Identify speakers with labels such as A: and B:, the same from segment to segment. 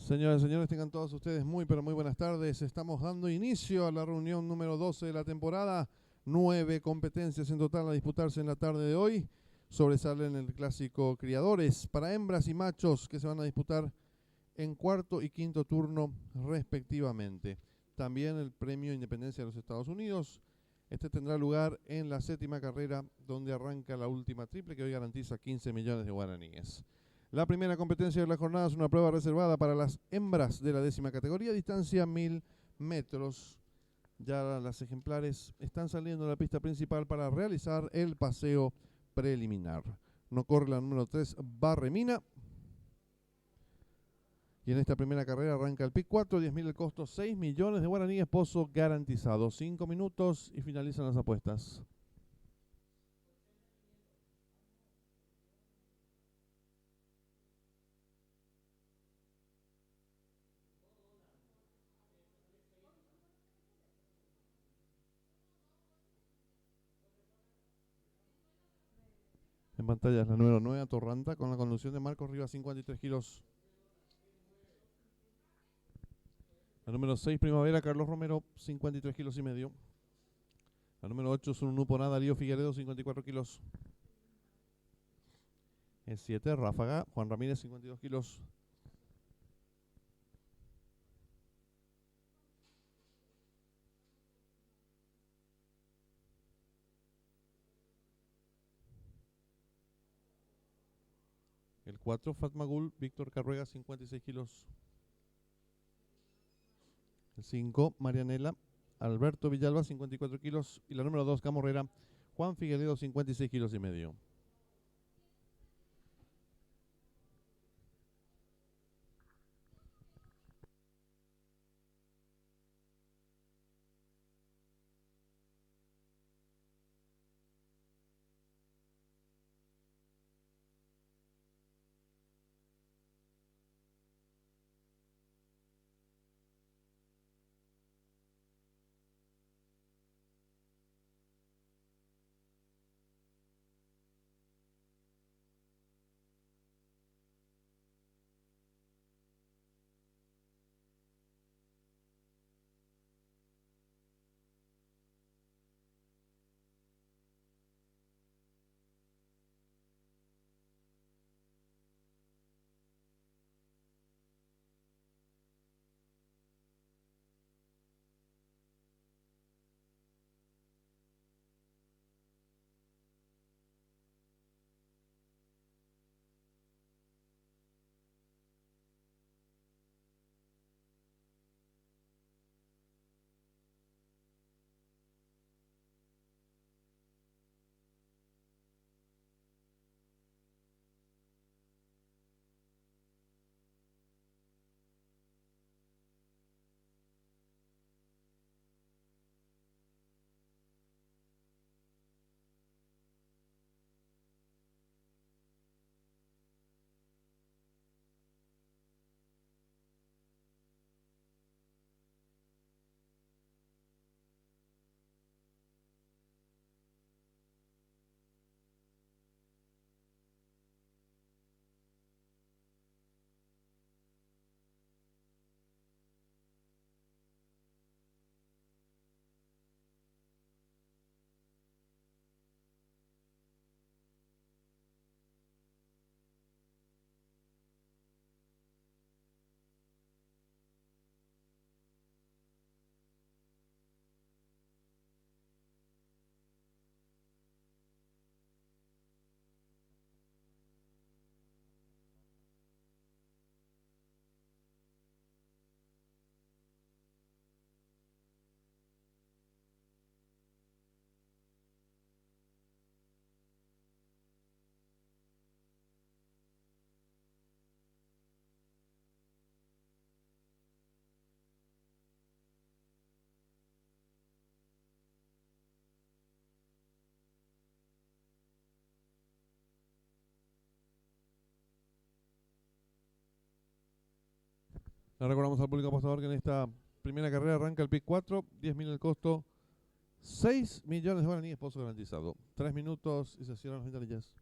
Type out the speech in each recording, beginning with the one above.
A: Señoras y señores, tengan todos ustedes muy, pero muy buenas tardes. Estamos dando inicio a la reunión número 12 de la temporada. 9 competencias en total a disputarse en la tarde de hoy. Sobresalen el clásico criadores para hembras y machos que se van a disputar en cuarto y quinto turno respectivamente. También el premio Independencia de los Estados Unidos. Este tendrá lugar en la séptima carrera donde arranca la última triple que hoy garantiza 15 millones de guaraníes. La primera competencia de la jornada es una prueba reservada para las hembras de la décima categoría, distancia 1000 metros. Ya las ejemplares están saliendo de la pista principal para realizar el paseo preliminar. No corre la número 3, Barremina. Y en esta primera carrera arranca el pick 4, 10.000 el costo, 6 millones de guaraníes, pozo garantizado. 5 minutos y finalizan las apuestas. En pantalla es la número 9, Atorranta, con la conducción de Marcos Rivas, 53 kilos. La número 6, Primavera, Carlos Romero, 53 kilos y medio. La número 8, Sununuponá, Darío Figueredo, 54 kilos. El 7, Ráfaga, Juan Ramírez, 52 kilos. El 4, Fatmagul, Víctor Carruega, 56 kilos. El 5, Marianela, Alberto Villalba, 54 kilos. Y la número 2, Camorrera, Juan Figueredo, 56 kilos y medio. Le recordamos al público apostador que en esta primera carrera arranca el pick 4, 10.000 el costo, 6 millones de guaraníes, pozo garantizado. 3 minutos y se cierran las ventanillas.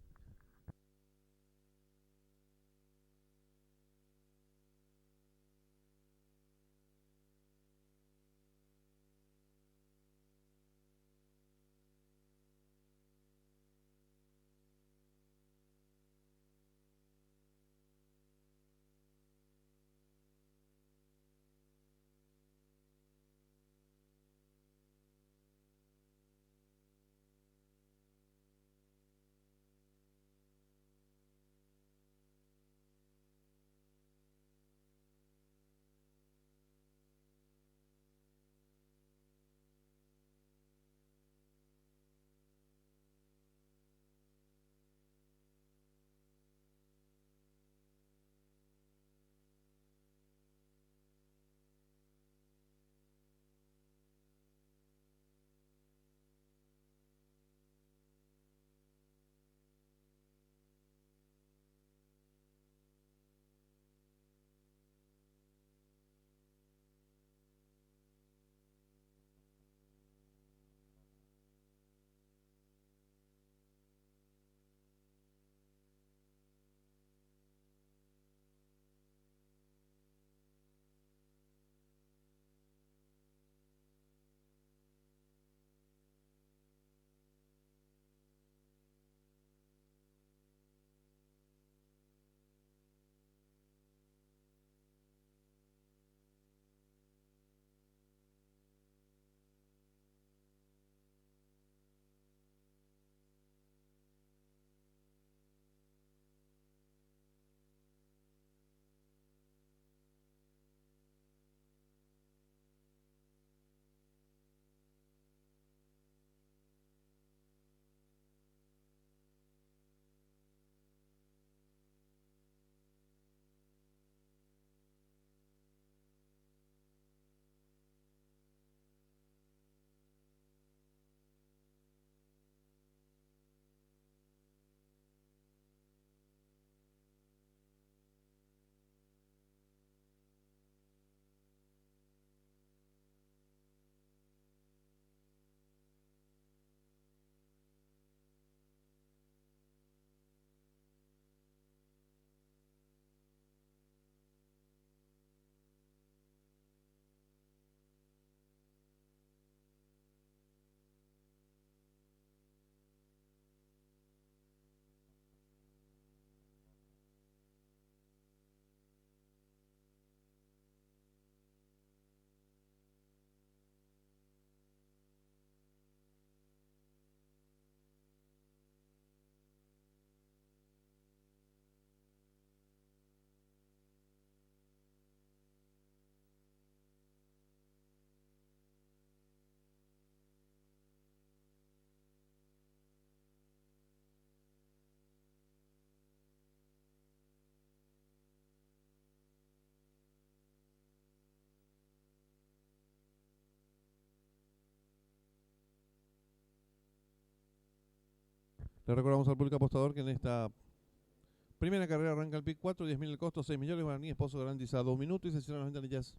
A: Le recordamos al público apostador que en esta primera carrera arranca el pick 4, 10.000 el costo, 6 millones, guaraní, esposo garantiza 2 minutos y se cierran las ventanillas.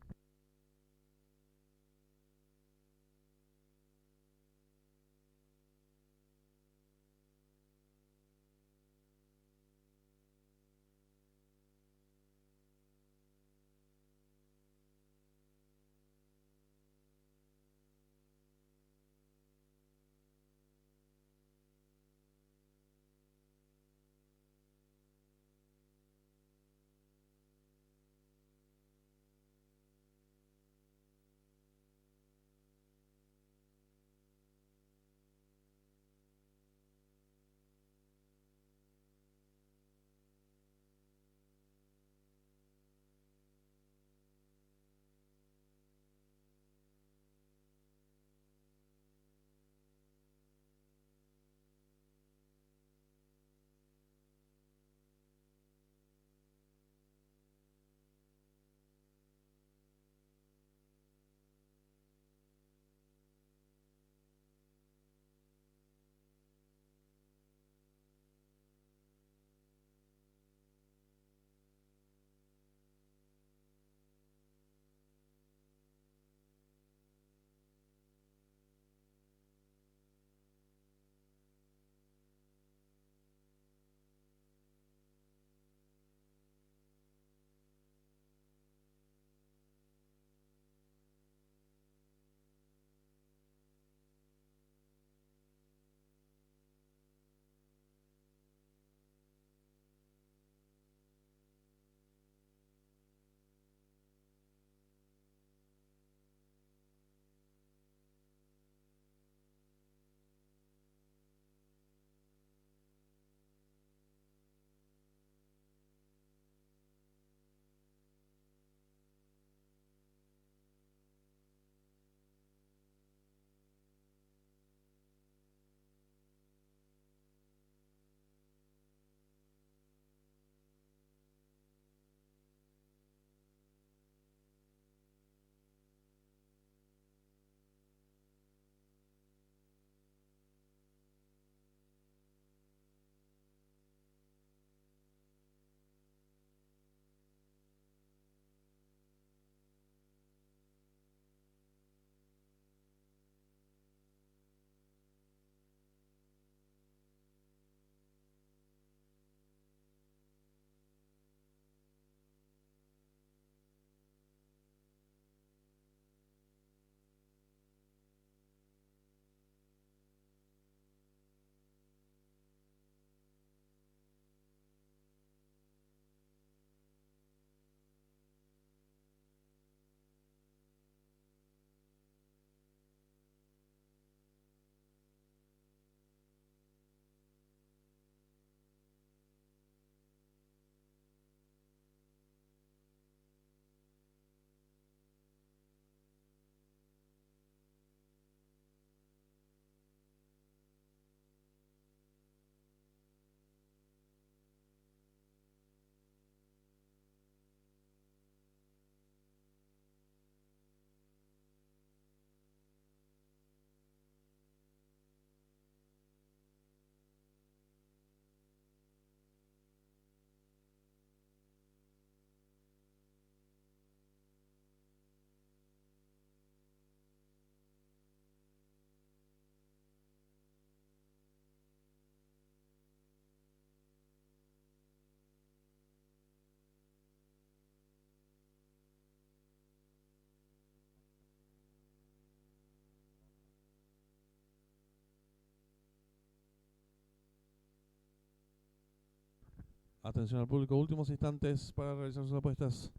A: Atención al público, últimos instantes para realizar sus apuestas.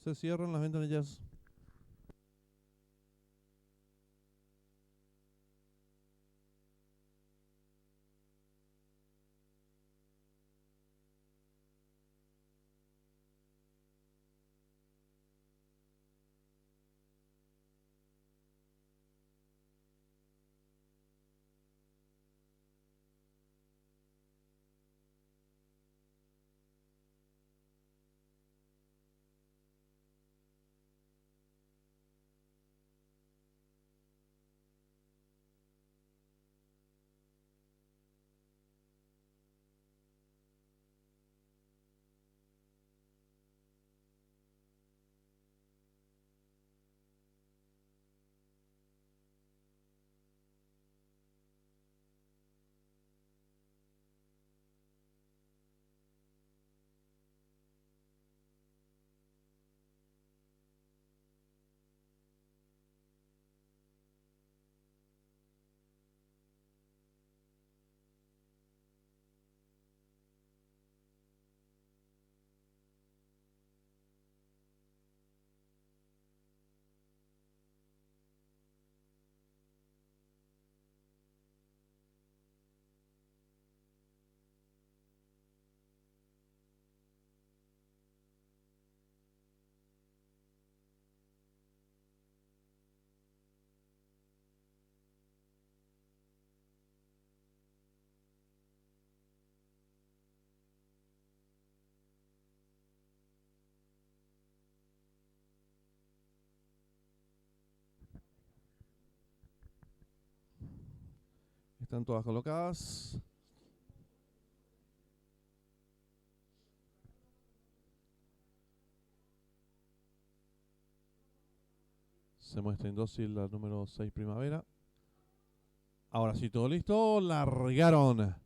A: Se cierran las ventanillas. Están todas colocadas. Se muestra indócil la número 6 Primavera. Ahora sí, todo listo. Largaron.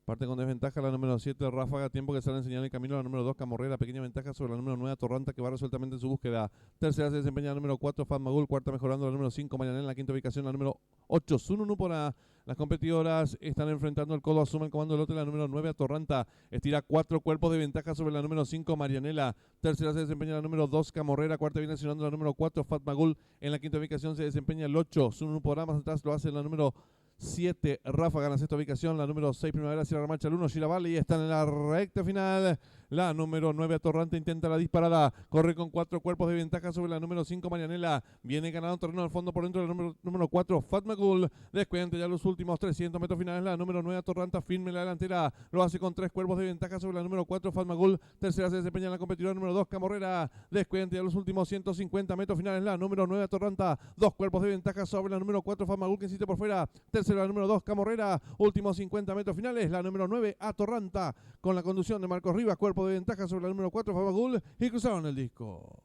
A: Parte con desventaja la número 7 Ráfaga, tiempo que sale en señal en camino la número 2 Camorrera, pequeña ventaja sobre la número 9 Torranta que va resueltamente en su búsqueda. Tercera se desempeña la número 4 Fatmagul, cuarta mejorando la número 5 Marianela, en la quinta ubicación la número 8 Sununu Pora. Las competidoras están enfrentando el codo, asume el comando del lote la número 9 Torranta, estira 4 cuerpos de ventaja sobre la número 5 Marianela. Tercera se desempeña la número 2 Camorrera, cuarta viene accionando la número 4 Fatmagul, en la quinta ubicación se desempeña el 8 Sununu Pora, más atrás lo hace la número 7 Ráfaga en la sexta ubicación, la número 6 Primavera cierra la marcha el 1 Giravale y están en la recta final. La número 9 Atorrante intenta la disparada, corre con 4 cuerpos de ventaja sobre la número 5 Marianela, viene ganando terreno al fondo por dentro del número 4 Fatmagul, descuenta ya los últimos 300 metros finales la número 9 Atorranta, firme en la delantera, lo hace con 3 cuerpos de ventaja sobre la número 4 Fatmagul, tercera se desempeña en la competidora número 2 Camorrera, descuenta ya los últimos 150 metros finales la número 9 Atorranta, 2 cuerpos de ventaja sobre la número 4 Fatmagul que insiste por fuera, tercera la número 2 Camorrera, últimos 50 metros finales la número 9 Atorranta, con la conducción de Marcos Rivas, cuerpo de ventaja sobre la número 4 Fatmagul y cruzaron el disco.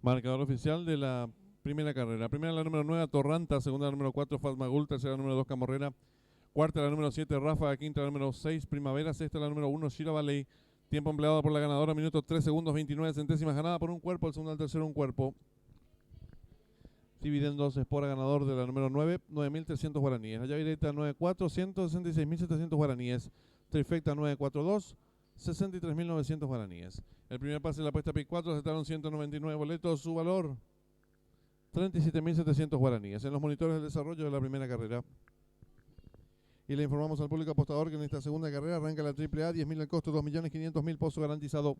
A: Marcador oficial de la primera carrera. Primera la número 9, Torranta. Segunda la número 4, Fatmagul. Tercera la número 2, Camorrera. Cuarta la número 7, Rafa. Quinta la número 6, Primavera. Sexta la número 1, Shira Valley. Tiempo empleado por la ganadora, minutos 3 segundos 29 centésimas, ganada por un cuerpo. El segundo al tercero un cuerpo. Dividendos Espora, ganador de la número 9, 9.300 guaraníes. La llave directa 9-4, 166.700 guaraníes. Trifecta 9-4-2, 63.900 guaraníes. El primer pase de la apuesta PIC 4, aceptaron 199 boletos. Su valor 37.700 guaraníes. En los monitores del desarrollo de la primera carrera. Y le informamos al público apostador que en esta segunda carrera arranca la AAA, 10.000 el costo, 2.500.000, pozo garantizado.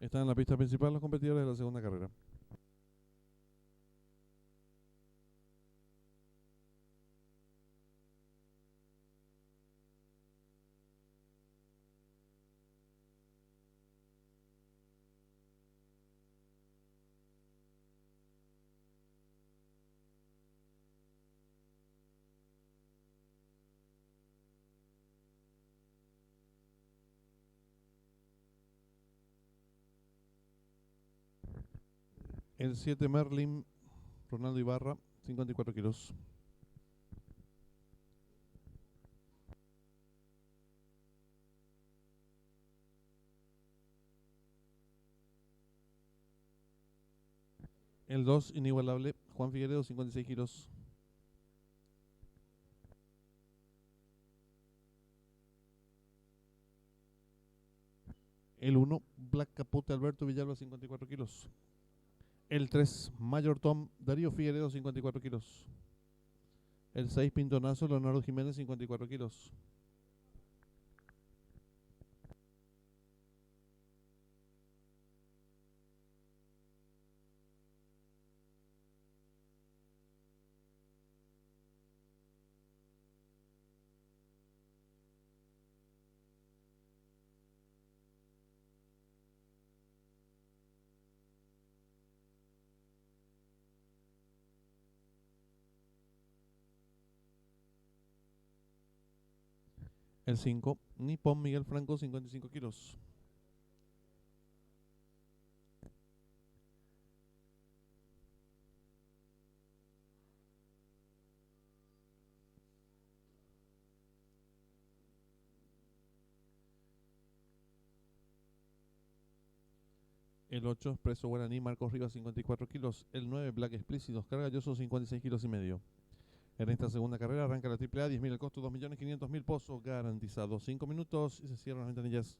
A: Están en la pista principal los competidores de la segunda carrera. El 7 Merlin, Ronaldo Ibarra, 54 kilos. El 2 Inigualable, Juan Figueredo, 56 kilos. El 1 Black Capote, Alberto Villalba, 54 kilos. El 3 Mayor Tom, Darío Figueredo, 54 kilos. El 6 Pintonazo, Leonardo Jiménez, 54 kilos. El 5 Nippon Miguel Franco, 55 kilos. El 8 Expreso Guaraní, Marcos Rivas, 54 kilos. El 9 Black Explicit, Oscar Galloso, 56 kilos y medio. En esta segunda carrera arranca la AAA, 10.000 el costo, 2.500.000 pozos garantizados. 5 minutos y se cierran las ventanillas.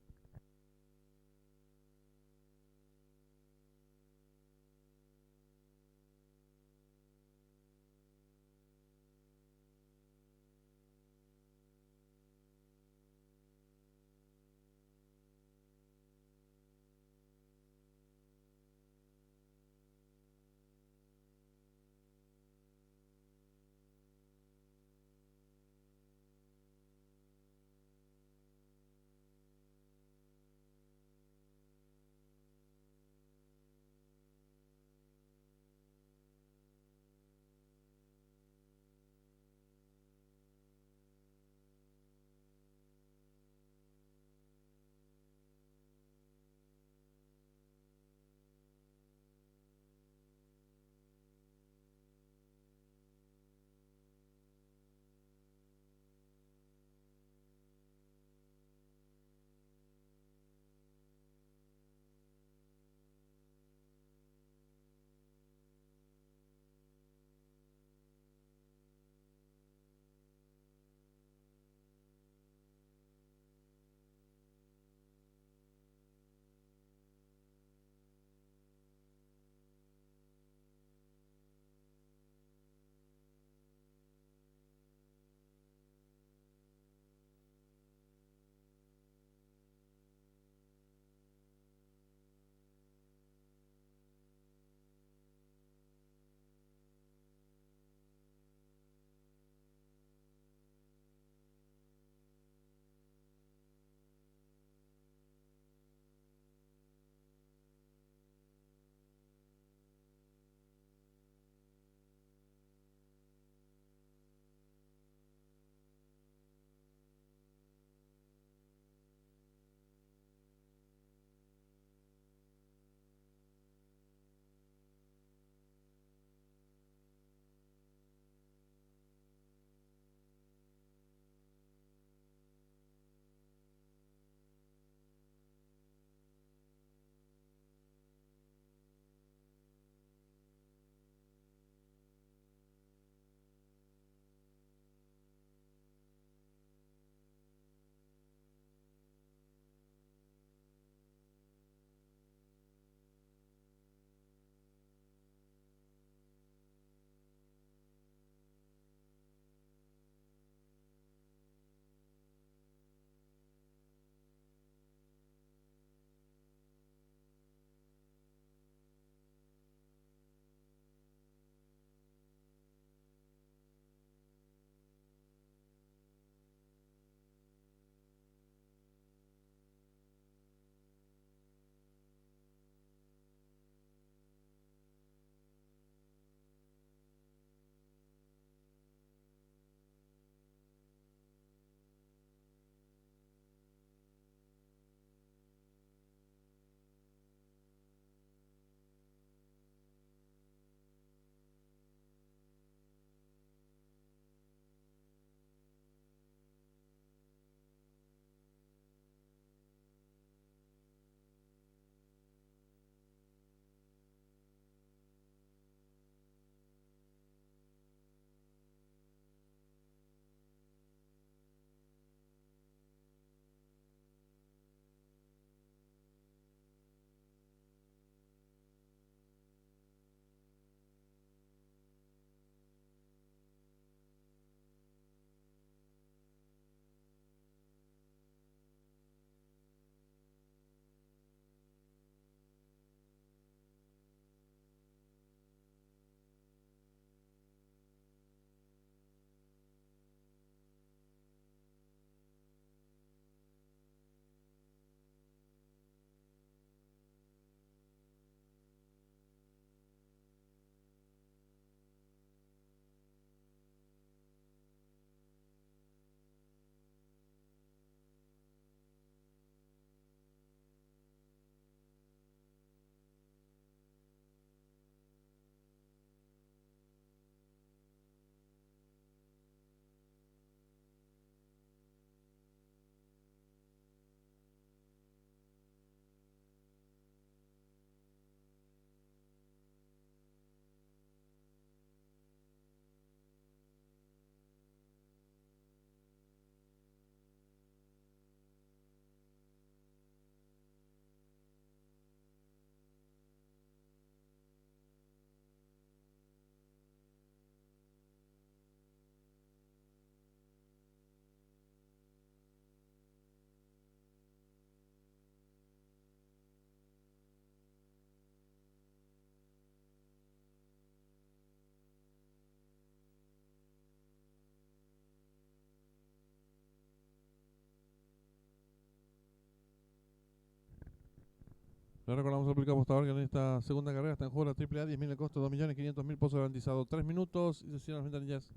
A: Le recordamos al público apostador que en esta segunda carrera está en juego la AAA, 10.000 el costo, 2.500.000 pozo garantizado, 3 minutos y se cierran las ventanillas.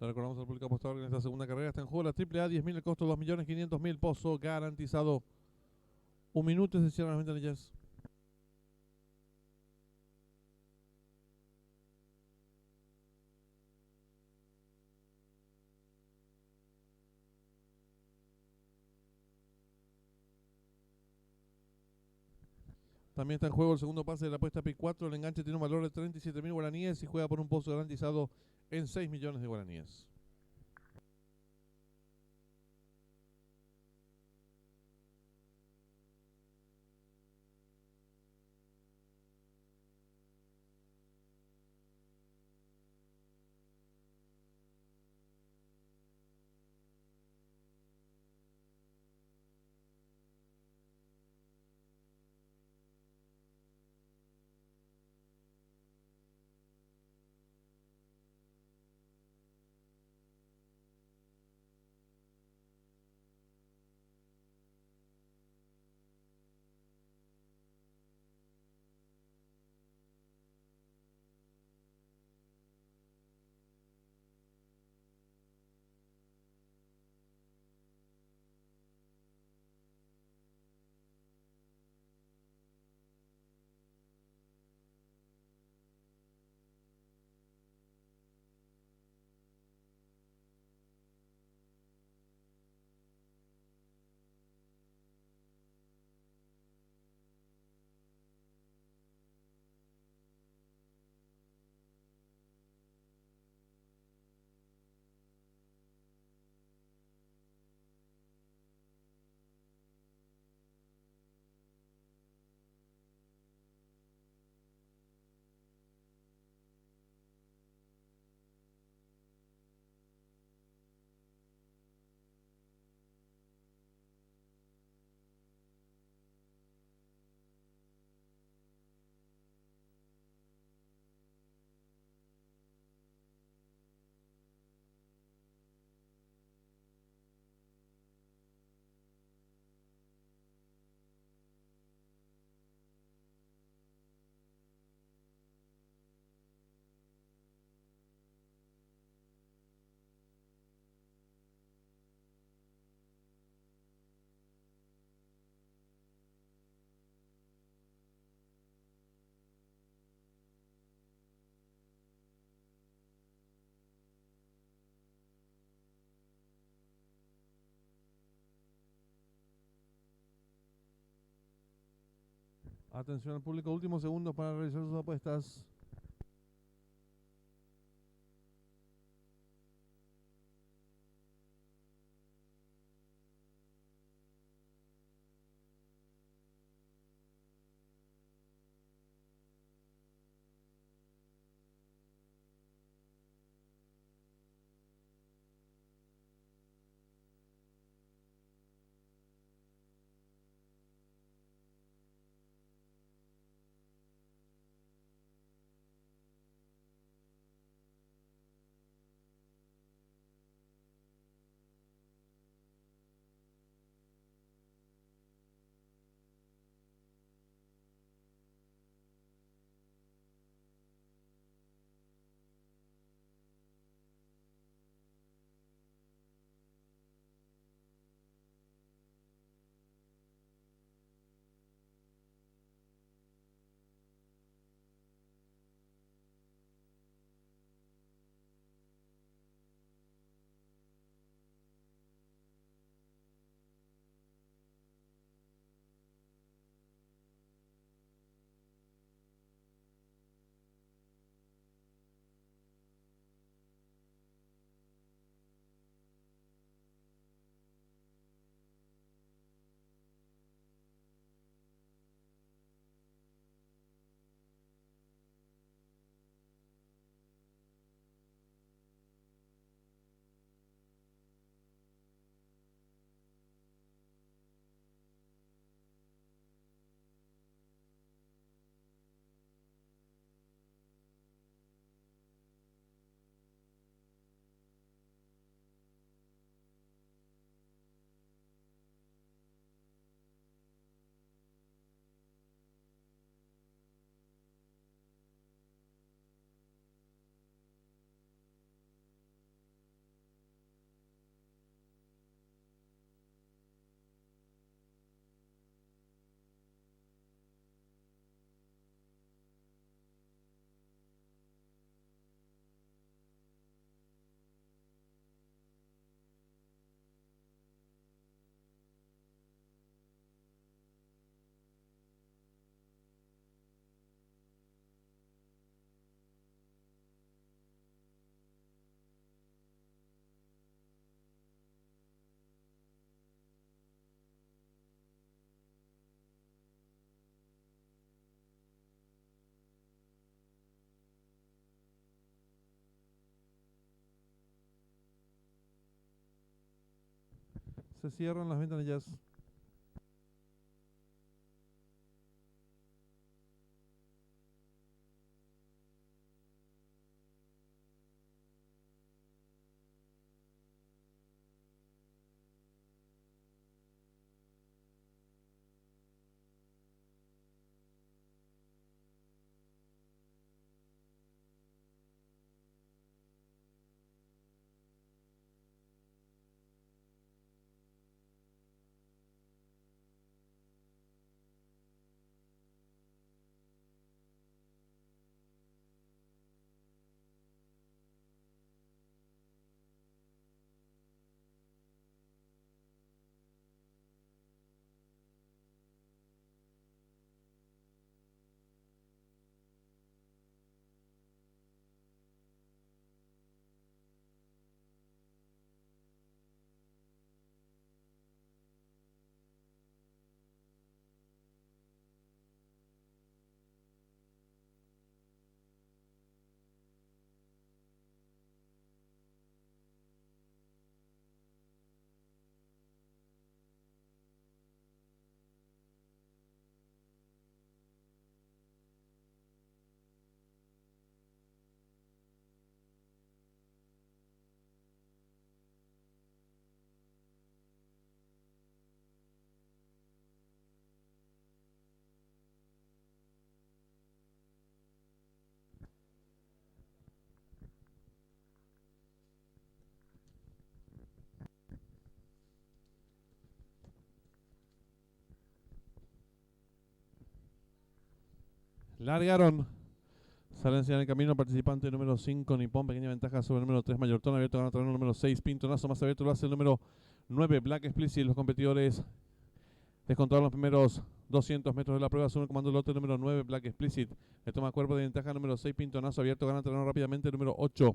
A: Le recordamos al público apostador que en esta segunda carrera está en juego la AAA, 10.000 el costo, 2.500.000 pozo garantizado. 1 minuto y se cierran las ventanillas. También está en juego el segundo pase de la apuesta PIC 4. El enganche tiene un valor de 37.000 guaraníes y juega por un pozo garantizado en 6 millones de guaraníes. Atención al público, últimos segundos para realizar sus apuestas. Se cierran las ventanillas. Largaron. Salen en el camino participante número 5, Nippon, pequeña ventaja sobre el número 3, Mayortón, abierto gana terreno número 6, Pintonazo, más abierto lo hace el número 9, Black Explicit. Los competidores Descontados los primeros 200 metros de la prueba, sube el comando lote número 9, Black Explicit. Le toma cuerpo de ventaja número 6, Pintonazo abierto, gana terreno rápidamente número 8.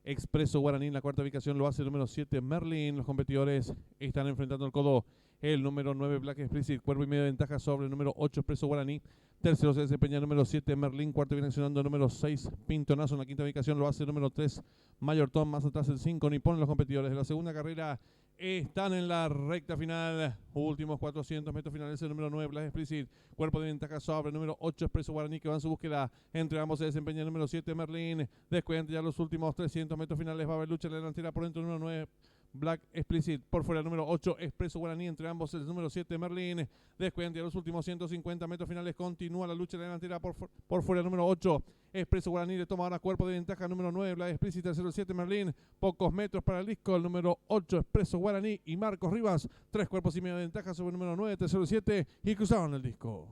A: Expreso Guaraní en la cuarta ubicación lo hace el número 7 Merlin. Los competidores están enfrentando el codo. El número 9 Black Explicit, cuerpo y medio de ventaja sobre el número 8 Expreso Guaraní. Tercero se desempeña el número 7 Merlin. Cuarto viene accionando el número 6 Pintonazo. En la quinta ubicación lo hace el número 3 Mayor Tom. Más atrás el 5 Nippon. Los competidores de la segunda carrera están en la recta final. Últimos 400 metros finales. El número 9 Black Explicit, cuerpo de ventaja sobre el número 8 Expreso Guaraní, que va en su búsqueda. Entre ambos se desempeña el número 7 Merlin. Descuenta ya los últimos 300 metros finales. Va a haber lucha en la delantera por dentro el número 9 Black Explicit, por fuera el número 8 Expreso Guaraní. Entre ambos el número 7 Merlin. Descuenta ya los últimos 150 metros finales. Continúa la lucha en la delantera por fuera el número 8 Expreso Guaraní. Le toma ahora cuerpo de ventaja número 9 Black Explicit. Tercero el 7 Merlin. Pocos metros para el disco el número 8 Expreso Guaraní y Marcos Rivas. 3 cuerpos y medio de ventaja sobre el número 9. Tercero el 7 y cruzaron el disco.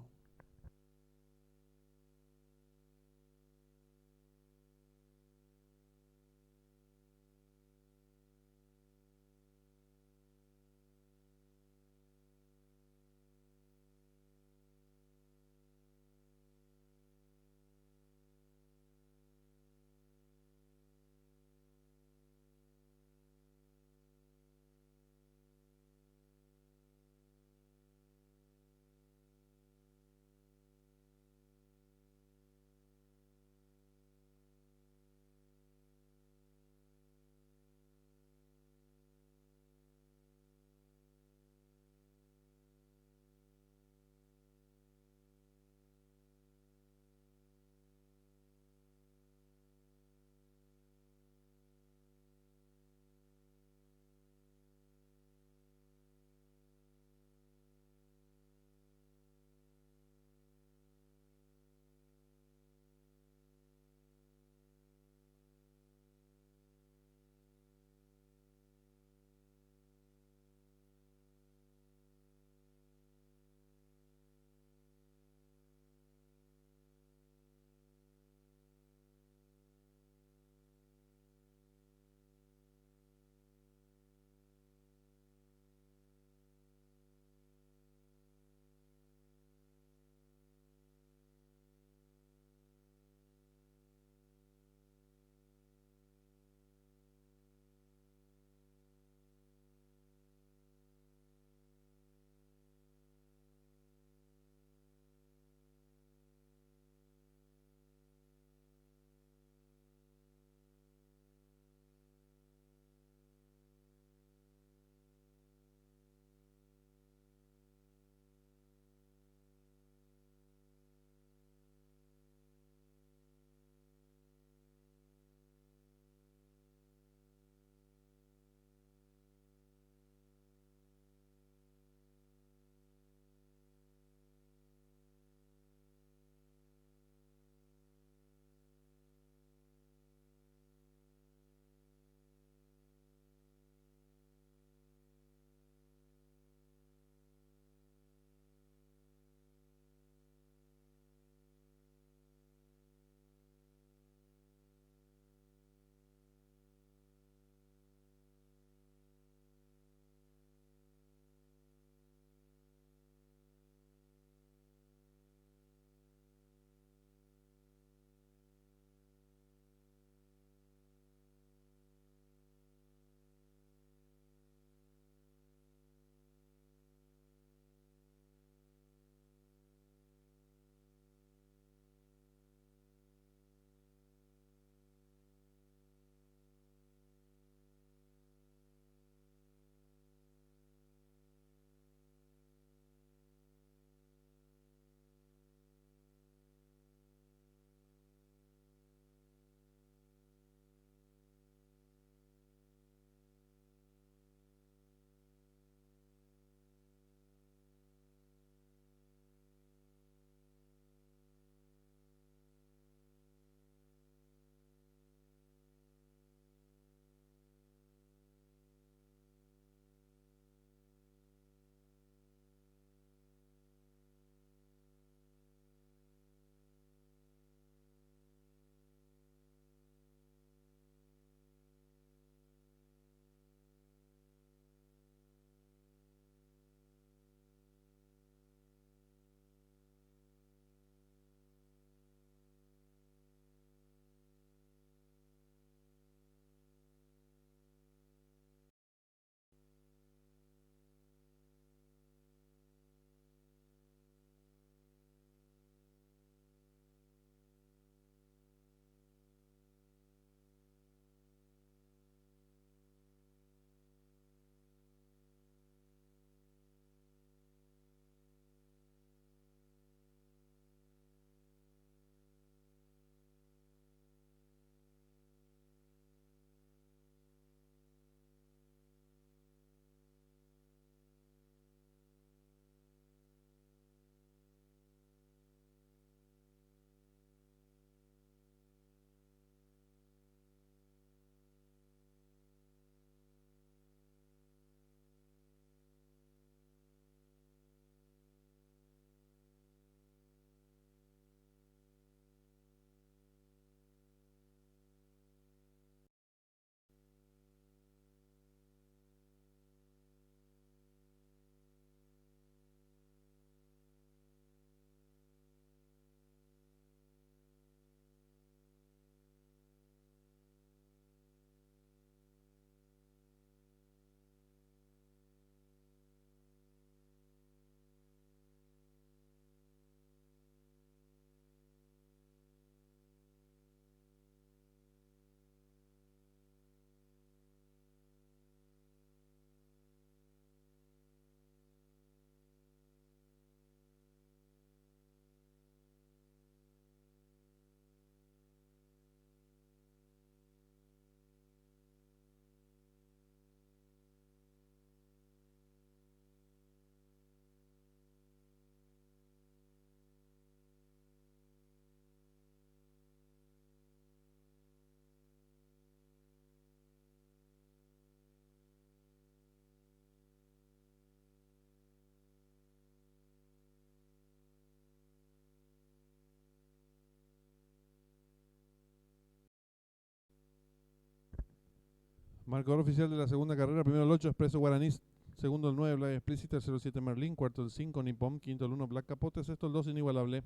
A: Marcador oficial de la segunda carrera. Primero el 8, Expreso Guaraní. Segundo el 9, Black Explicit. Tercero el 7, Merlin. Cuarto el 5, Nippon. Quinto el 1, Black Capote. Sexto el 2, Inigualable.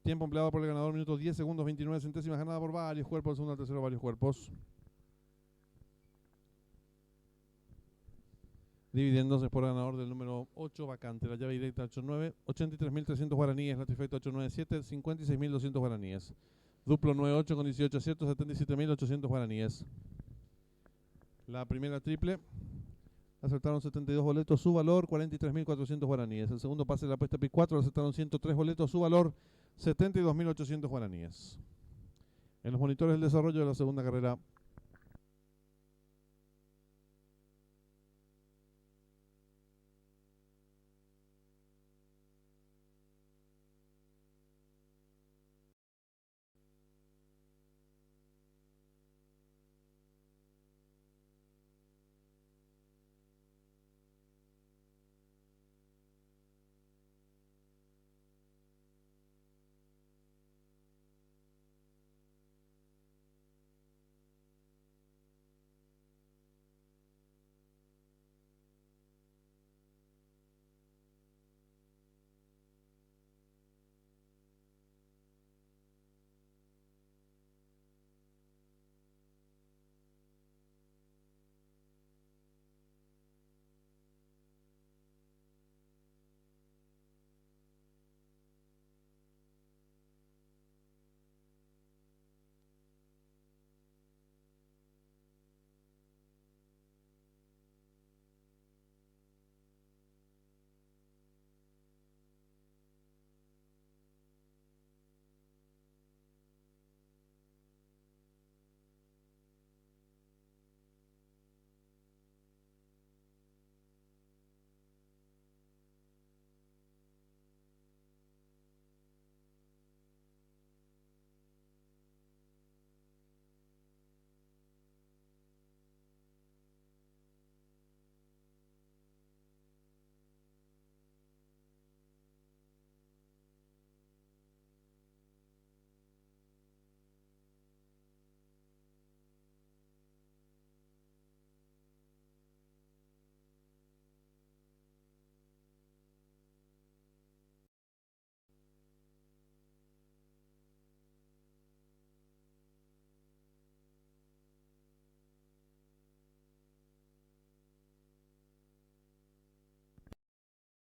A: Tiempo empleado por el ganador, minutos 10 segundos 29 centésimas. Ganada por varios cuerpos. El segundo al tercero, varios cuerpos. Dividiéndose por ganador del número 8, vacante. La llave directa 89, 83.300 guaraníes. La trifecta 897, 56.200 guaraníes. Duplo 98 con 18 aciertos, 77.800 guaraníes. La primera triple, acertaron 72 boletos, su valor 43.400 guaraníes. El segundo pase de la apuesta PIC 4, acertaron 103 boletos, su valor 72.800 guaraníes. En los monitores del desarrollo de la segunda carrera.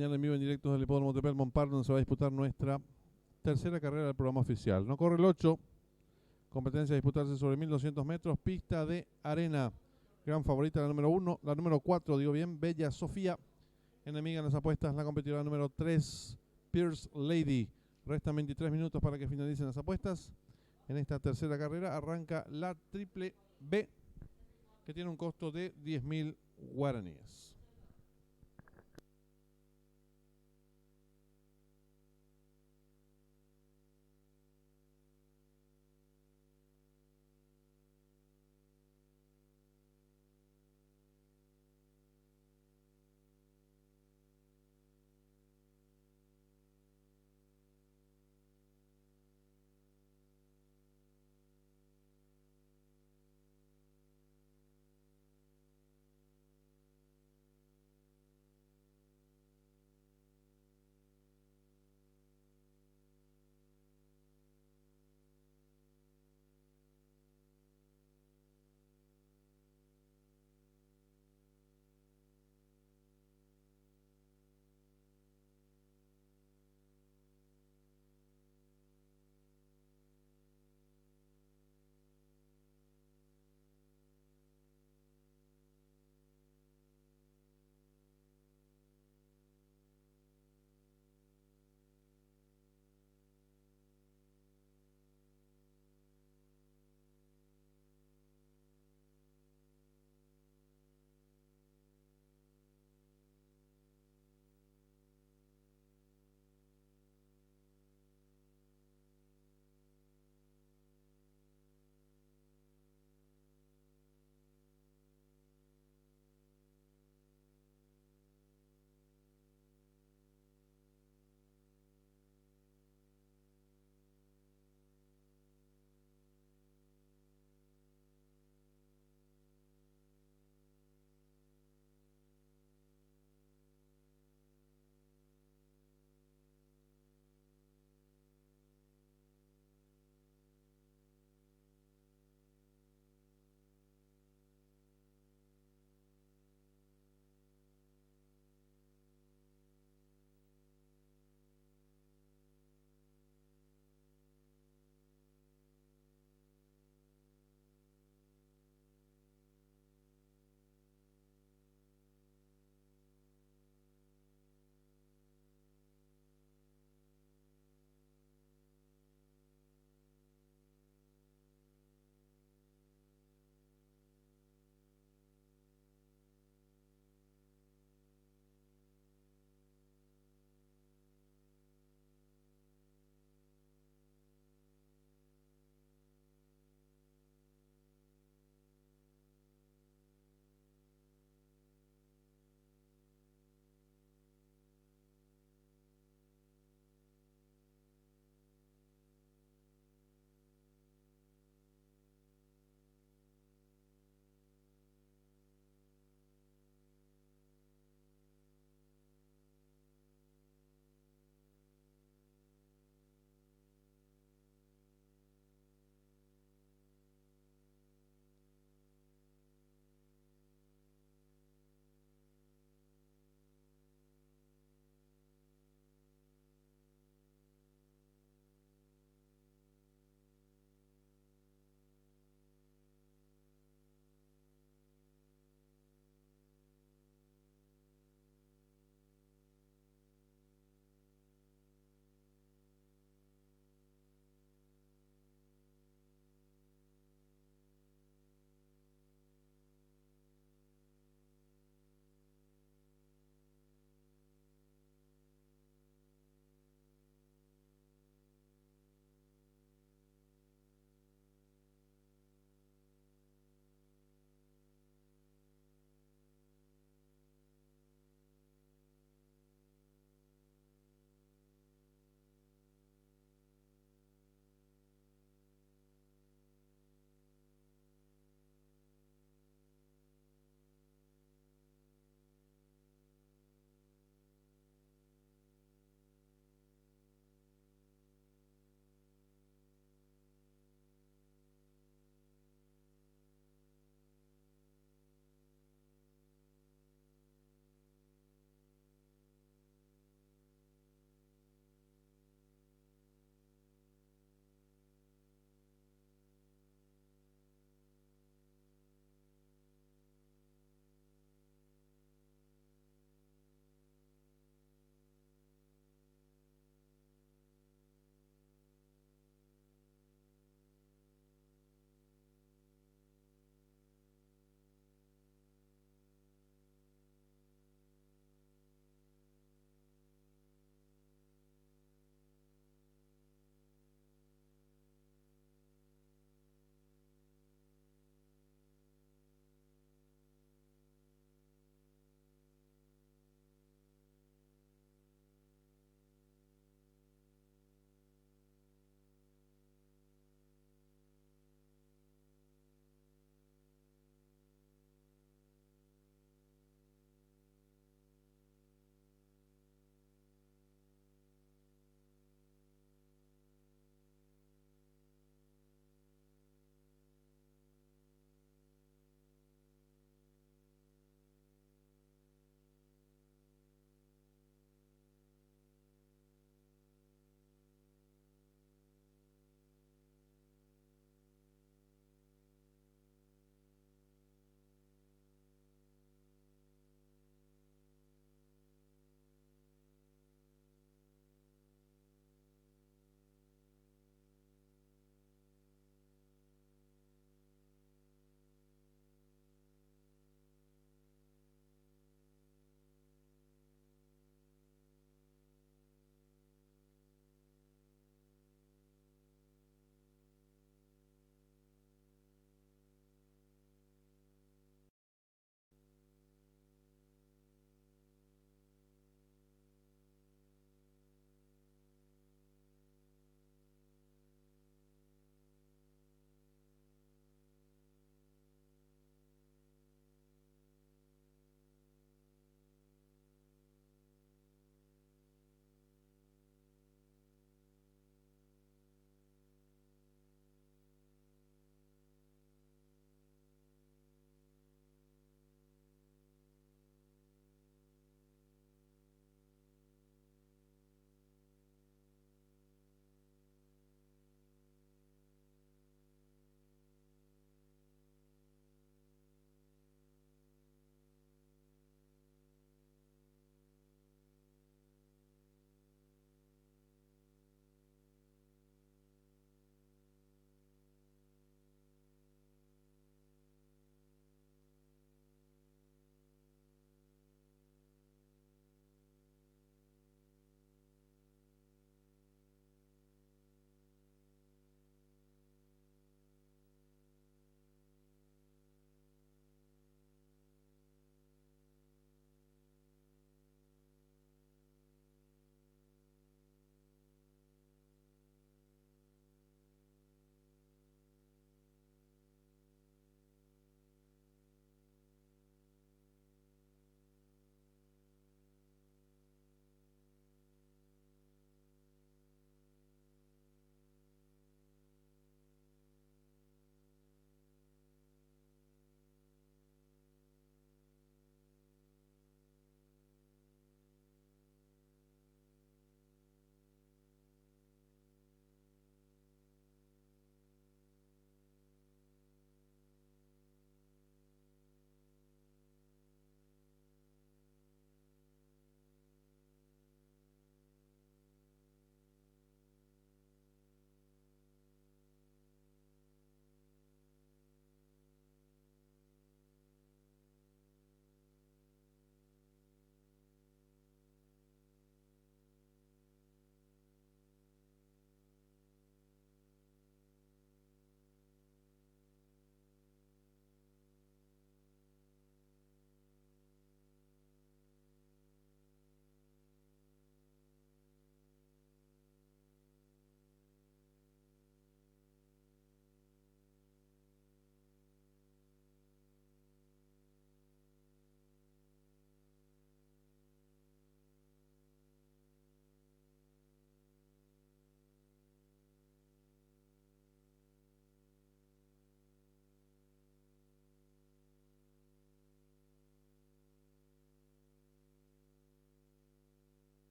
A: Mañana en vivo en directo del Hipódromo Tepel Monpardo, donde se va a disputar nuestra tercera carrera del programa oficial. No corre el 8, competencia a disputarse sobre 1200 metros, pista de arena. Gran favorita la número 1, la número 4, digo bien, Bella Sofía. Enemiga en las apuestas, la competidora número 3, Pierce Lady. Restan 23 minutos para que finalicen las apuestas. En esta tercera carrera arranca la triple B, que tiene un costo de 10.000 guaraníes.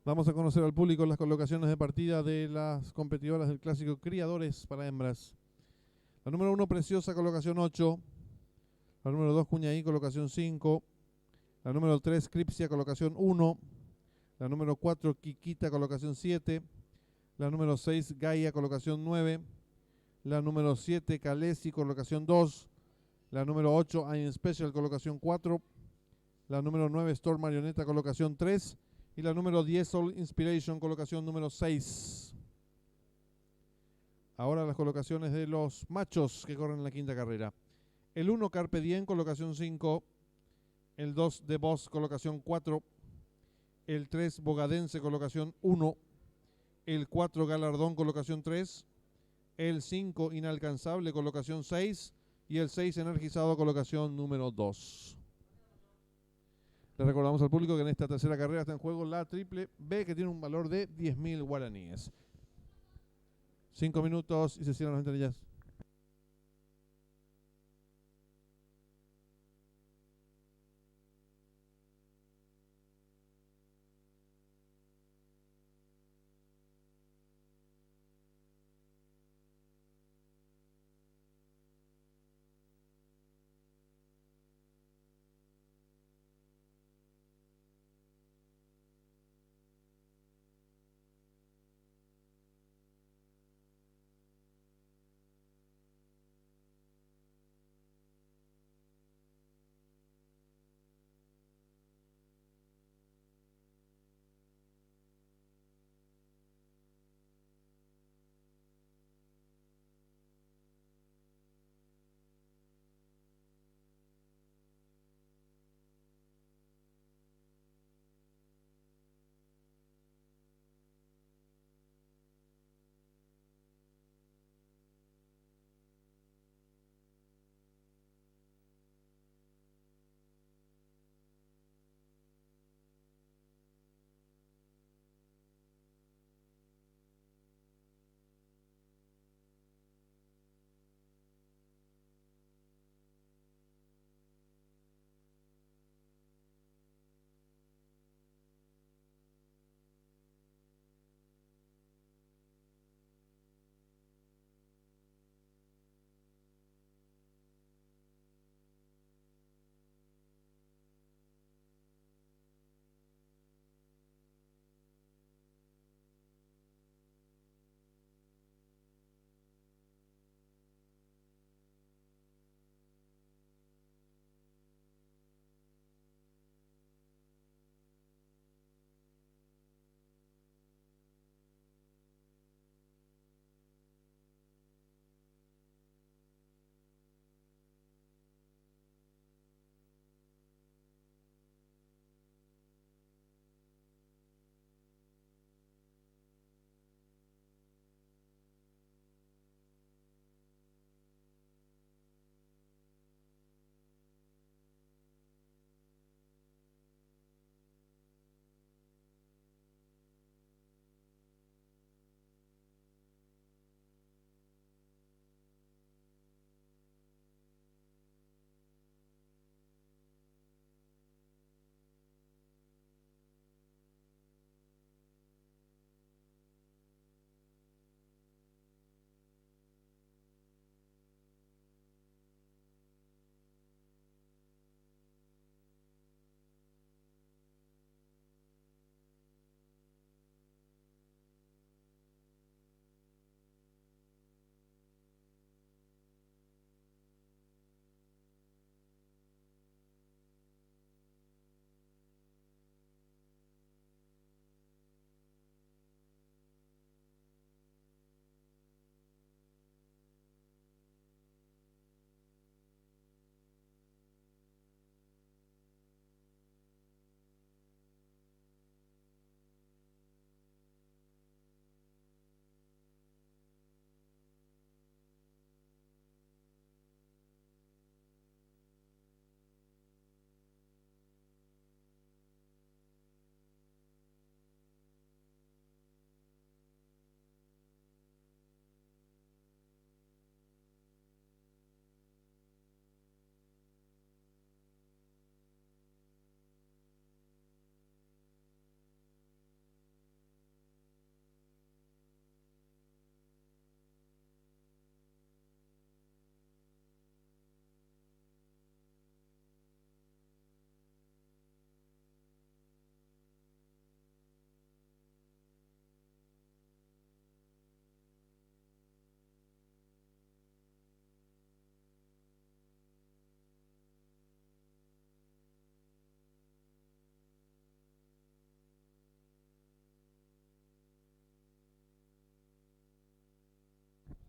A: Vamos a conocer al público las colocaciones de partida de las competidoras del clásico Criadores para hembras. La número 1, Preciosa, colocación 8. La número 2, Cuñaí, colocación 5. La número 3, Cripsia, colocación 1. La número 4, Kikita, colocación 7. La número 6, Gaia, colocación 9. La número 7, Calesi, colocación 2. La número 8, I'm Special, colocación 4. La número 9, Storm Marioneta, colocación 3. Y la número 10, Soul Inspiration, colocación número 6. Ahora las colocaciones de los machos que corren en la quinta carrera. El 1, Carpe Diem, colocación 5. El 2, The Boss, colocación 4. El 3, Bogadense, colocación 1. El 4, Galardón, colocación 3. El 5, Inalcanzable, colocación 6. Y el 6, Energizado, colocación número 2. Le recordamos al público que en esta tercera carrera está en juego la triple B, que tiene un valor de 10.000 guaraníes. 5 minutos y se cierran las ventanillas.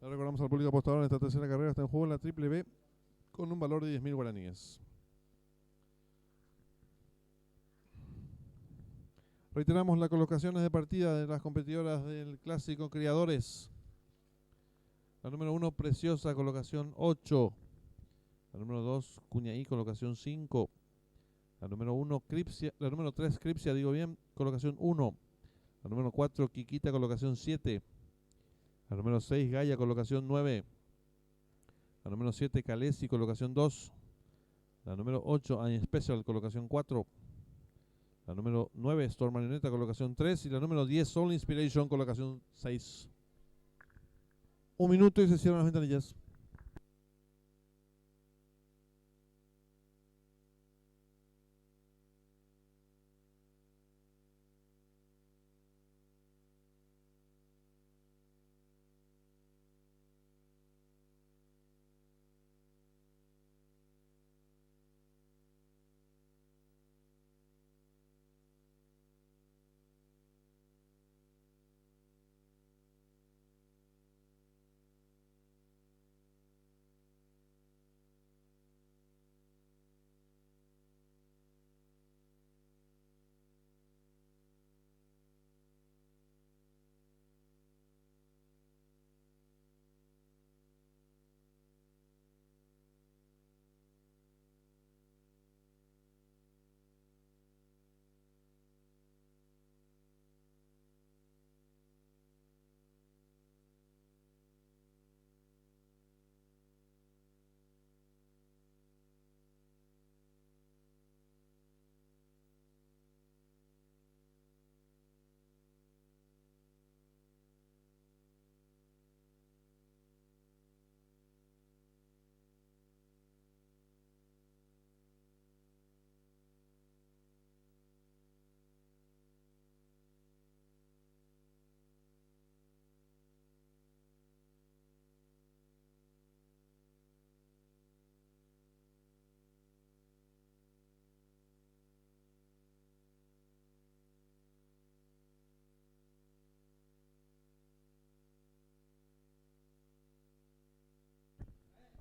A: Le recordamos al público apostador en esta tercera carrera está en juego la triple B con un valor de 10.000 guaraníes. Reiteramos las colocaciones de partida de las competidoras del clásico Criadores. La número 1, Preciosa, colocación 8. La número 2, Cuñaí, colocación 5. La número 1, Cripsia, la número 3, Cripsia, digo bien, colocación 1. La número 4, Quiquita, colocación 7. La número 6, Gaia, colocación 9. La número 7, Calesi, colocación 2. La número 8, Ain Special, colocación 4. La número 9, Storm Marioneta, colocación 3. Y la número 10, Soul Inspiration, colocación 6. 1 minuto y se cierran las ventanillas.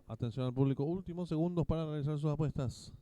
A: Atención al público, últimos segundos para realizar sus apuestas.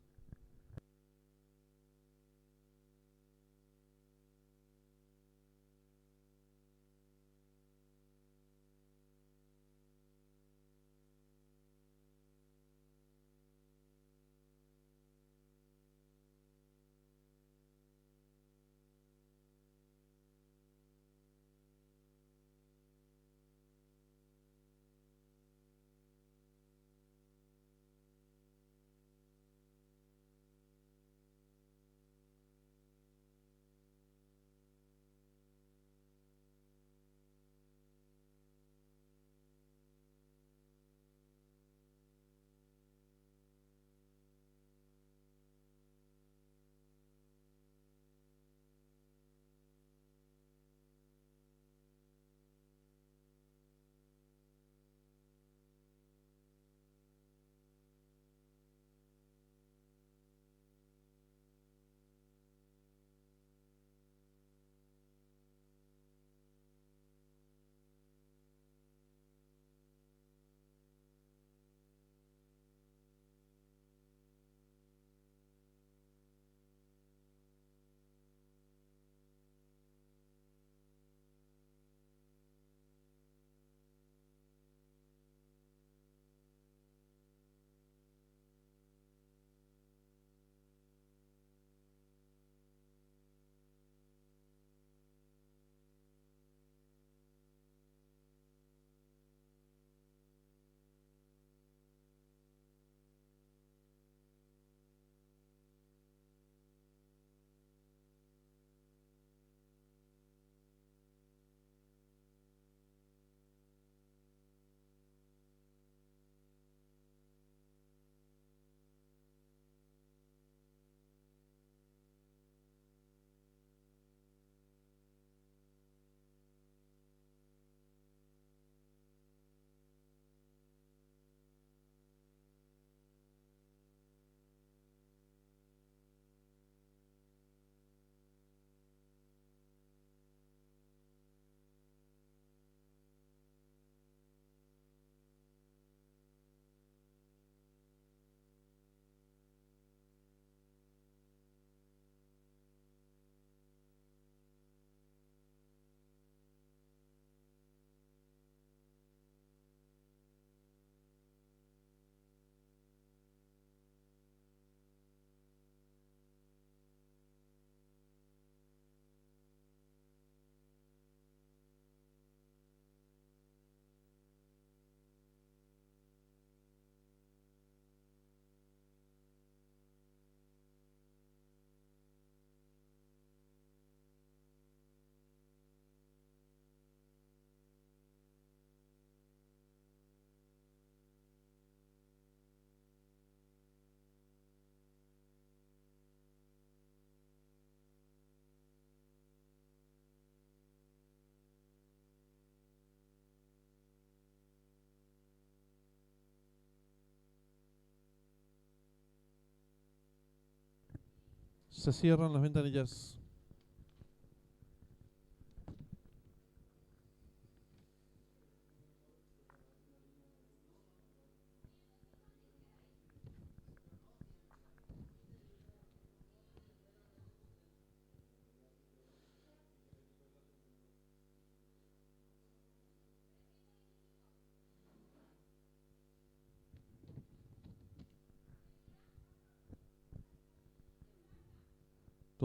A: Se cierran las ventanillas.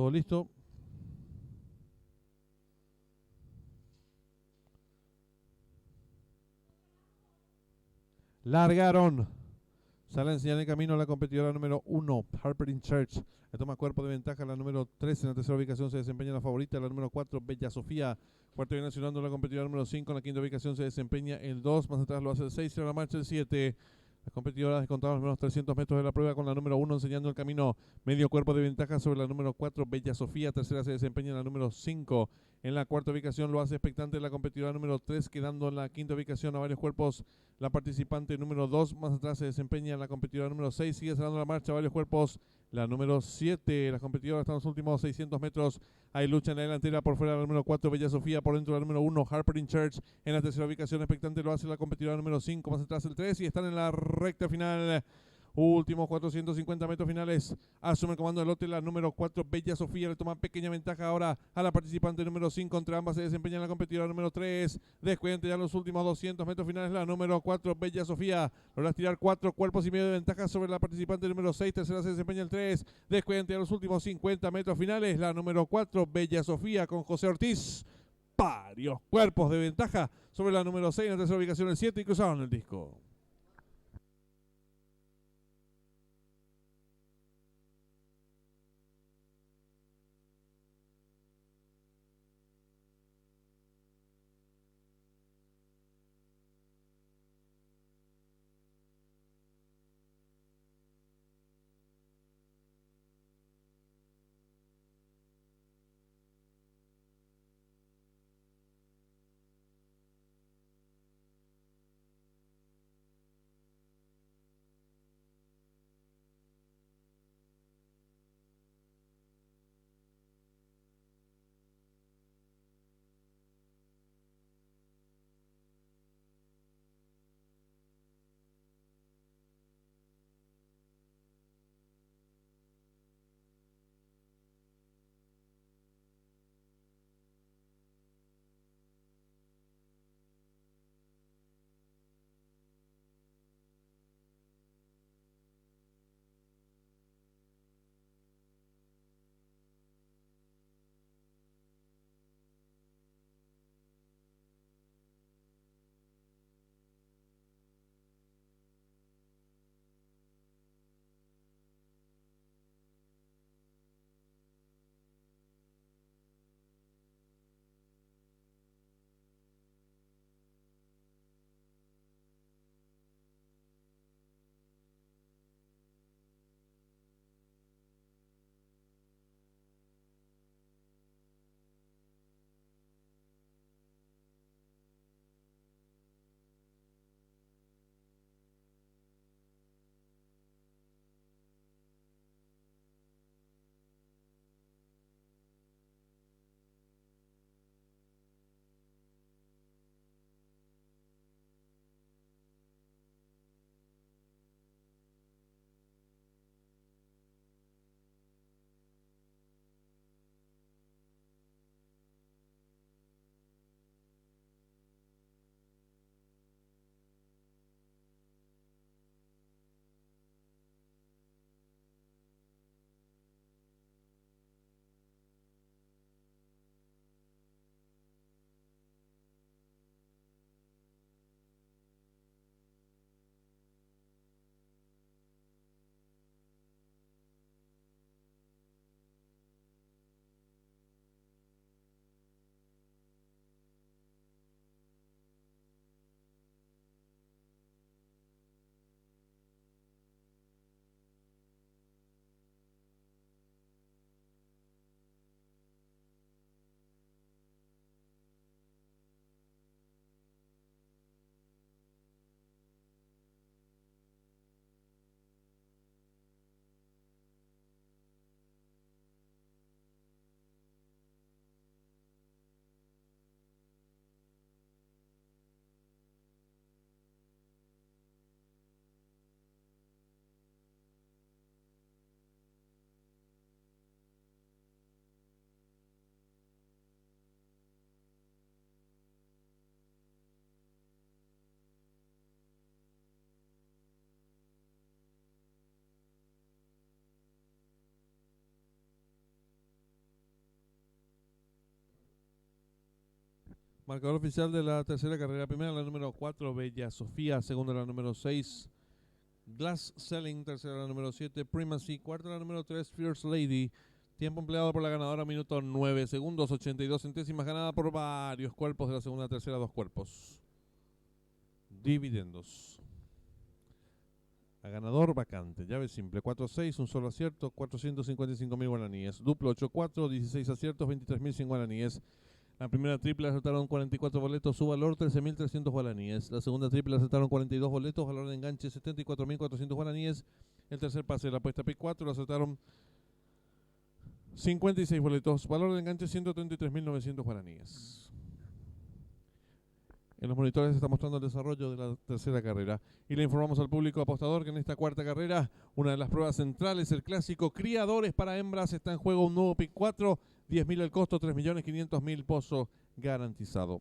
A: Todo listo. Largaron. Sale a enseñar el camino la competidora número 1, Harper in Church. Le toma cuerpo de ventaja la número 3. En la tercera ubicación se desempeña la favorita, la número 4, Bella Sofía. Cuarto viene accionando la competidora número 5. En la quinta ubicación se desempeña el 2. Más atrás lo hace el 6. Y en la marcha el 7. Las competidoras descontaron los menos 300 metros de la prueba con la número 1 enseñando el camino. Medio cuerpo de ventaja sobre la número 4, Bella Sofía. Tercera se desempeña la número 5. En la cuarta ubicación lo hace expectante la competidora número 3, quedando en la quinta ubicación a varios cuerpos la participante número 2. Más atrás se desempeña la competidora número 6. Sigue cerrando la marcha a varios cuerpos la número 7. Las competidoras están en los últimos 600 metros. Hay lucha en la delantera por fuera la número 4, Bella Sofía. Por dentro la número 1, Harper in Church. En la tercera ubicación expectante lo hace la competidora número 5. Más atrás el 3. Y están en la recta final. Últimos 450 metros finales. Asume el comando del lote la número 4, Bella Sofía. Le toma pequeña ventaja ahora a la participante número 5. Entre ambas se desempeña la competidora número 3. Descuente ya los últimos 200 metros finales. La número 4, Bella Sofía. Logra tirar 4 cuerpos y medio de ventaja sobre la participante número 6. Tercera se desempeña el 3. Descuente ya los últimos 50 metros finales. La número 4, Bella Sofía con José Ortiz. Varios cuerpos de ventaja sobre la número 6. En la tercera ubicación el 7 y cruzaron el disco. Marcador oficial de la tercera carrera. Primera la número 4, Bella Sofía. Segunda la número 6, Glass Selling. Tercera la número 7, Primacy. Cuarta la número 3, Fierce Lady. Tiempo empleado por la ganadora, minuto 9 segundos 82 centésimas. Ganada por varios cuerpos de la segunda, tercera, 2 cuerpos. Dividendos. A ganador vacante. Llave simple. 4-6, un solo acierto, 455.000 guaraníes. Duplo 8-4, 16 aciertos, 23.100 guaraníes. La primera triple acertaron 44 boletos, su valor 13.300 guaraníes. La segunda triple acertaron 42 boletos, valor de enganche 74.400 guaraníes. El tercer pase de la apuesta P4 acertaron 56 boletos, valor de enganche 133.900 guaraníes. En los monitores se está mostrando el desarrollo de la tercera carrera. Y le informamos al público apostador que en esta cuarta carrera, una de las pruebas centrales, el clásico Criadores para Hembras, está en juego un nuevo pick 4, 10.000 el costo, 3.500.000 pozo garantizado.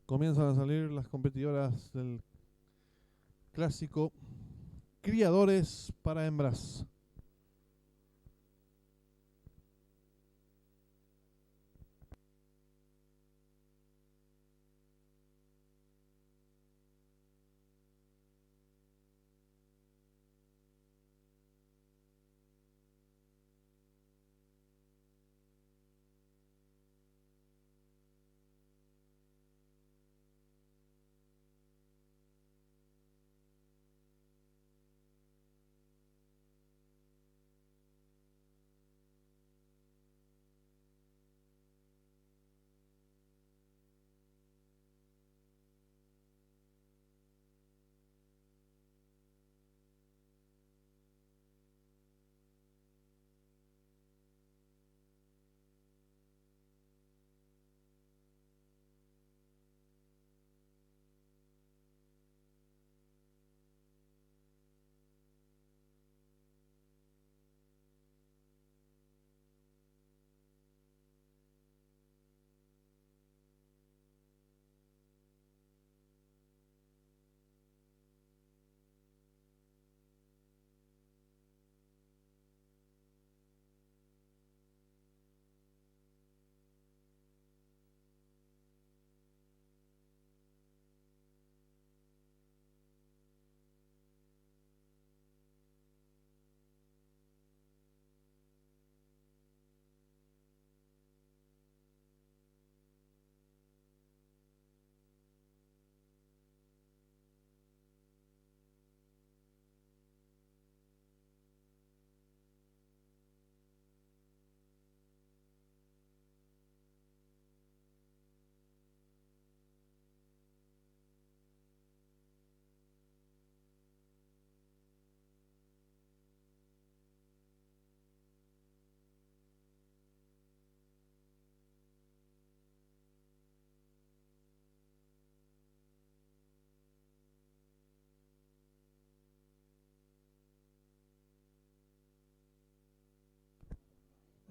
A: Comienzan a salir las competidoras del clásico criadores para hembras.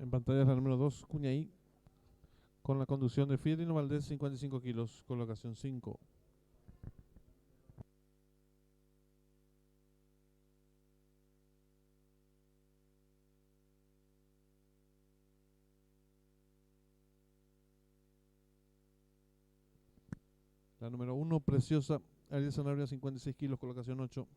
A: En pantalla la número 2, Cuñaí, con la conducción de Fidelino Valdés, 55 kilos, colocación 5. La número 1, Preciosa, Ariel Sanabria, 56 kilos, colocación 8.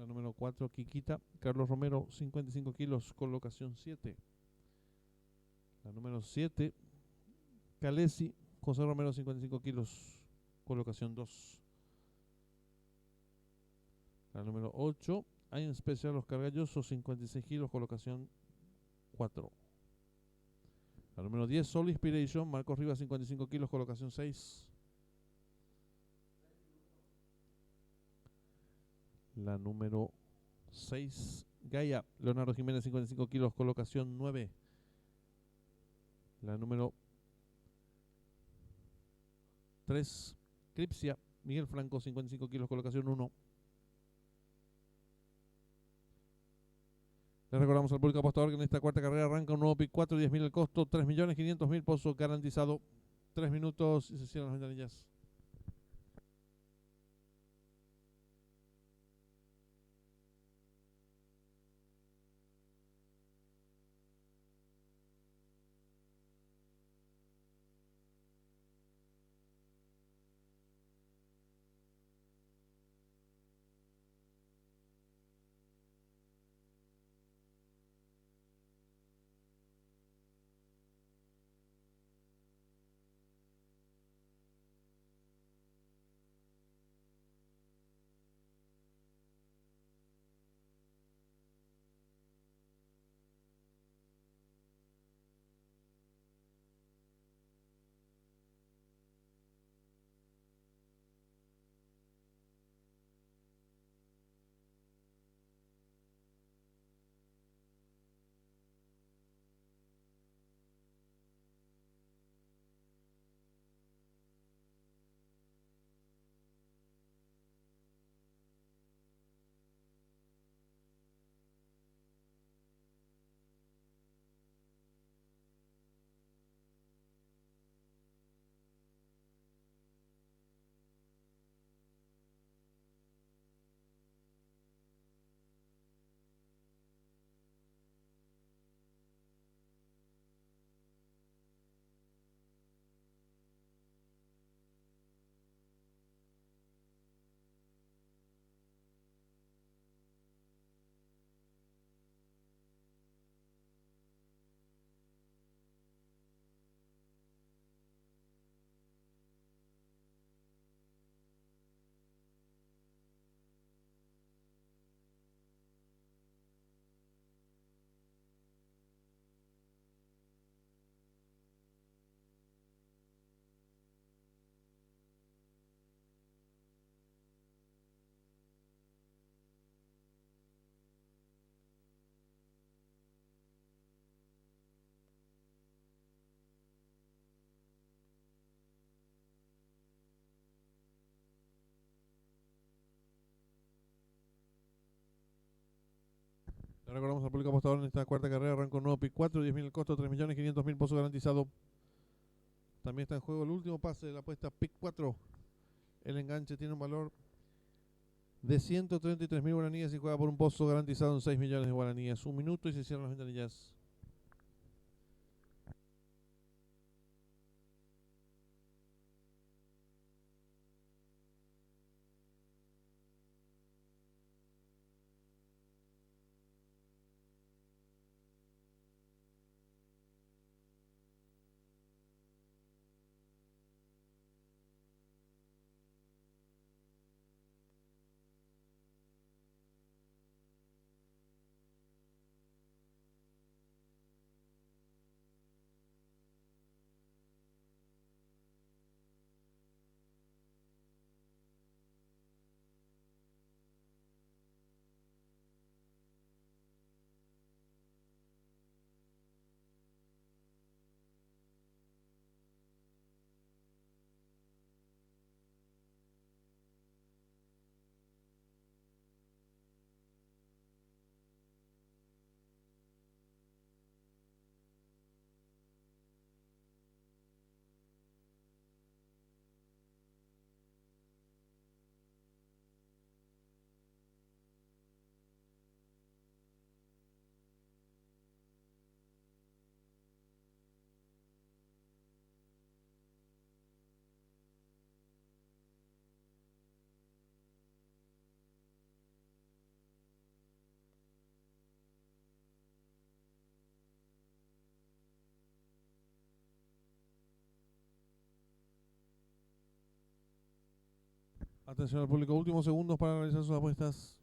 A: La número 4, Kikita, Carlos Romero, 55 kilos, colocación 7. La número 7, Calesi, José Romero, 55 kilos, colocación 2. La número 8, hay en especial los Cargallosos, 56 kilos, colocación 4. La número 10, Soul Inspiration, Marcos Rivas, 55 kilos, colocación 6. La número 6, Gaia, Leonardo Jiménez, 55 kilos, colocación 9. La número 3, Cripsia, Miguel Franco, 55 kilos, colocación 1. Les recordamos al público apostador que en esta cuarta carrera arranca un nuevo pick 4, 10.000 el costo, 3.500.000 pozo garantizado. 3 minutos y se cierran las ventanillas. Le recordamos al público apostador en esta cuarta carrera. Arrancó un nuevo pick 4, 10.000 el costo, 3.500.000 pozo garantizado. También está en juego el último pase de la apuesta pick 4. El enganche tiene un valor de 133.000 guaraníes y juega por un pozo garantizado en 6 millones de guaraníes. 1 minuto y se cierran las ventanillas. Atención al público, últimos segundos para realizar sus apuestas.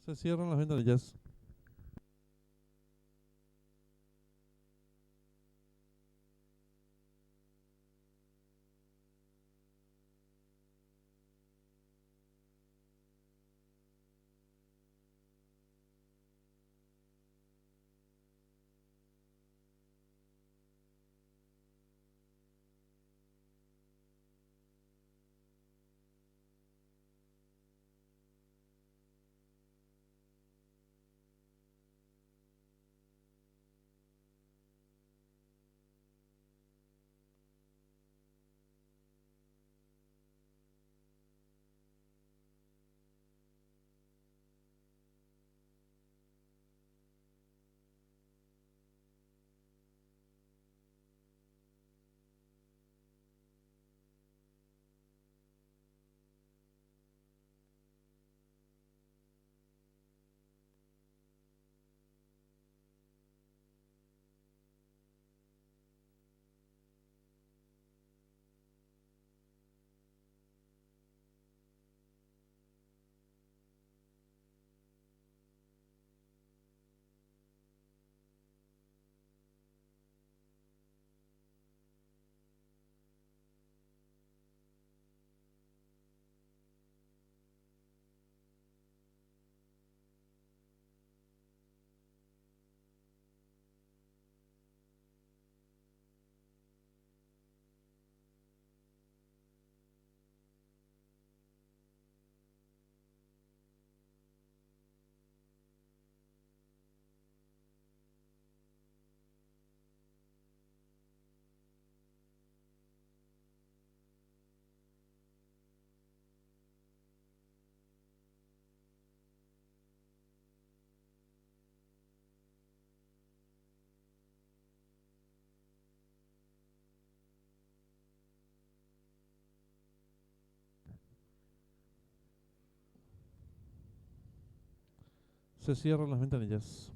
A: Se cierran las ventanillas. Se cierran las ventanillas.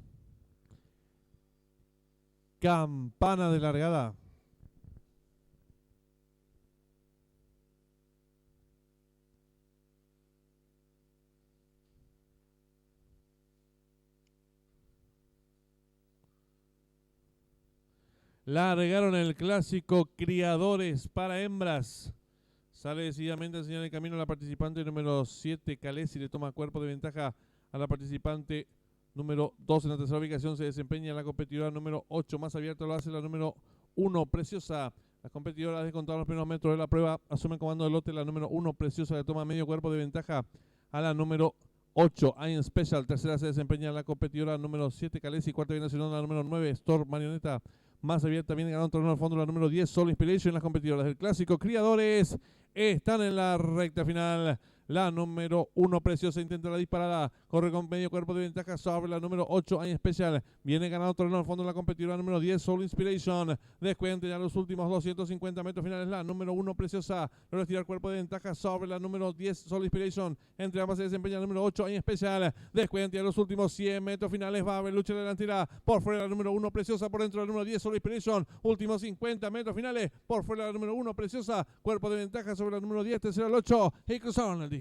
A: Campana de largada. Largaron el clásico Criadores para hembras. Sale decididamente a enseñar el camino a la participante número 7, Calesi. Le toma cuerpo de ventaja a la participante número 2. En la tercera ubicación se desempeña la competidora número 8. Más abierta lo hace la número 1, Preciosa. Las competidoras descontadas los primeros metros de la prueba asumen comando del lote. La número 1, Preciosa, le toma medio cuerpo de ventaja a la número 8, I'm Special. Tercera se desempeña la competidora número 7, Calesi. Cuarta viene nacional la número 9, Storm Marioneta. Más abierta viene ganando torneo al fondo la número 10, Soul Inspiration. Las competidoras del clásico Criadores están en la recta final. La número 1, Preciosa, intenta la disparada. Corre con medio cuerpo de ventaja sobre la número 8, I'm Special. Viene ganando torneo al fondo la competidora número 10, Soul Inspiration. Descuenta ya los últimos 250 metros finales. La número 1, Preciosa. Logra estirar cuerpo de ventaja sobre la número 10, Soul Inspiration. Entre ambas se desempeña la número 8, I'm Special. Descuenta ya los últimos 100 metros finales. Va a haber lucha delantera. Por fuera la número 1, Preciosa. Por dentro la número 10, Soul Inspiration. Últimos 50 metros finales. Por fuera la número 1, Preciosa. Cuerpo de ventaja sobre la número 10, tercera al 8. Y cruzaron el disco.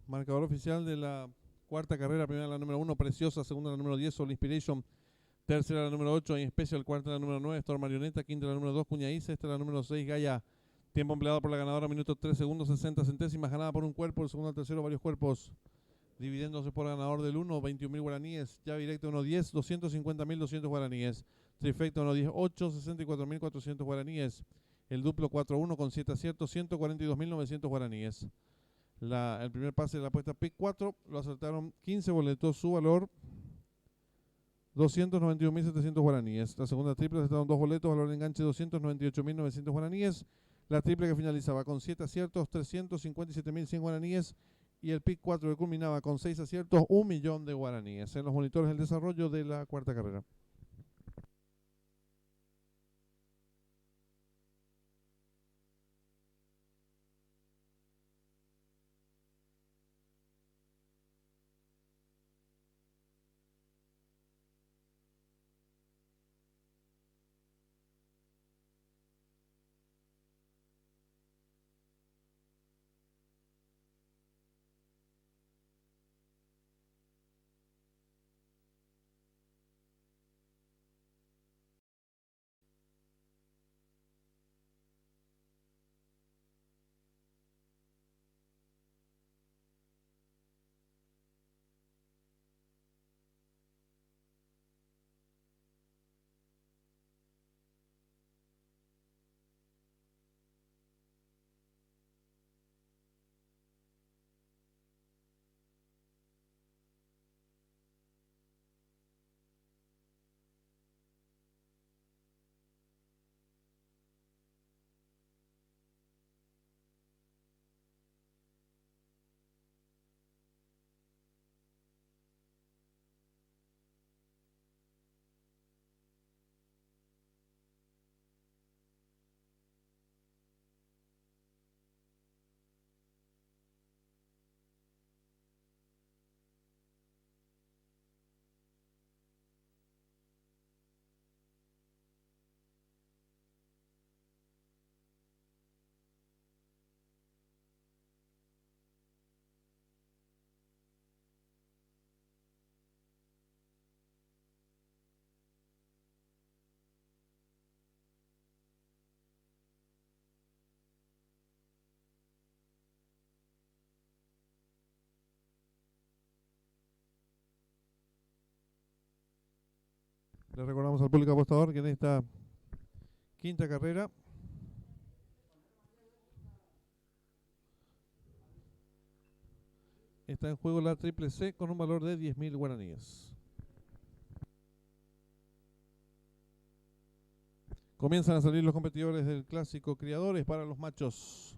A: Marcador oficial de la cuarta carrera: primera la número 1, Preciosa; segunda la número 10, Soul Inspiration; tercera la número 8, In Special; cuarta la número 9, Storm Marioneta; quinta la número 2, Cuñaí; sexta la número 6, Gaia. Tiempo empleado por la ganadora, minutos 3 segundos 60 centésimas, ganada por un cuerpo; el segundo al tercero, varios cuerpos, dividiéndose por ganador del 1, 21.000 guaraníes; llave directa 1-10, 250.200 guaraníes; trifecta 1-10, 8, 64.400 guaraníes; el duplo 4-1 con 7 aciertos, 142.900 guaraníes. El primer pase de la apuesta PIC 4 lo acertaron 15 boletos, su valor 291.700 guaraníes. La segunda triple acertaron 2 boletos, valor de enganche 298.900 guaraníes. La triple que finalizaba con 7 aciertos, 357.100 guaraníes. Y el PIC 4 que culminaba con 6 aciertos, 1.000.000 de guaraníes. En los monitores del desarrollo de la cuarta carrera. Le recordamos al público apostador que en esta quinta carrera está en juego la triple C con un valor de 10.000 guaraníes. Comienzan a salir los competidores del clásico Criadores para los machos.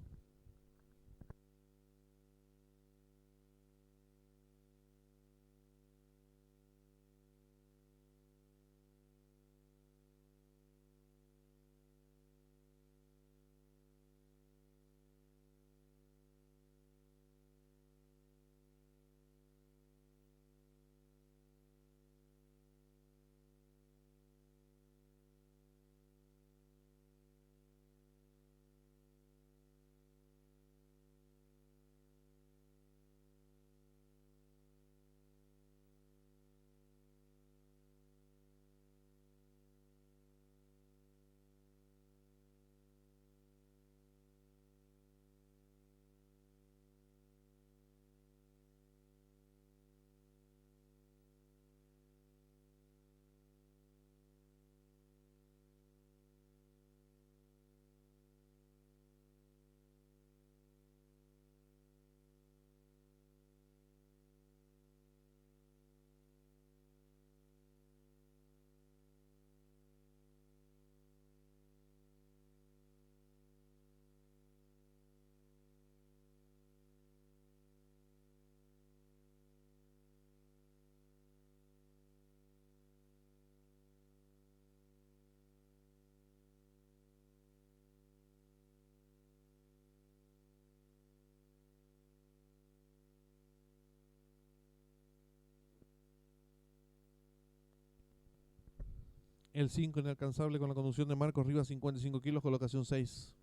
A: El 5 inalcanzable con la conducción de Marcos Rivas, 55 kilos, colocación 6.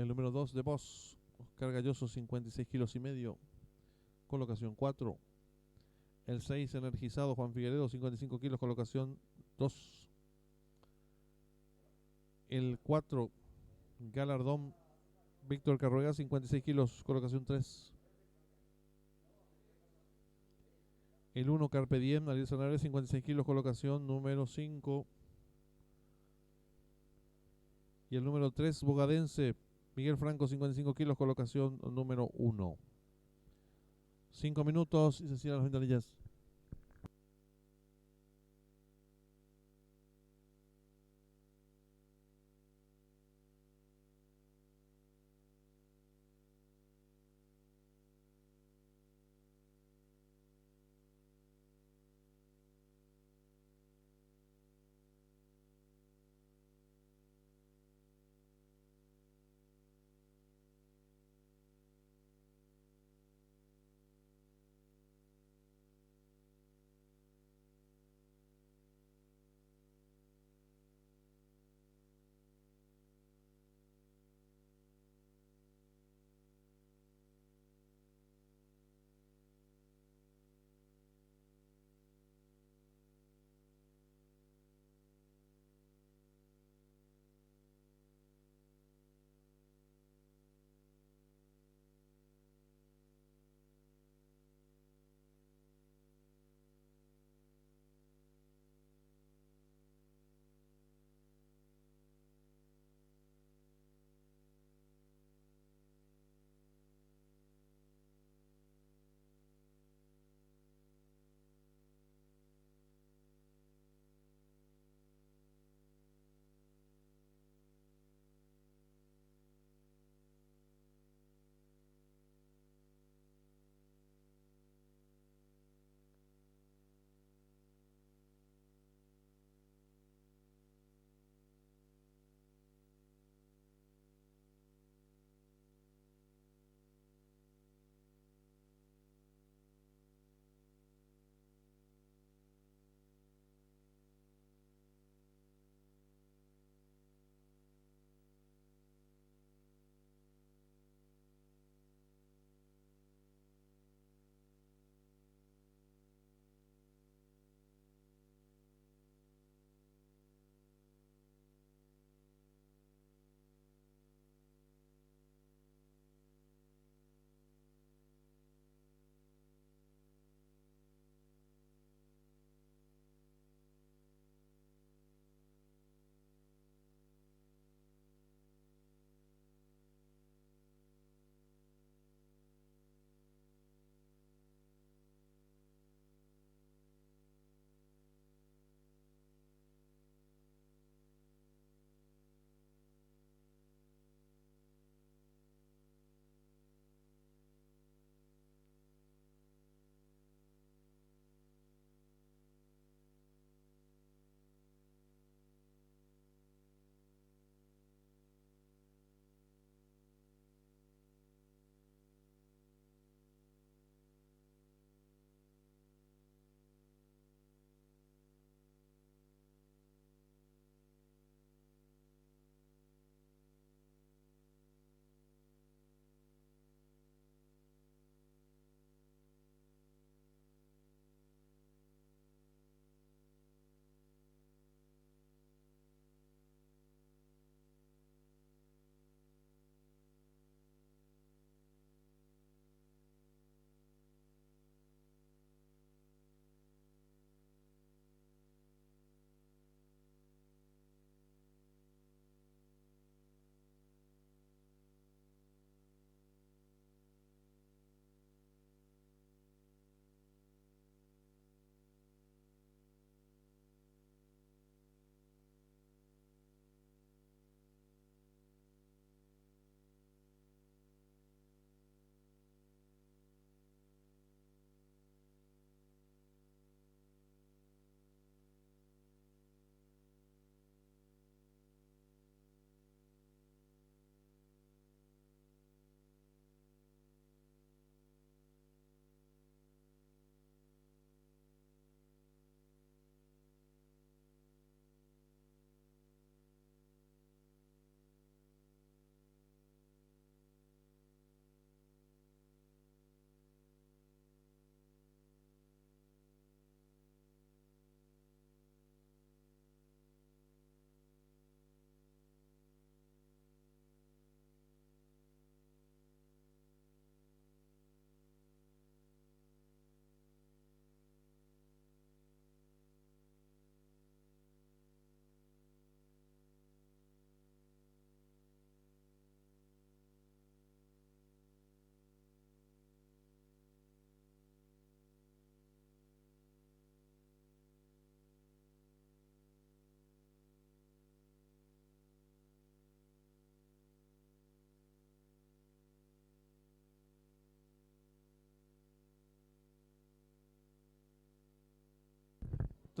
A: El número 2 de Boss, Oscar Galloso, 56 kilos y medio, colocación 4. El 6 Energizado, Juan Figueredo, 55 kilos, colocación 2. El 4 Galardón, Víctor Carruega, 56 kilos, colocación 3. El 1 Carpe Diem, Ariel Sanabria, 56 kilos, colocación número 5. Y el número 3 Bogadense, Miguel Franco, 55 kilos, colocación número 1. 5 minutos y se cierran las ventanillas.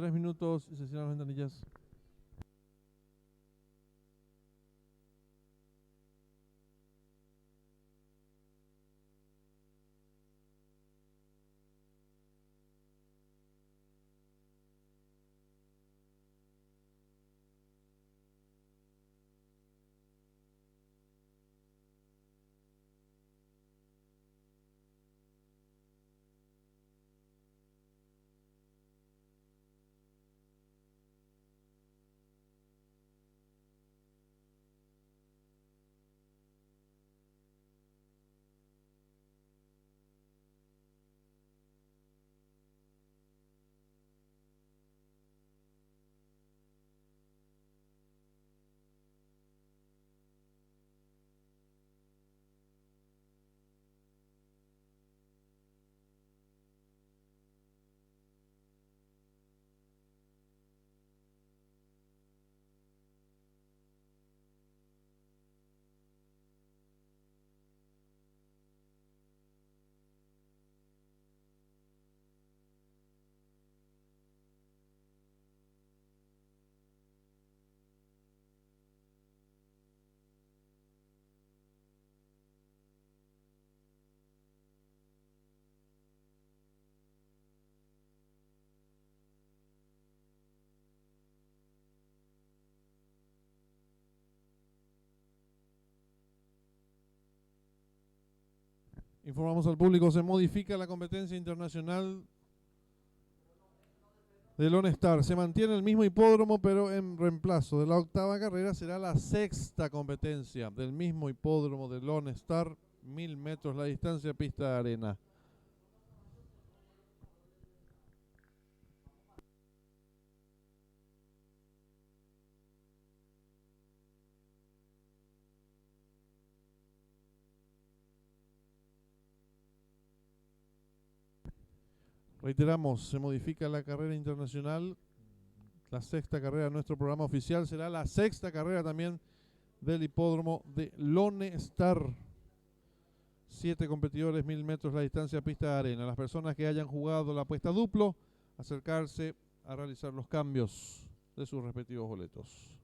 A: 3 minutos y se cierran las ventanillas. Informamos al público, se modifica la competencia internacional de Lone Star. Se mantiene el mismo hipódromo, pero en reemplazo de la octava carrera será la sexta competencia del mismo hipódromo de Lone Star, 1000 metros la distancia, pista de arena. Reiteramos, se modifica la carrera internacional. La sexta carrera de nuestro programa oficial será la sexta carrera también del hipódromo de Lone Star. 7 competidores, 1000 metros la distancia, pista de arena. Las personas que hayan jugado la apuesta duplo, acercarse a realizar los cambios de sus respectivos boletos.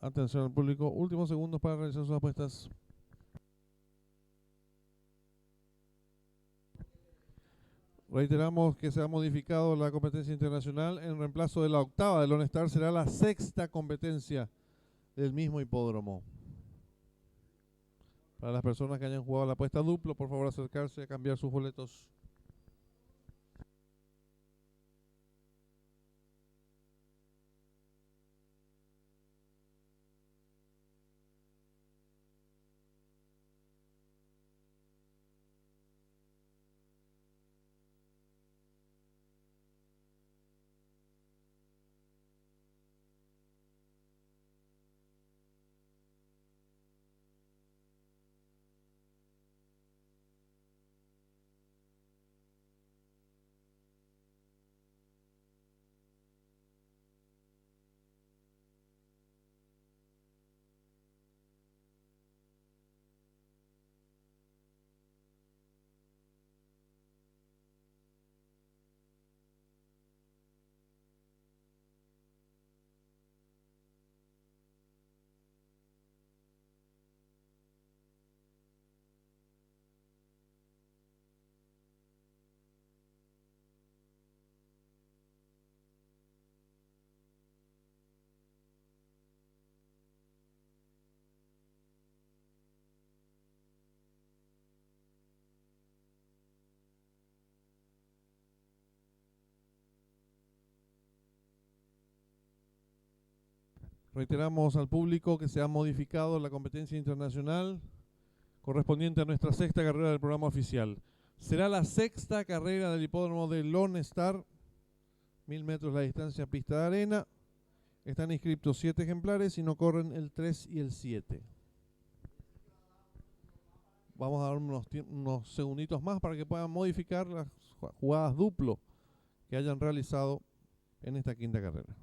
A: Atención al público, últimos segundos para realizar sus apuestas. Reiteramos que se ha modificado la competencia internacional. En reemplazo de la octava del Lone Star será la sexta competencia del mismo hipódromo. Para las personas que hayan jugado la apuesta duplo, por favor acercarse a cambiar sus boletos. Reiteramos al público que se ha modificado la competencia internacional correspondiente a nuestra sexta carrera del programa oficial. Será la sexta carrera del hipódromo de Lone Star, 1000 metros la distancia, pista de arena. Están inscritos 7 ejemplares y no corren el 3 y el 7. Vamos a dar unos segunditos más para que puedan modificar las jugadas duplo que hayan realizado en esta quinta carrera.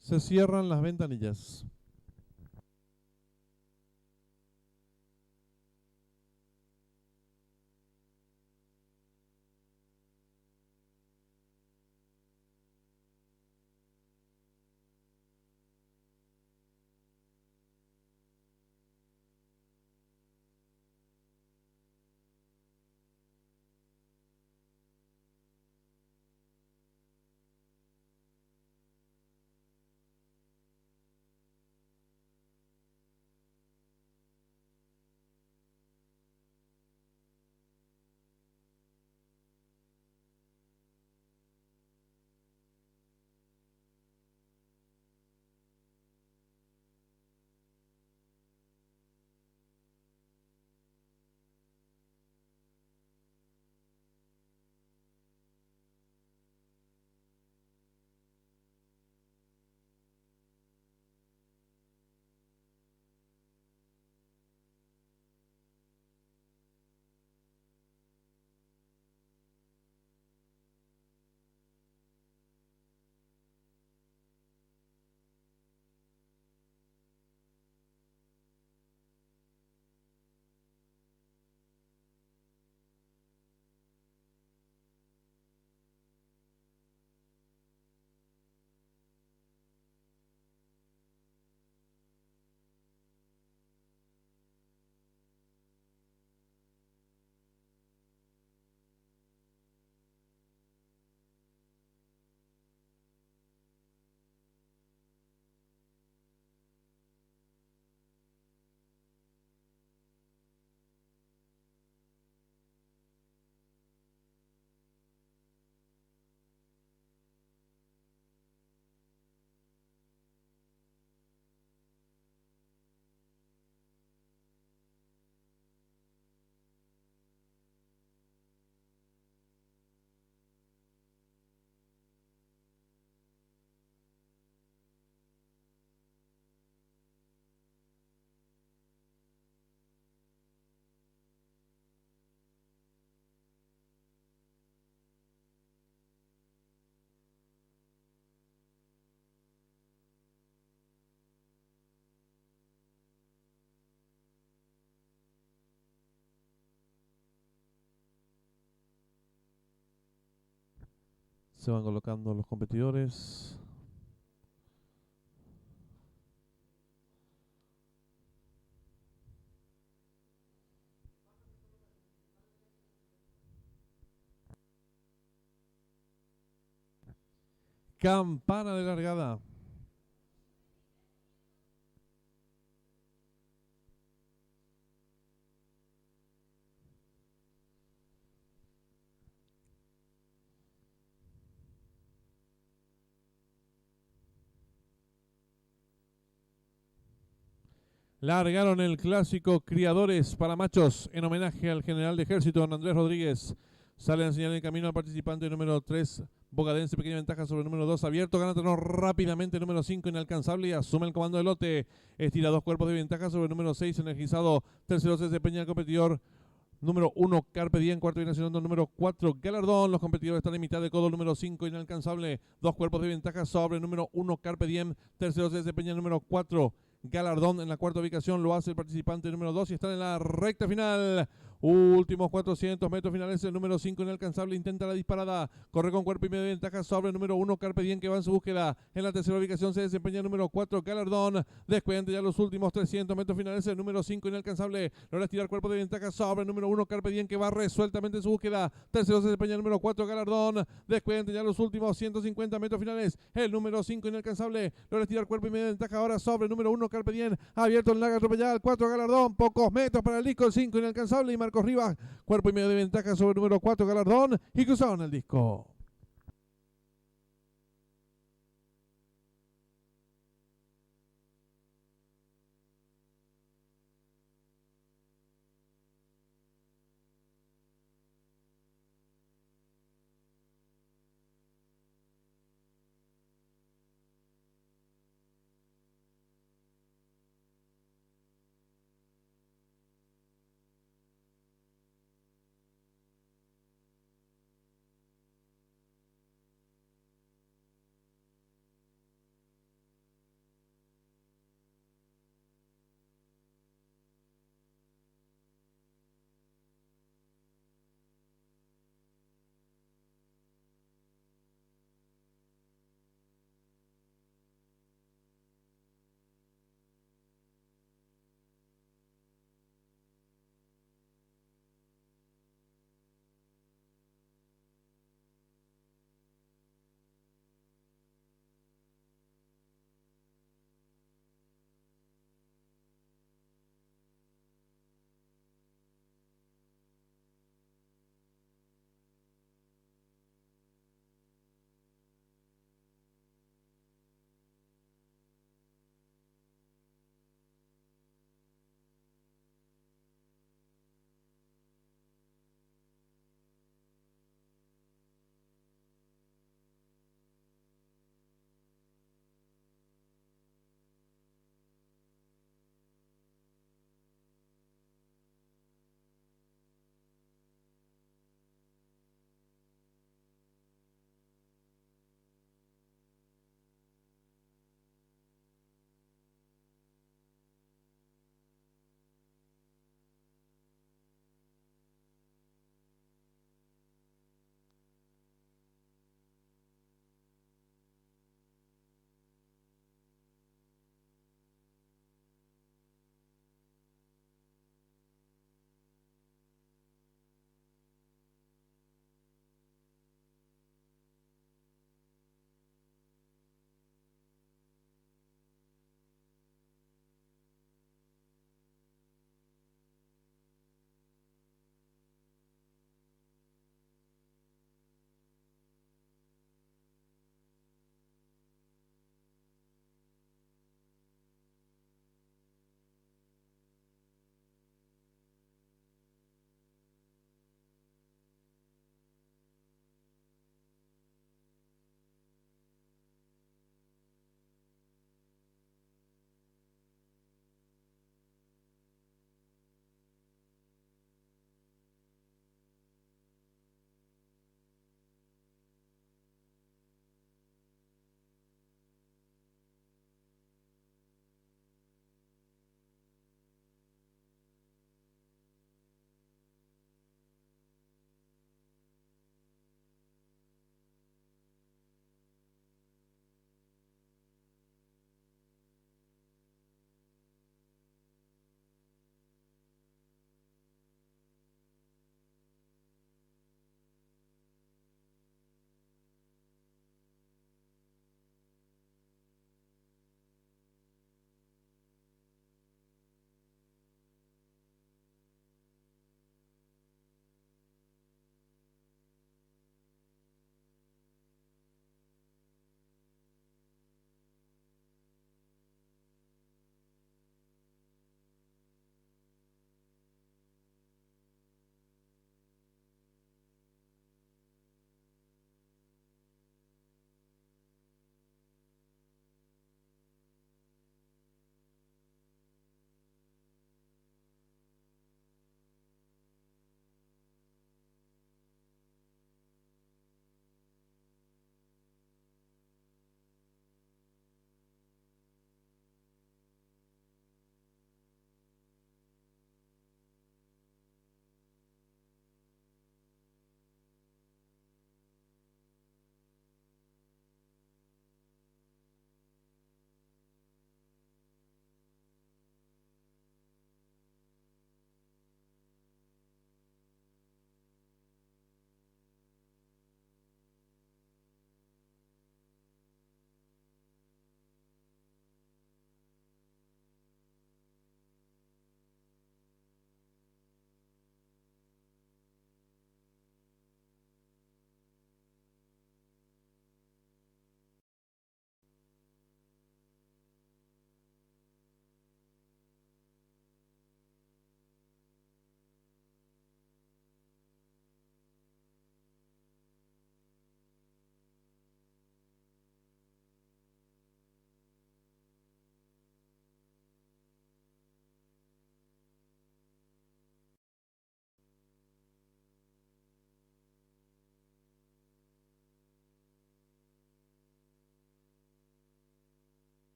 A: Se cierran las ventanillas. Se van colocando los competidores. Campana de largada. Largaron el clásico Criadores para Machos en homenaje al general de ejército don Andrés Rodríguez. Sale a enseñar el camino al participante número 3, Bogadense, pequeña ventaja sobre el número 2, Abierto, gana terreno rápidamente el número 5, Inalcanzable, y asume el comando de lote. Estira 2 cuerpos de ventaja sobre el número 6, Energizado. Tercero se desempeña el competidor número 1, Carpe Diem. Cuarto viene siendo el número 4, Galardón. Los competidores están en mitad de codo. Número 5, Inalcanzable. 2 cuerpos de ventaja sobre el número 1, Carpe Diem. Tercero se desempeña el número 4, Galardón. En la cuarta ubicación lo hace el participante número 2 y están en la recta final. Últimos 400 metros finales. El número 5, Inalcanzable, intenta la disparada. Corre con cuerpo y medio de ventaja sobre el número 1, Carpe Diem, que va en su búsqueda. En la tercera ubicación se desempeña el número 4, Galardón. Descuenta ya los últimos 300 metros finales. El número 5, Inalcanzable, logra estirar cuerpo de ventaja sobre el número 1, Carpe Diem, que va resueltamente en su búsqueda. Tercero se desempeña el número 4, Galardón. Descuenta ya los últimos 150 metros finales. El número 5, Inalcanzable, logra estirar cuerpo y medio de ventaja ahora sobre el número 1, Carpe Diem. Abierto en larga atropellada el 4, Galardón. Pocos metros para el disco, el 5, Inalcanzable, y Marcos Rivas. Cuerpo y medio de ventaja sobre el número 4, Galardón, y cruzaron el disco.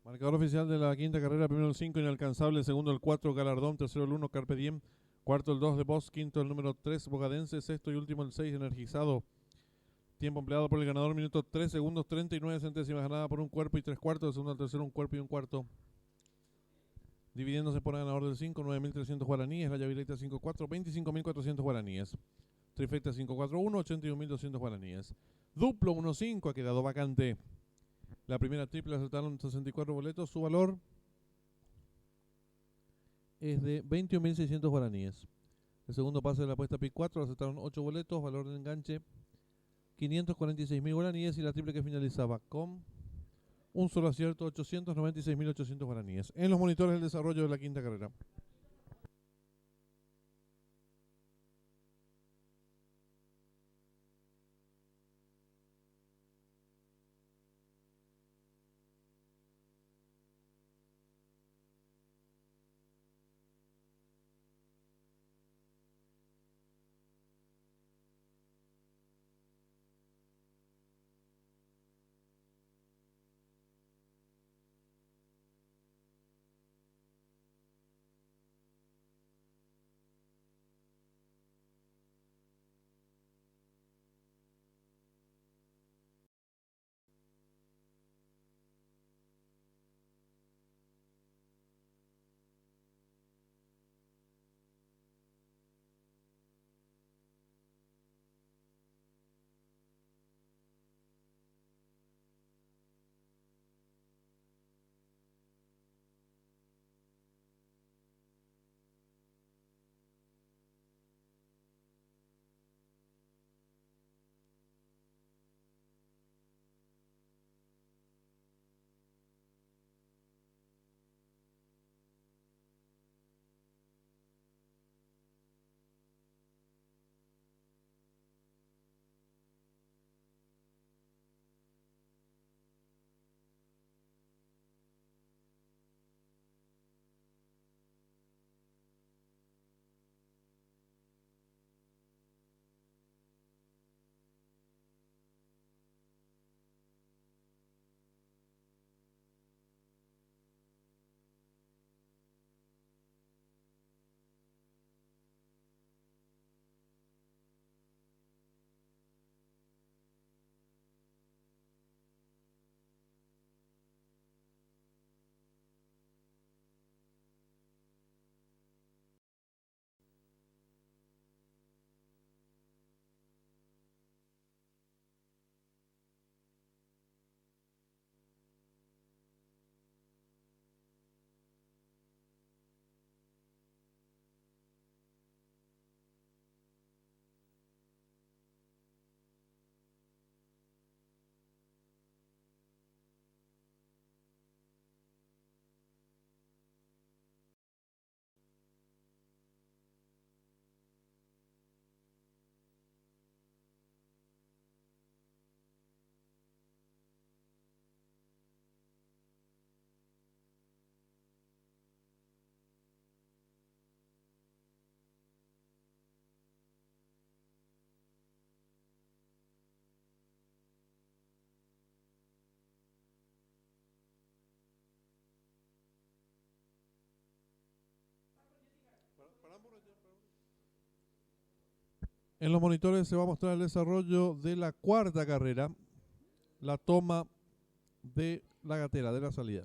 A: Marcador oficial de la quinta carrera: primero el 5, Inalcanzable; segundo el 4, Galardón; tercero el 1, Carpe Diem; cuarto el 2, The Boss; quinto el número 3, Bogadense; sexto y último el 6, Energizado. Tiempo empleado por el ganador: minutos 3 segundos 39 centésimas, ganada por un cuerpo y 3/4. De segundo al tercero, un cuerpo y un cuarto. Dividiéndose por ganador del 5, 9.300 guaraníes. La llavileta 5-4, 25.400 guaraníes. Trifecta 5-4-1, 81.200 guaraníes. Duplo 1-5 ha quedado vacante. La primera triple acertaron 64 boletos. Su valor es de 21.600 guaraníes. El segundo pase de la apuesta PIC 4 acertaron 8 boletos. Valor del enganche 546.000 guaraníes. Y la triple que finalizaba con un solo acierto, 896.800 guaraníes. En los monitores del desarrollo de la quinta carrera. En los monitores se va a mostrar el desarrollo de la cuarta carrera, la toma de la gatera, de la salida.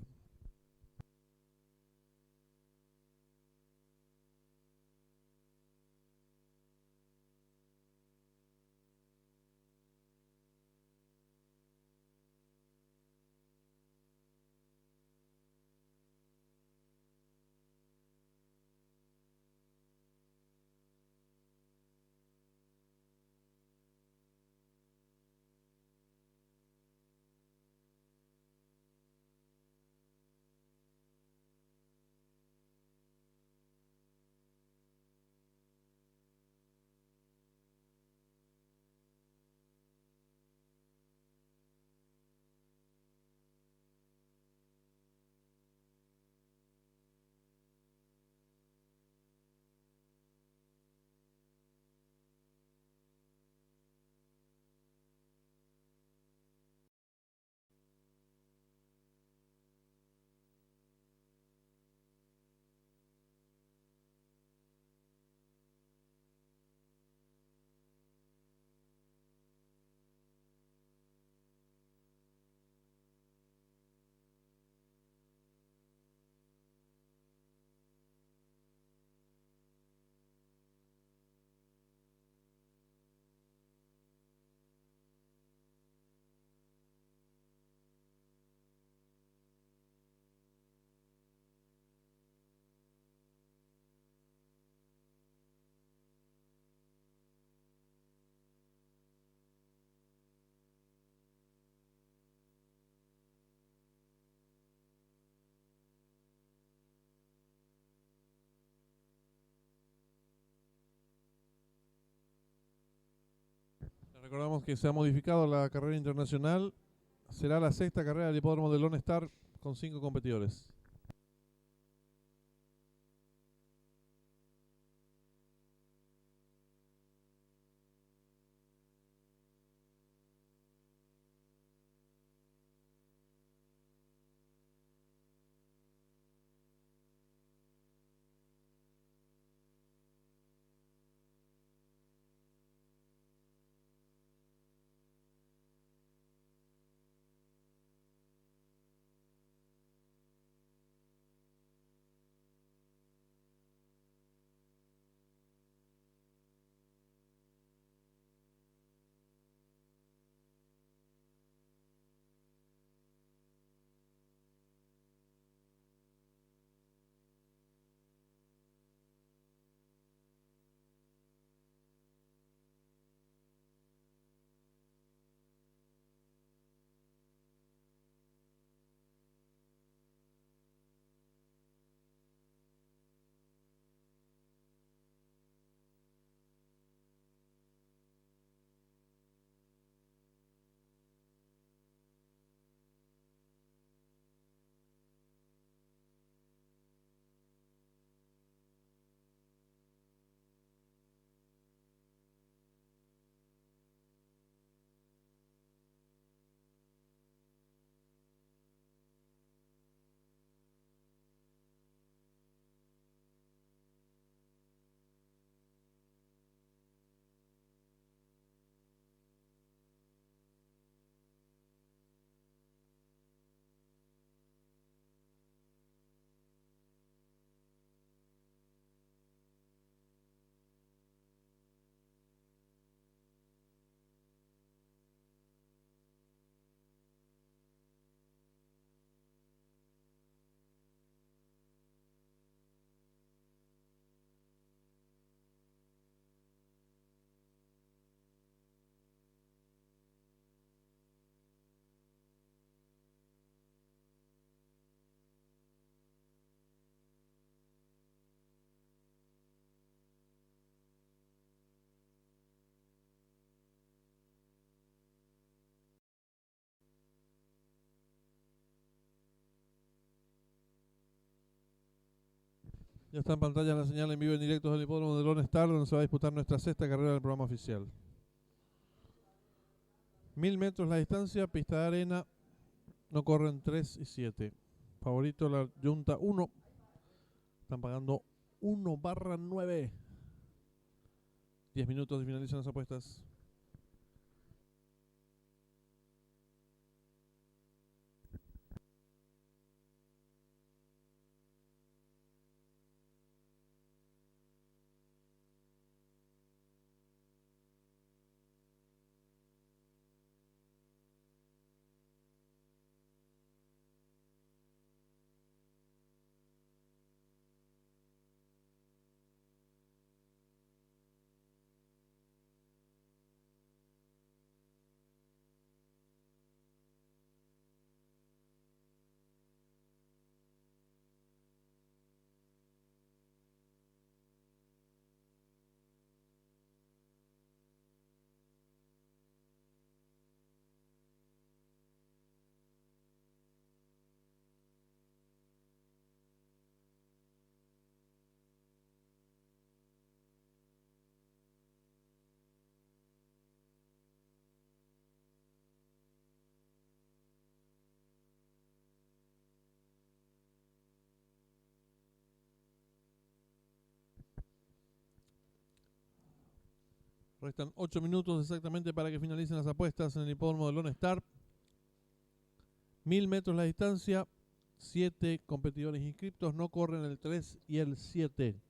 A: Recordamos que se ha modificado la carrera internacional. Será la sexta carrera del hipódromo de Lone Star con 5 competidores. Ya está en pantalla la señal en vivo en directo del hipódromo de Lone Star, donde se va a disputar nuestra sexta carrera del programa oficial. 1000 metros la distancia, pista de arena, no corren 3 y 7. Favorito la Junta 1. Están pagando 1/9. 10 minutos y finalizan las apuestas. Restan 8 minutos exactamente para que finalicen las apuestas en el hipódromo de Lone Star. 1000 metros la distancia, 7 competidores inscriptos, no corren el 3 y el 7.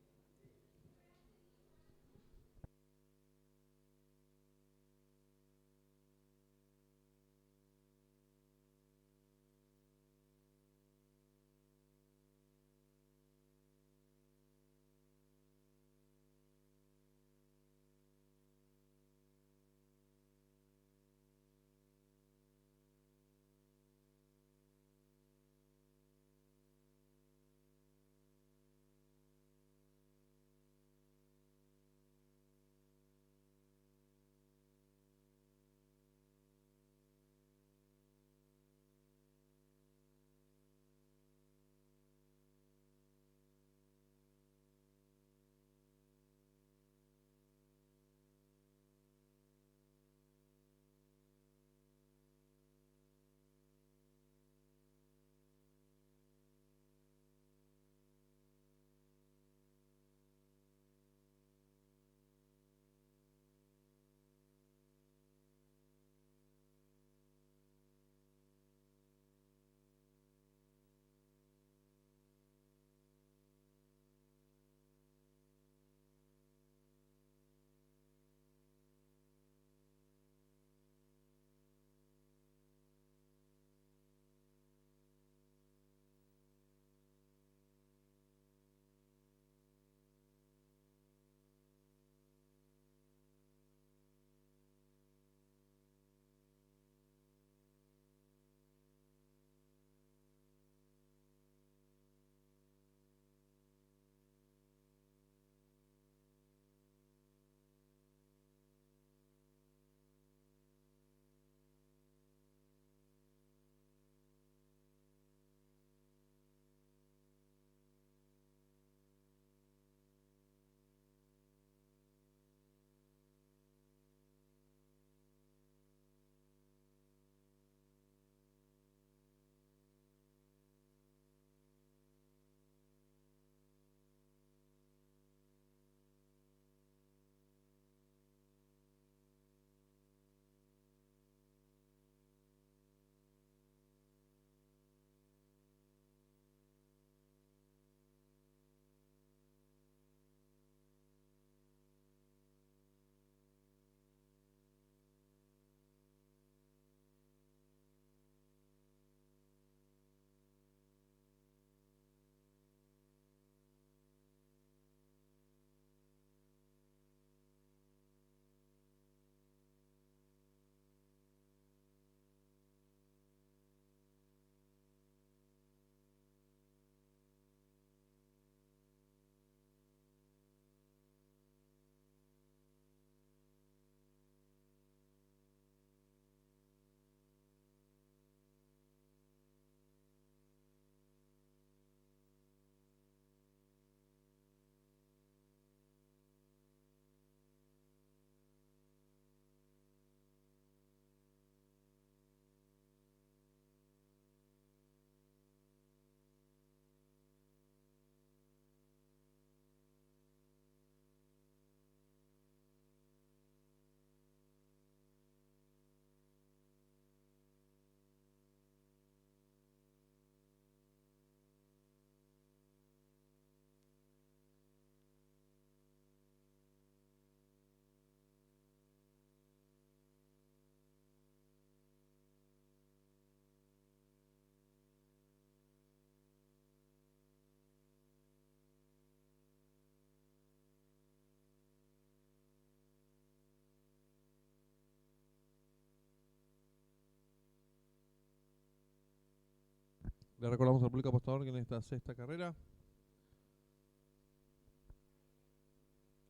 A: Le recordamos al público apostador que en esta sexta carrera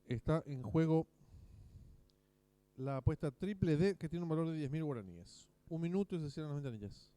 A: está en juego la apuesta triple D, que tiene un valor de 10.000 guaraníes. 1 minuto y se cierran las ventanillas.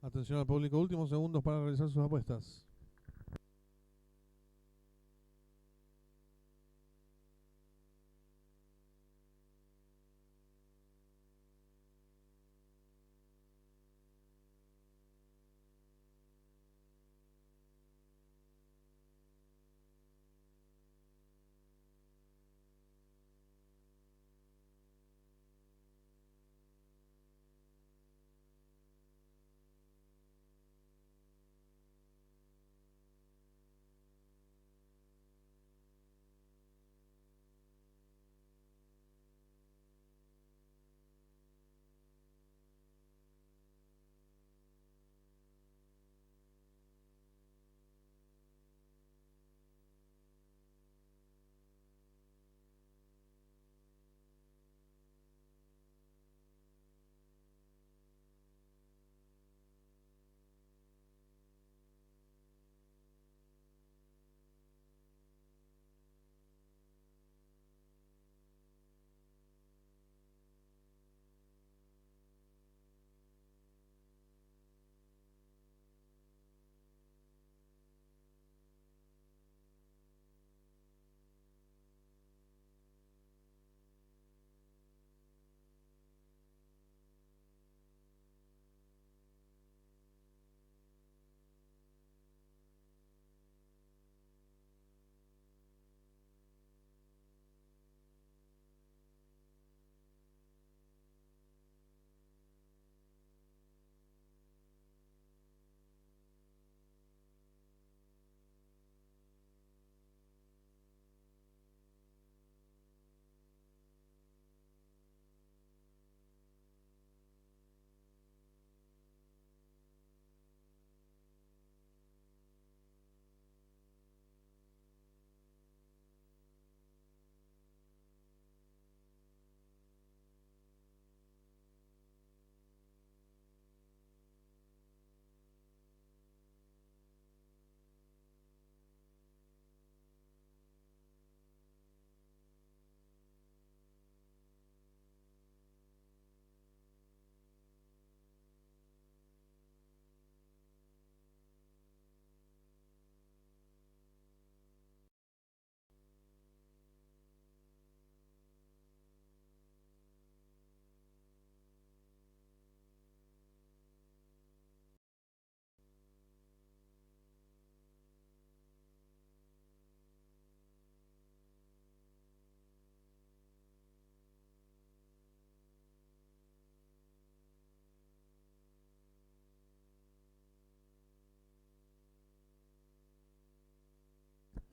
A: Atención al público, últimos segundos para realizar sus apuestas.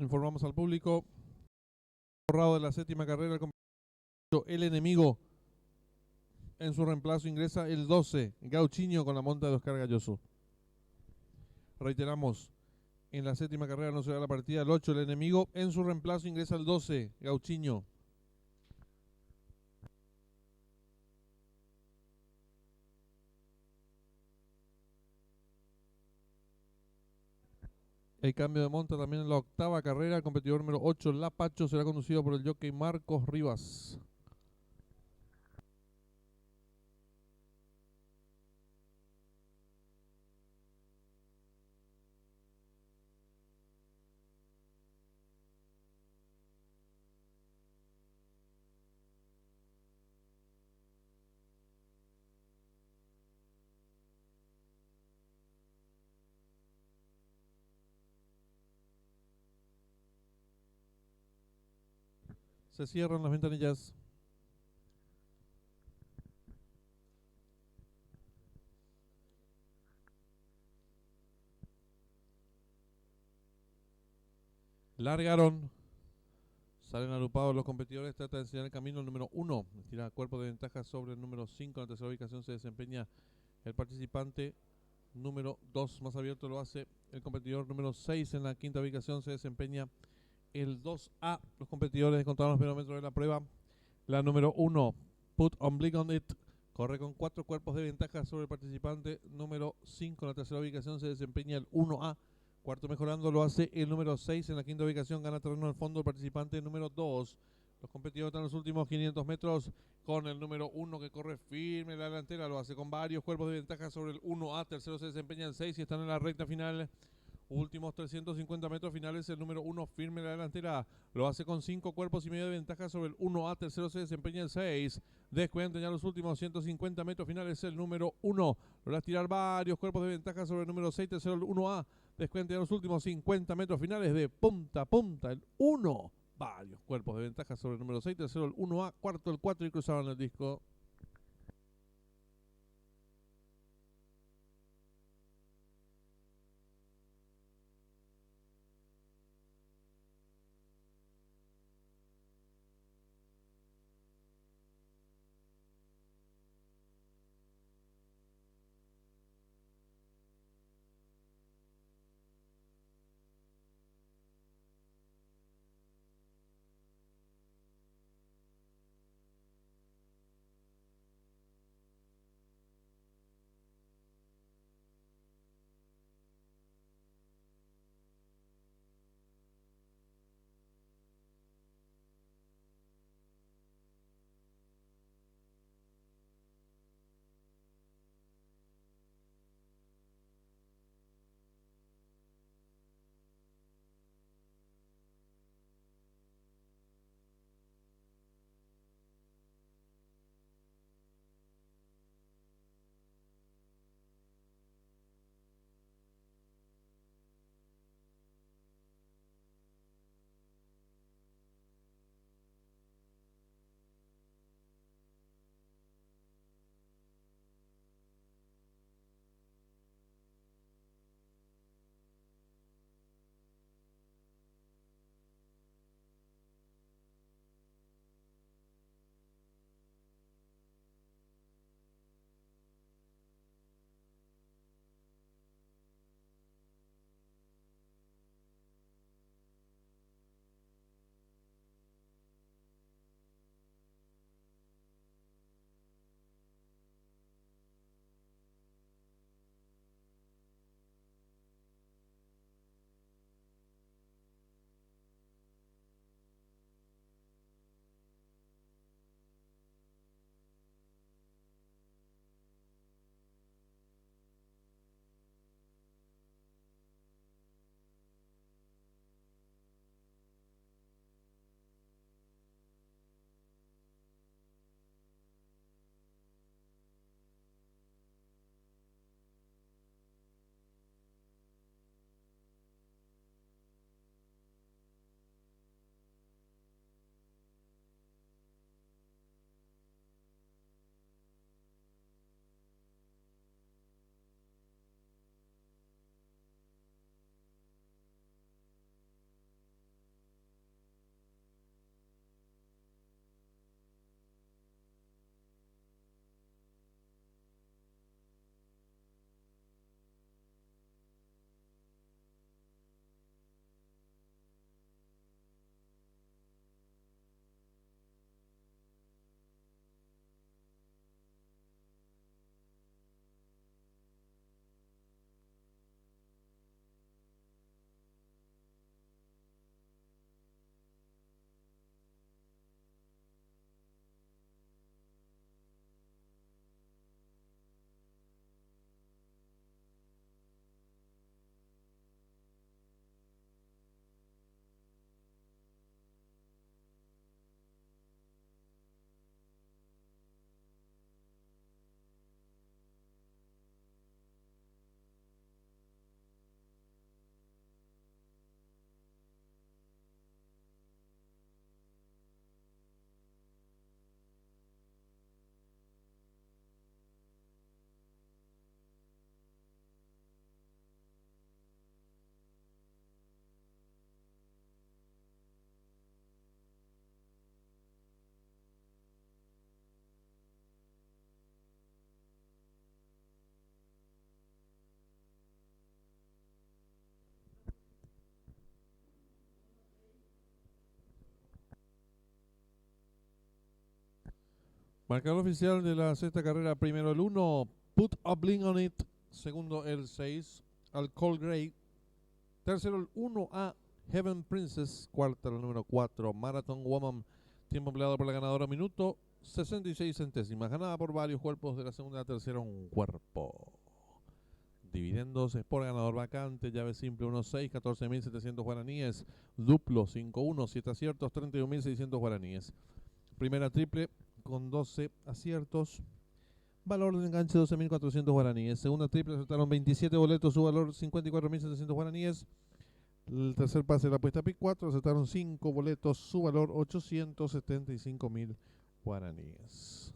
A: Informamos al público. Borrado de la séptima carrera, el enemigo. En su reemplazo ingresa el 12, Gauchinho, con la monta de Oscar Galloso. Reiteramos, en la séptima carrera no se da la partida, el 8, el enemigo. En su reemplazo ingresa el 12, Gauchinho. El cambio de monta también en la octava carrera. El competidor número 8, Lapacho, será conducido por el jockey Marcos Rivas. Se cierran las ventanillas. Largaron. Salen agrupados los competidores. Trata de enseñar el camino el número 1. Tira cuerpo de ventaja sobre el número 5. En la tercera ubicación se desempeña el participante número 2. Más abierto lo hace el competidor número 6. En la quinta ubicación se desempeña el 2A. Los competidores contaron los kilómetros de la prueba. La número 1, Put on Blick on It, corre con 4 cuerpos de ventaja sobre el participante número 5. En la tercera ubicación se desempeña el 1A. Cuarto mejorando lo hace el número 6. En la quinta ubicación gana terreno al fondo el participante número 2. Los competidores están en los últimos 500 metros con el número 1 que corre firme en la delantera. Lo hace con varios cuerpos de ventaja sobre el 1A. Tercero se desempeña el 6 y están en la recta final. Últimos 350 metros finales, el número 1 firme en la delantera. Lo hace con 5 cuerpos y medio de ventaja sobre el 1A. Tercero se desempeña el 6. Descuentan ya los últimos 150 metros finales, el número 1. Logra tirar varios cuerpos de ventaja sobre el número 6. Tercero el 1A. Descuentan ya los últimos 50 metros finales de punta a punta, el 1. Varios cuerpos de ventaja sobre el número 6. Tercero el 1A. Cuarto el 4 y cruzaban el disco. Marcador oficial de la sexta carrera, primero el 1, Put a Bling on It. Segundo el 6, Alcohol Grey. Tercero el 1A, Heaven Princess. Cuarta la número 4, Marathon Woman. Tiempo empleado por la ganadora, minuto 66 centésimas. Ganada por varios cuerpos de la segunda a la tercera, un cuerpo. Dividendos por ganador vacante, llave simple 1-6, 14.700 guaraníes. Duplo 5-1, 7 aciertos, 31.600 guaraníes. Primera triple con 12 aciertos. Valor de enganche 12.400 guaraníes. Segunda triple acertaron 27 boletos, su valor 54.700 guaraníes. El tercer pase de la apuesta PIC 4, acertaron 5 boletos, su valor 875.000 guaraníes.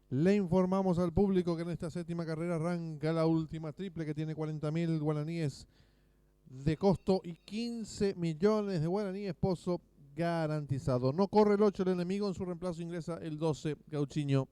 A: Le informamos al público que en esta séptima carrera arranca la última triple, que tiene 40.000 guaraníes de costo y 15 millones de guaraníes pozo garantizado. No corre el 8 el enemigo, en su reemplazo ingresa el 12 Gauchiño.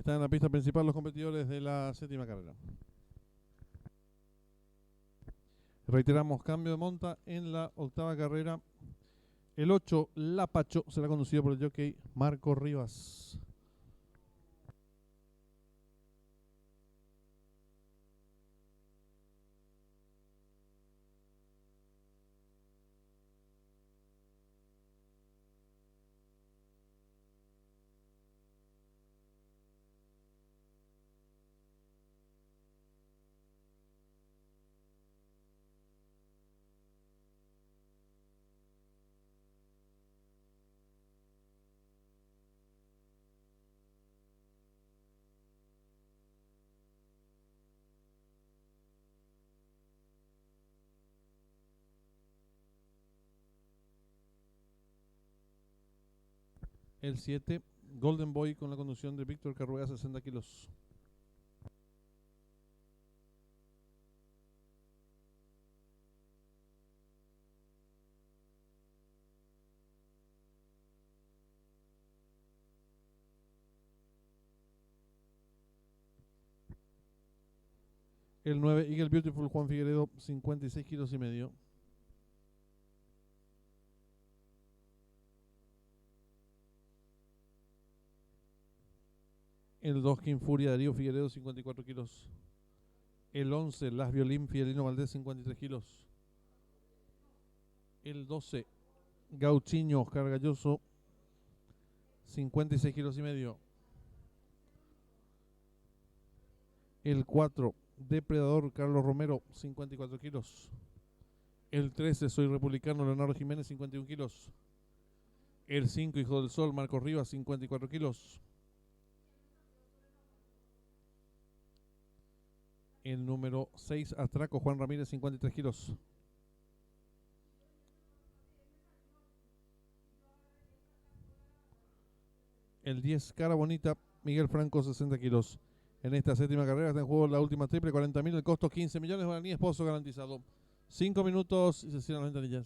A: Están en la pista principal los competidores de la séptima carrera. Reiteramos, cambio de monta en la octava carrera. El 8, Lapacho, será conducido por el jockey Marco Rivas. El 7, Golden Boy, con la conducción de Víctor Carruega, 60 kilos. El 9, Eagle Beautiful, Juan Figueredo, 56 kilos y medio. El 2, King Furia, Darío Figueredo, 54 kilos. El 11, Las Violín, Fidelino Valdés, 53 kilos. El 12, Gauchiño, Oscar Galloso, 56 kilos y medio. El 4, Depredador, Carlos Romero, 54 kilos. El 13, Soy Republicano, Leonardo Jiménez, 51 kilos. El 5, Hijo del Sol, Marcos Rivas, 54 kilos. El número 6, Astraco, Juan Ramírez, 53 kilos. El 10, Cara Bonita, Miguel Franco, 60 kilos. En esta séptima carrera está en juego la última triple, 40.000, el costo 15 millones de guaraníes, pozo garantizado. 5 minutos y se cierran las ventanillas.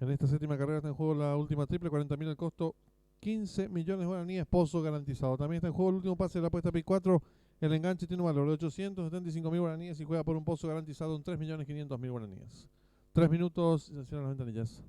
A: En esta séptima carrera está en juego la última triple, 40.000 el costo, 15 millones de guaraníes, pozo garantizado. También está en juego el último pase de la apuesta P4. El enganche tiene un valor de 875.000 guaraníes y juega por un pozo garantizado en 3.500.000 guaraníes. 3 minutos y se cierran las ventanillas.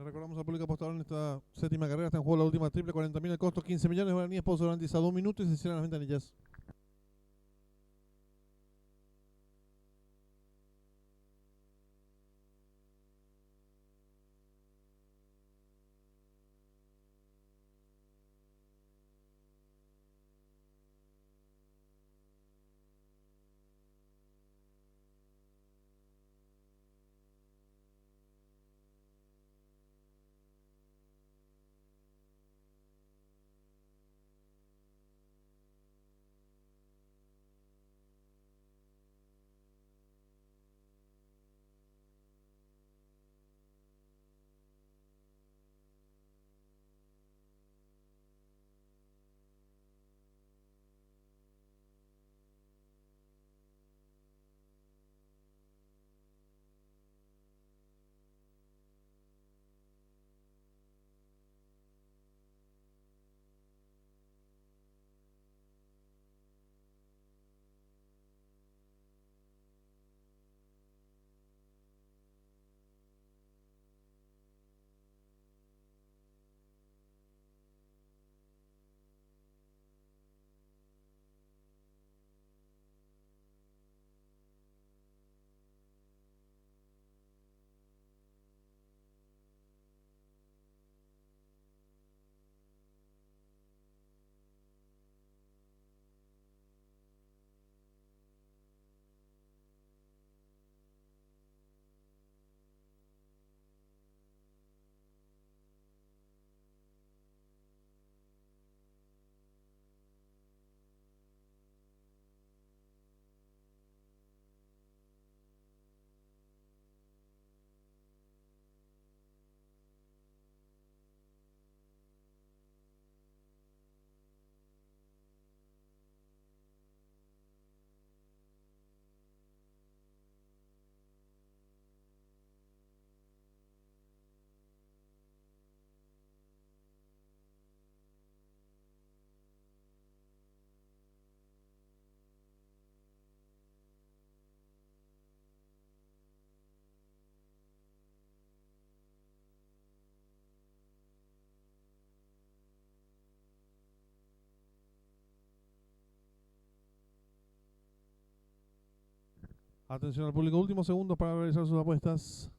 A: recordamos al público apostador en esta séptima carrera. Está en juego la última triple, 40.000 el costo, 15 millones de guaraníes, pozo garantizado 1 minuto y se cierran las ventanillas. Atención al público, últimos segundos para realizar sus apuestas.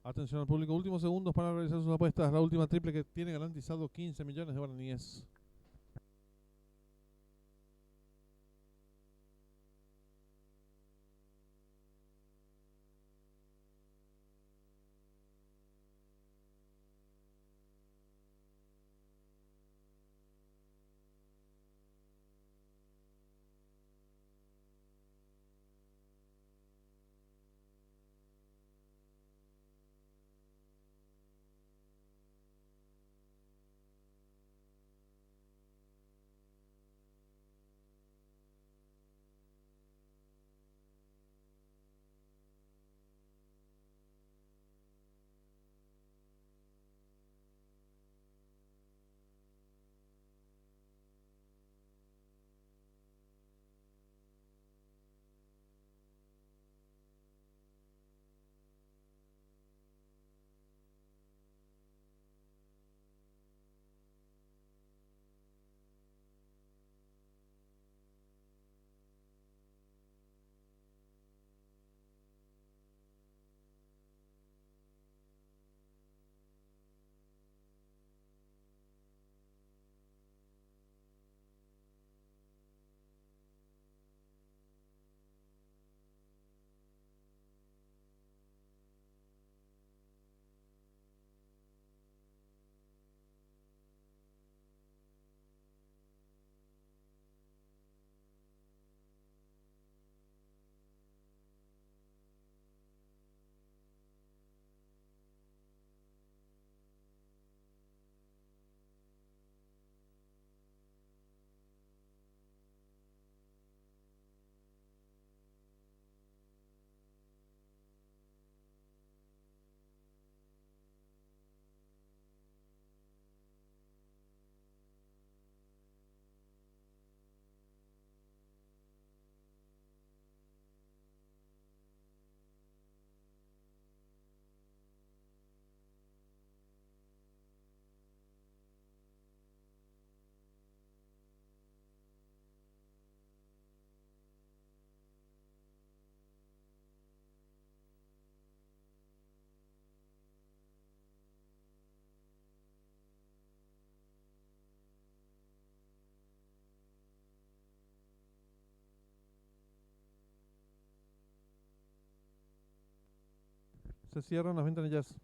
A: Atención al público, últimos segundos para realizar sus apuestas. La última triple que tiene garantizado 15 millones de guaraníes. Se cierran las ventanillas.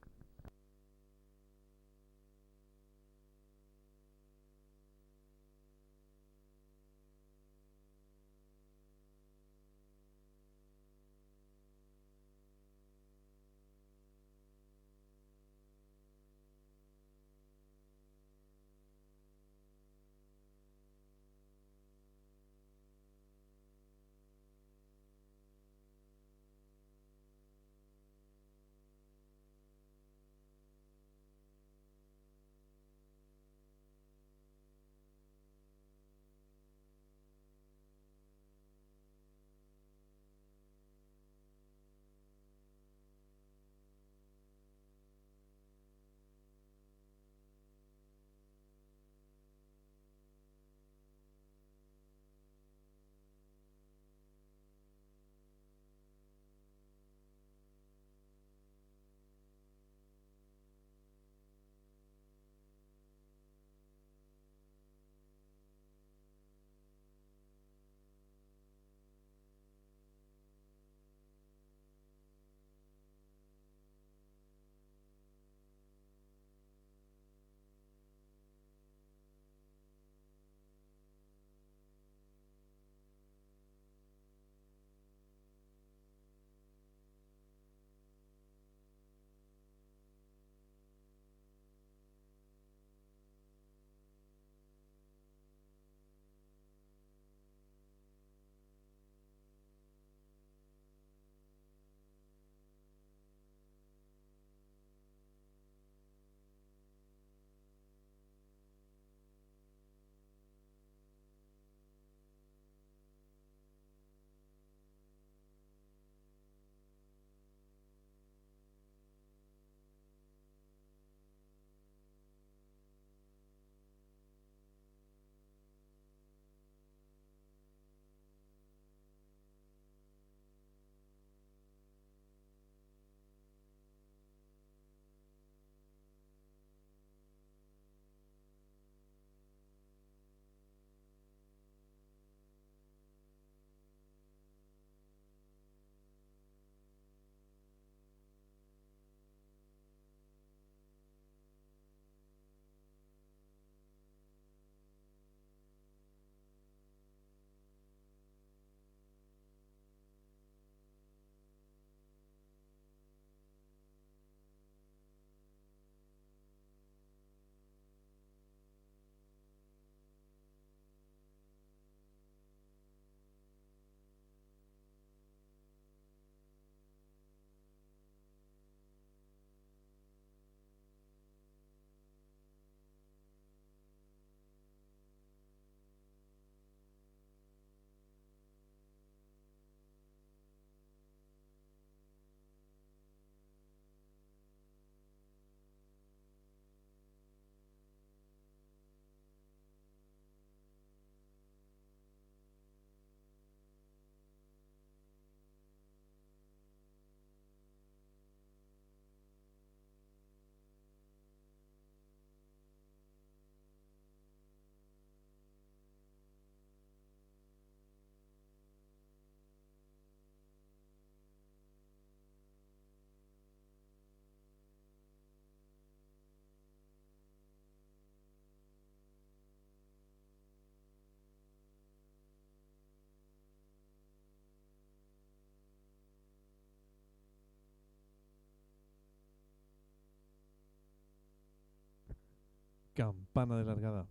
A: Campana de largada.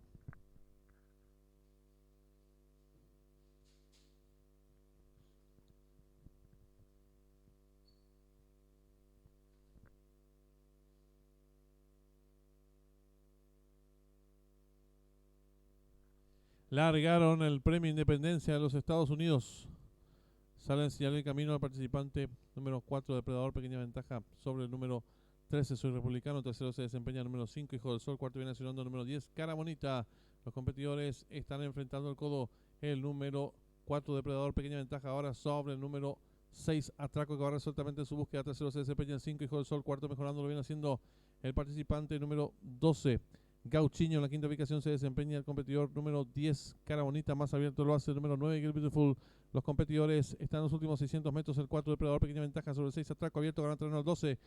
A: Largaron el Premio Independencia de los Estados Unidos. Sale a enseñar el camino al participante número 4, Depredador, pequeña ventaja sobre el número 13, Soy Republicano. Tercero se desempeña el número 5, Hijo del Sol. Cuarto viene accionando el número 10, Cara Bonita. Los competidores están enfrentando el codo el número 4, Depredador, pequeña ventaja ahora sobre el número 6, Atraco, que va resueltamente en su búsqueda. Tercero se desempeña el 5, Hijo del Sol. Cuarto mejorando, lo viene haciendo el participante número 12, Gauchiño en la quinta ubicación se desempeña el competidor número 10, Cara Bonita, más abierto lo hace el número 9, Get Beautiful. Los competidores están en los últimos 600 metros, el 4 Depredador, pequeña ventaja sobre el 6 Atraco abierto, gana terreno el 12.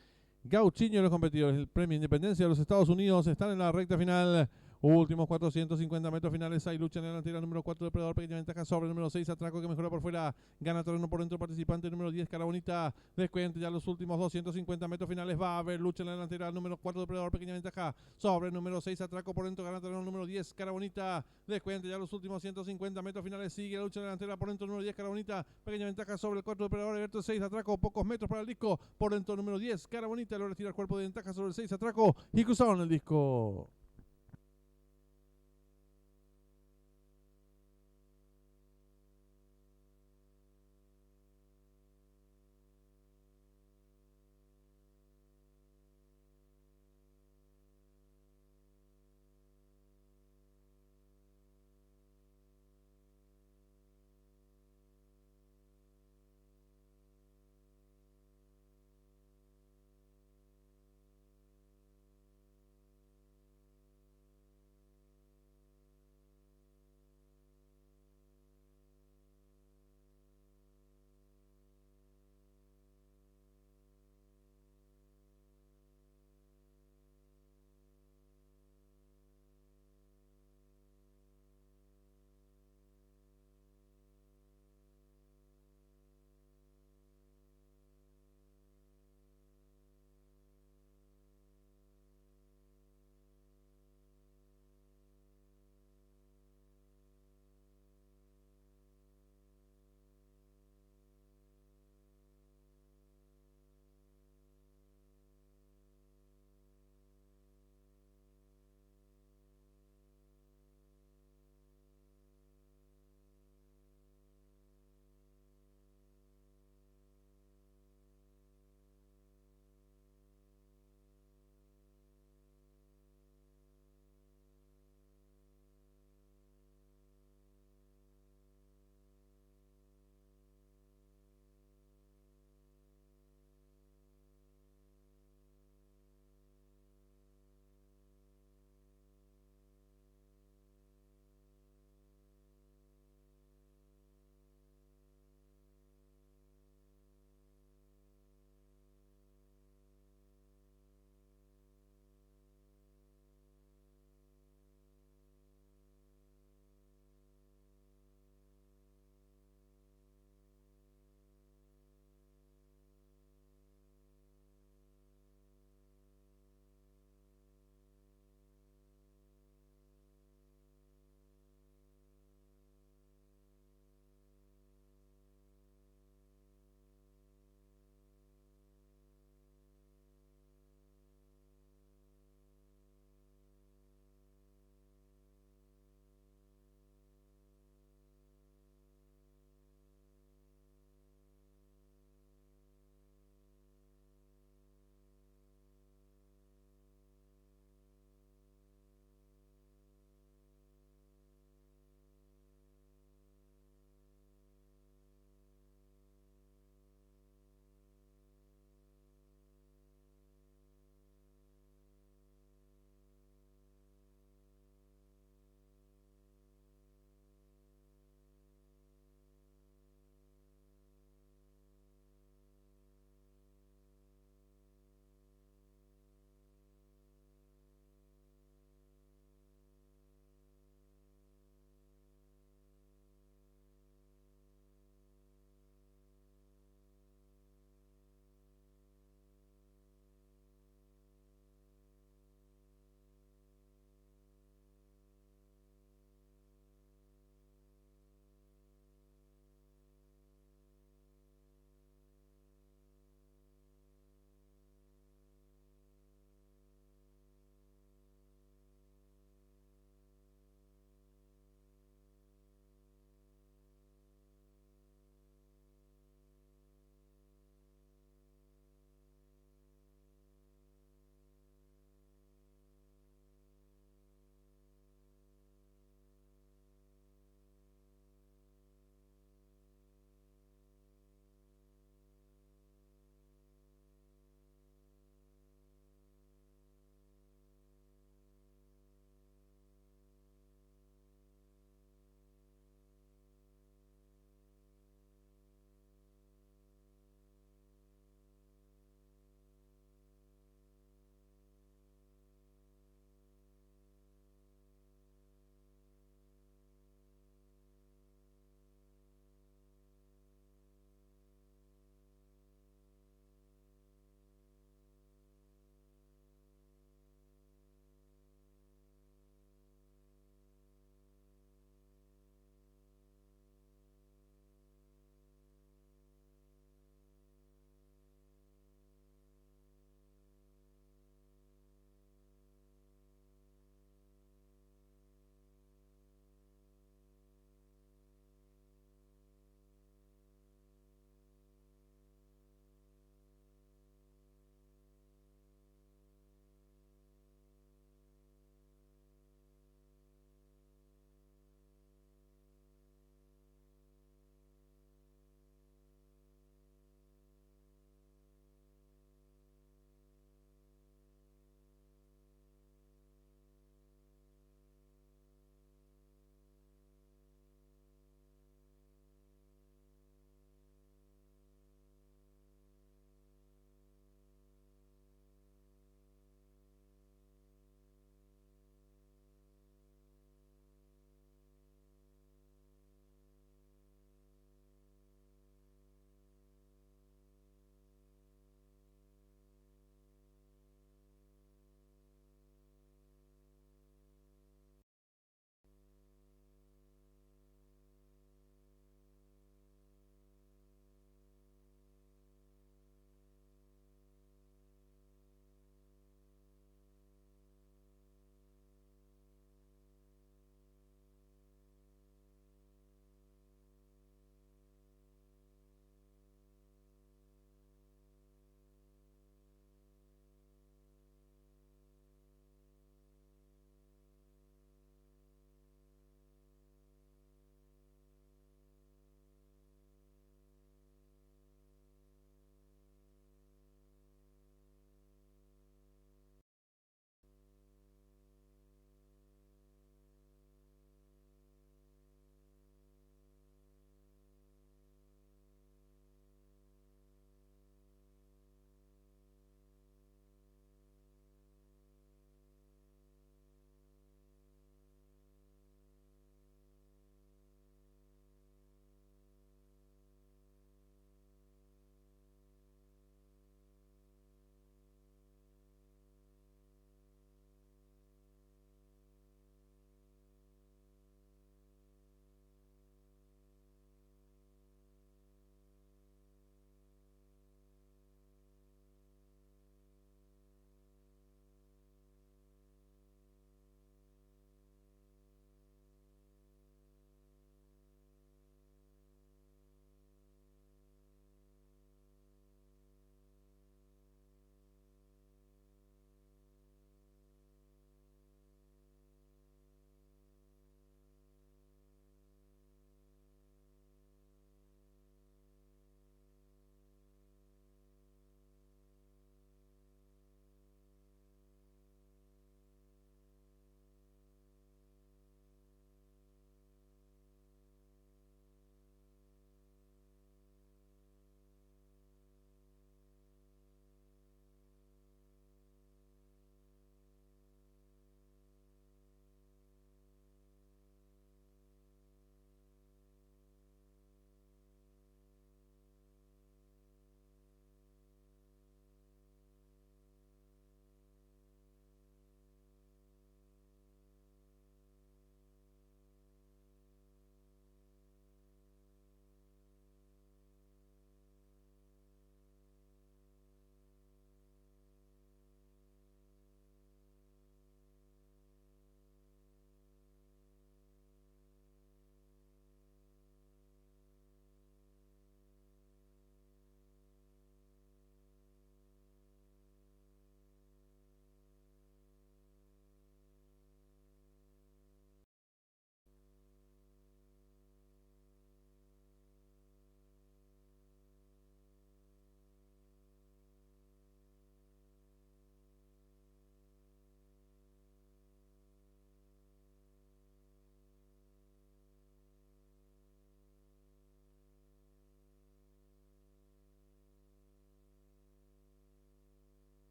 A: Gauchiño los competidores, el Premio Independencia de los Estados Unidos, están en la recta final. Últimos 450 metros finales, hay lucha en la delantera, número 4 Depredador, pequeña ventaja sobre el número 6 Atraco que mejora por fuera, gana terreno por dentro participante, número 10 Cara Bonita, descuente ya los últimos 250 metros finales, va a haber lucha en la delantera, número 4 Depredador, pequeña ventaja sobre el número 6 Atraco por dentro, gana terreno número 10 Cara Bonita, descuente ya los últimos 150 metros finales, sigue la lucha en la delantera por dentro, número 10 Cara Bonita, pequeña ventaja sobre el 4 Depredador, abierto 6 Atraco, pocos metros para el disco, por dentro número 10 Cara Bonita, logra tirar cuerpo de ventaja sobre el 6 Atraco y cruzaron el disco.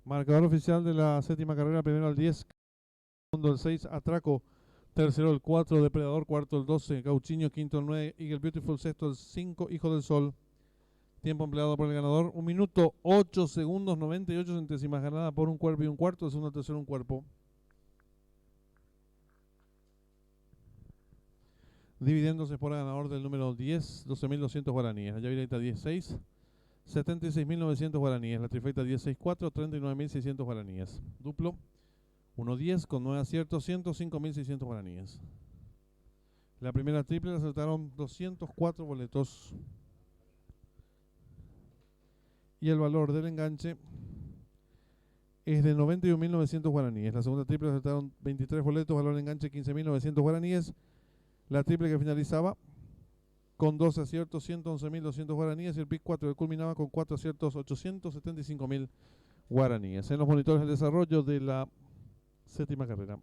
A: Marcador oficial de la séptima carrera: primero el 10, segundo el 6, Atraco, tercero el 4, Depredador, cuarto el 12, Gauchiño, quinto el 9, Eagle Beautiful, sexto el 5, Hijo del Sol. Tiempo empleado por el ganador: 1 minuto 8 segundos 98 centésimas, ganada por un cuerpo y un cuarto, el segundo, tercero, un cuerpo. Dividiéndose por el ganador del número 10, 12.200 guaraníes. La llavireta 16, 76.900 guaraníes. La trifecta 1064, 39.600 guaraníes. Duplo 1-10 con 9 aciertos, 105.600 guaraníes. La primera triple le acertaron 204 boletos. Y el valor del enganche es de 91.900 guaraníes. La segunda triple le acertaron 23 boletos, valor de enganche 15.900 guaraníes. La triple que finalizaba con 2 aciertos, 111.200 guaraníes, y el pick 4 que culminaba con 4 aciertos, 875.000 guaraníes. En los monitores del desarrollo de la séptima carrera.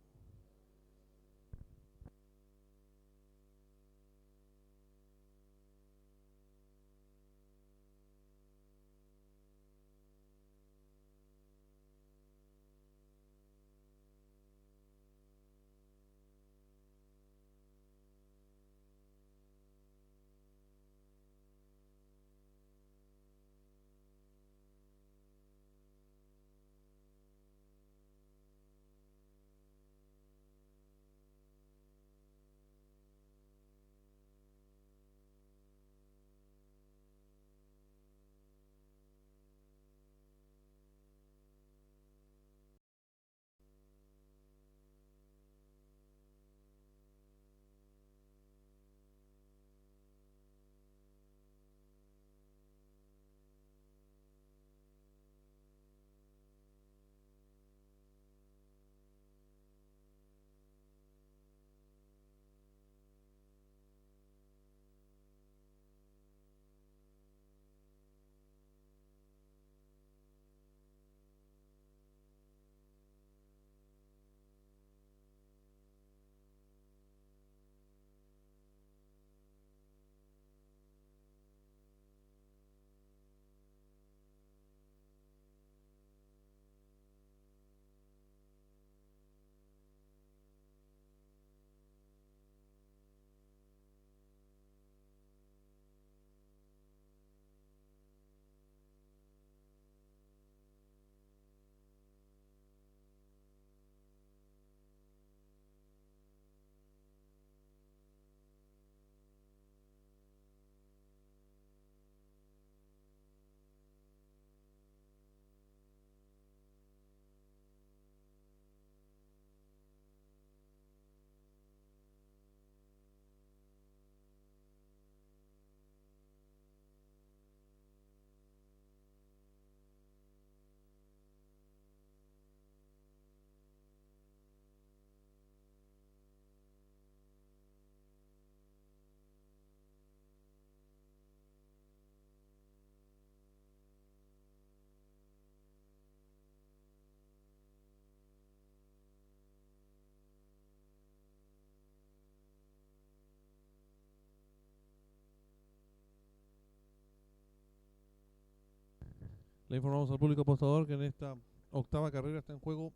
A: Le informamos al público apostador que en esta octava carrera está en juego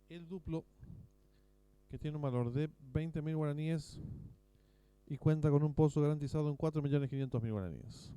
A: el duplo, que tiene un valor de 20.000 guaraníes y cuenta con un pozo garantizado en 4.500.000 guaraníes.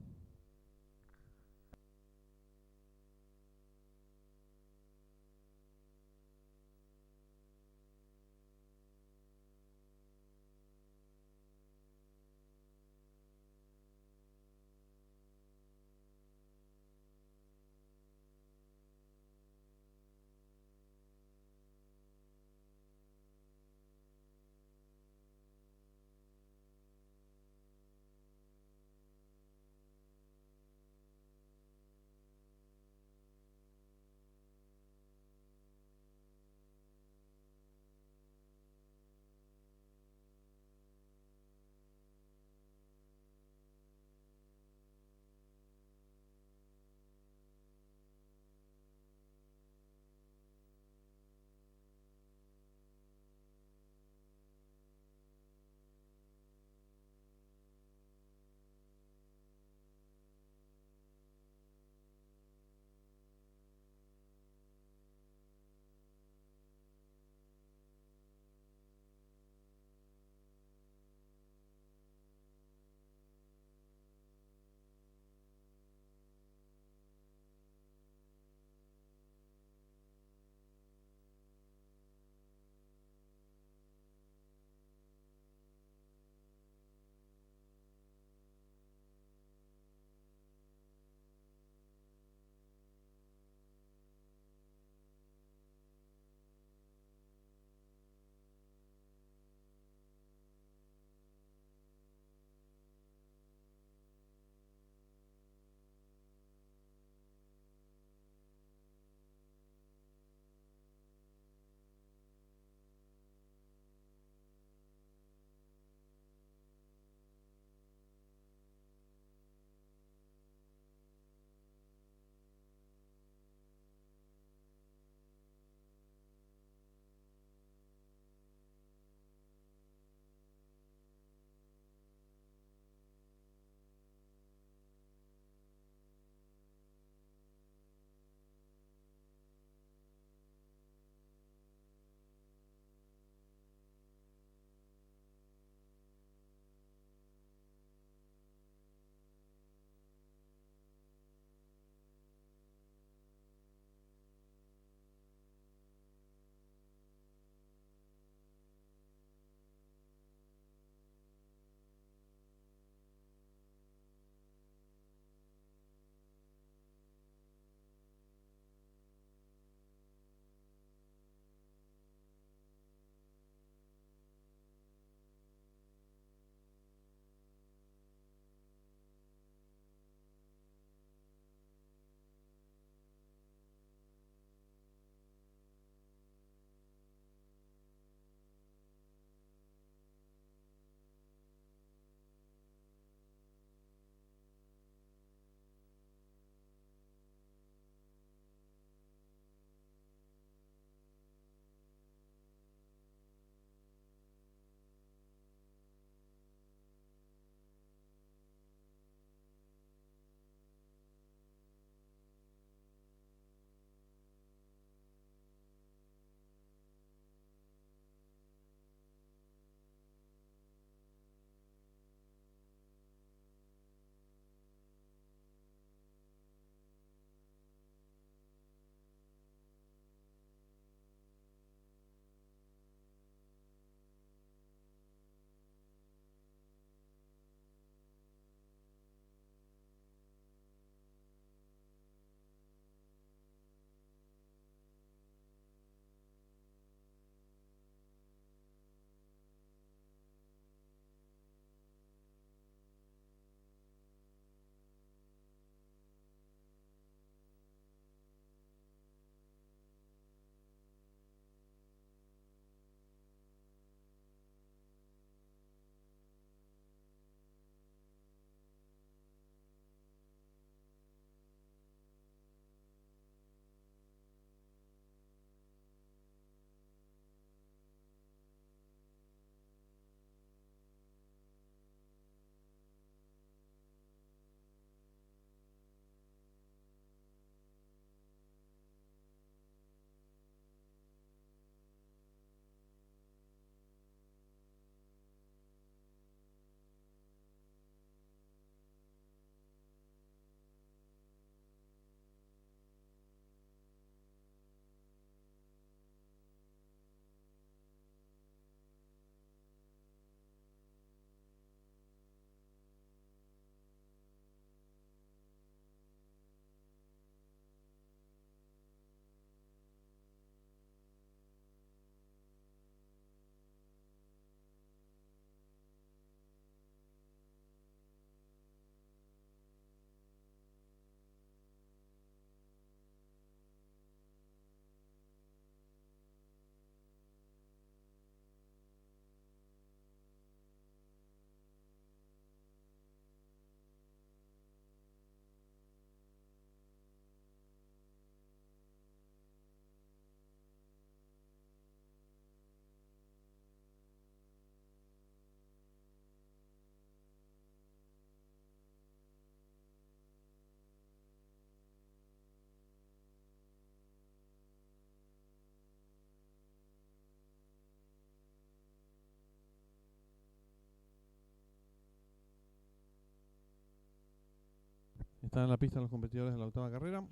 A: Están en la pista los competidores de la octava carrera.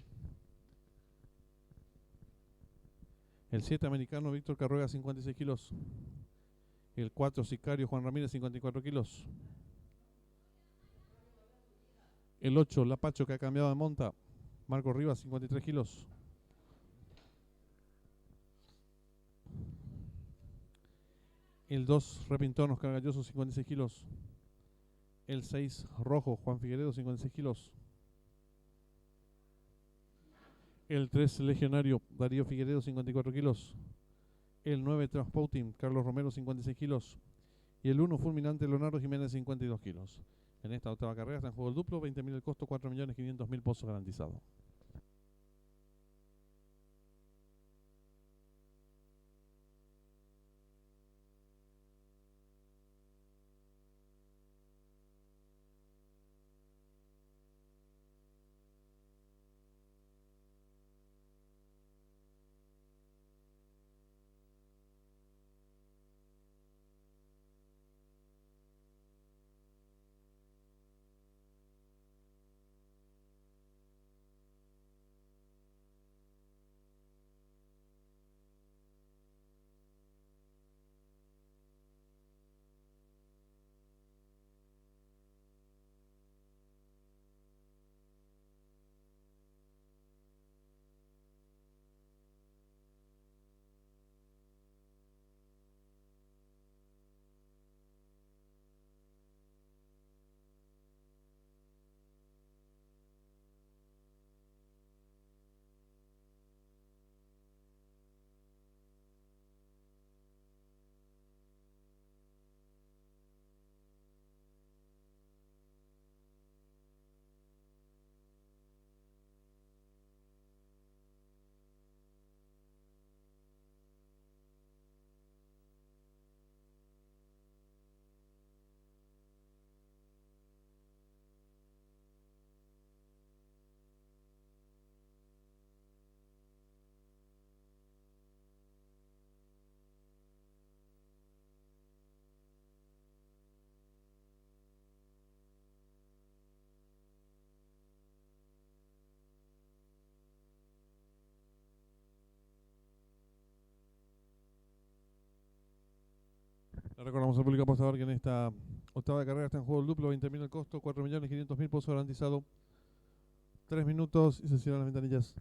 A: El 7 americano Víctor Carruega, 56 kilos. El 4 sicario Juan Ramírez, 54 kilos. El 8 Lapacho, que ha cambiado de monta, Marco Rivas, 53 kilos. El 2 Repintón Oscar Galloso, 56 kilos. El 6 Rojo Juan Figueredo, 56 kilos. El 3 Legionario Darío Figueredo, 54 kilos. El 9 Transpouting Carlos Romero, 56 kilos. Y el 1 Fulminante Leonardo Jiménez, 52 kilos. En esta octava carrera está en juego el duplo, 20.000 el costo, 4.500.000 pozos garantizado. Le recordamos al público apostador que en esta octava carrera está en juego el duplo, 20.000 el costo, 4.500.000 pozos garantizado. 3 minutos y se cierran las ventanillas.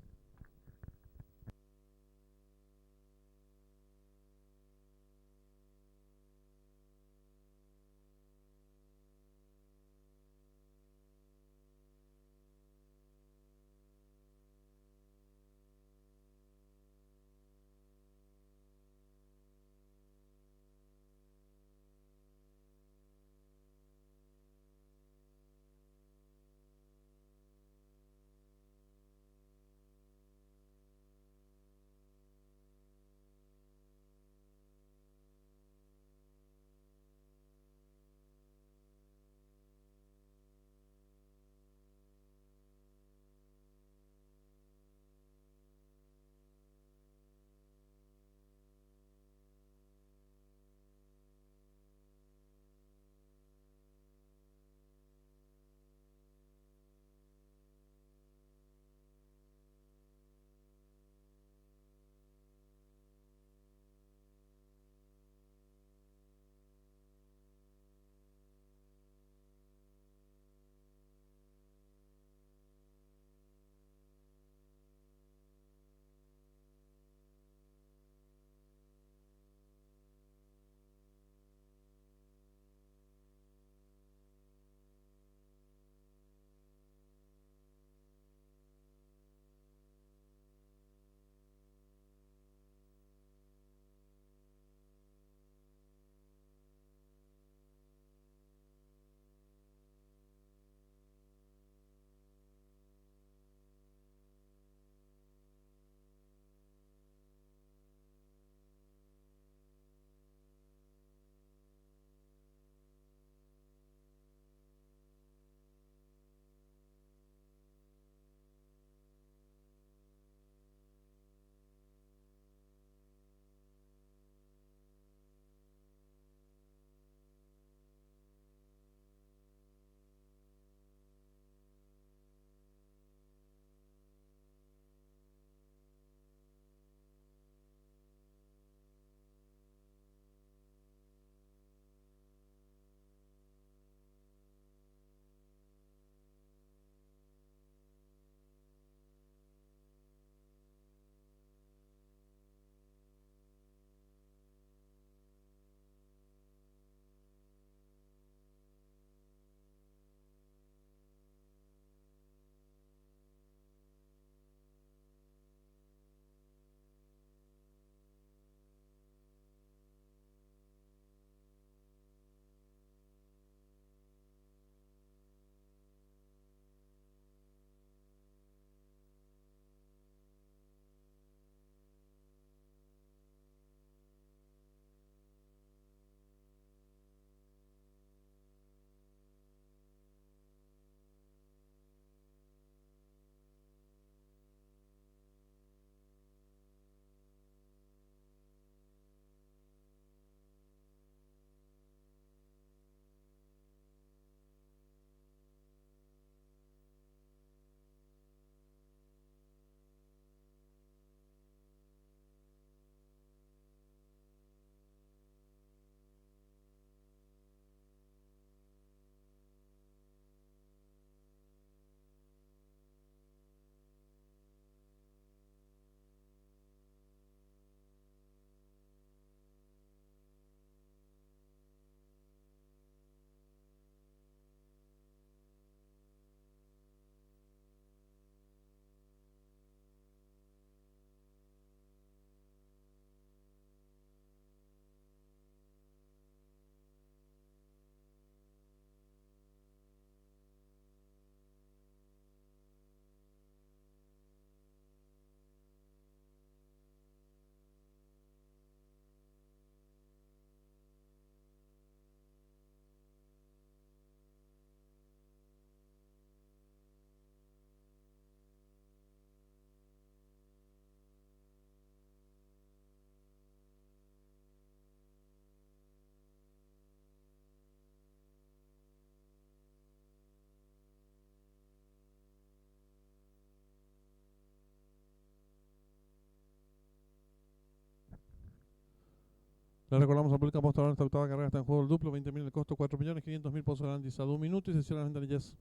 A: Le recordamos al público apostador, esta octava carrera está en juego el duplo, 20.000 el costo, 4.500.000 por garantizado. 1 minuto y se cierran las ventanillas.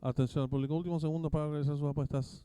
A: Atención al público, último segundo para realizar sus apuestas.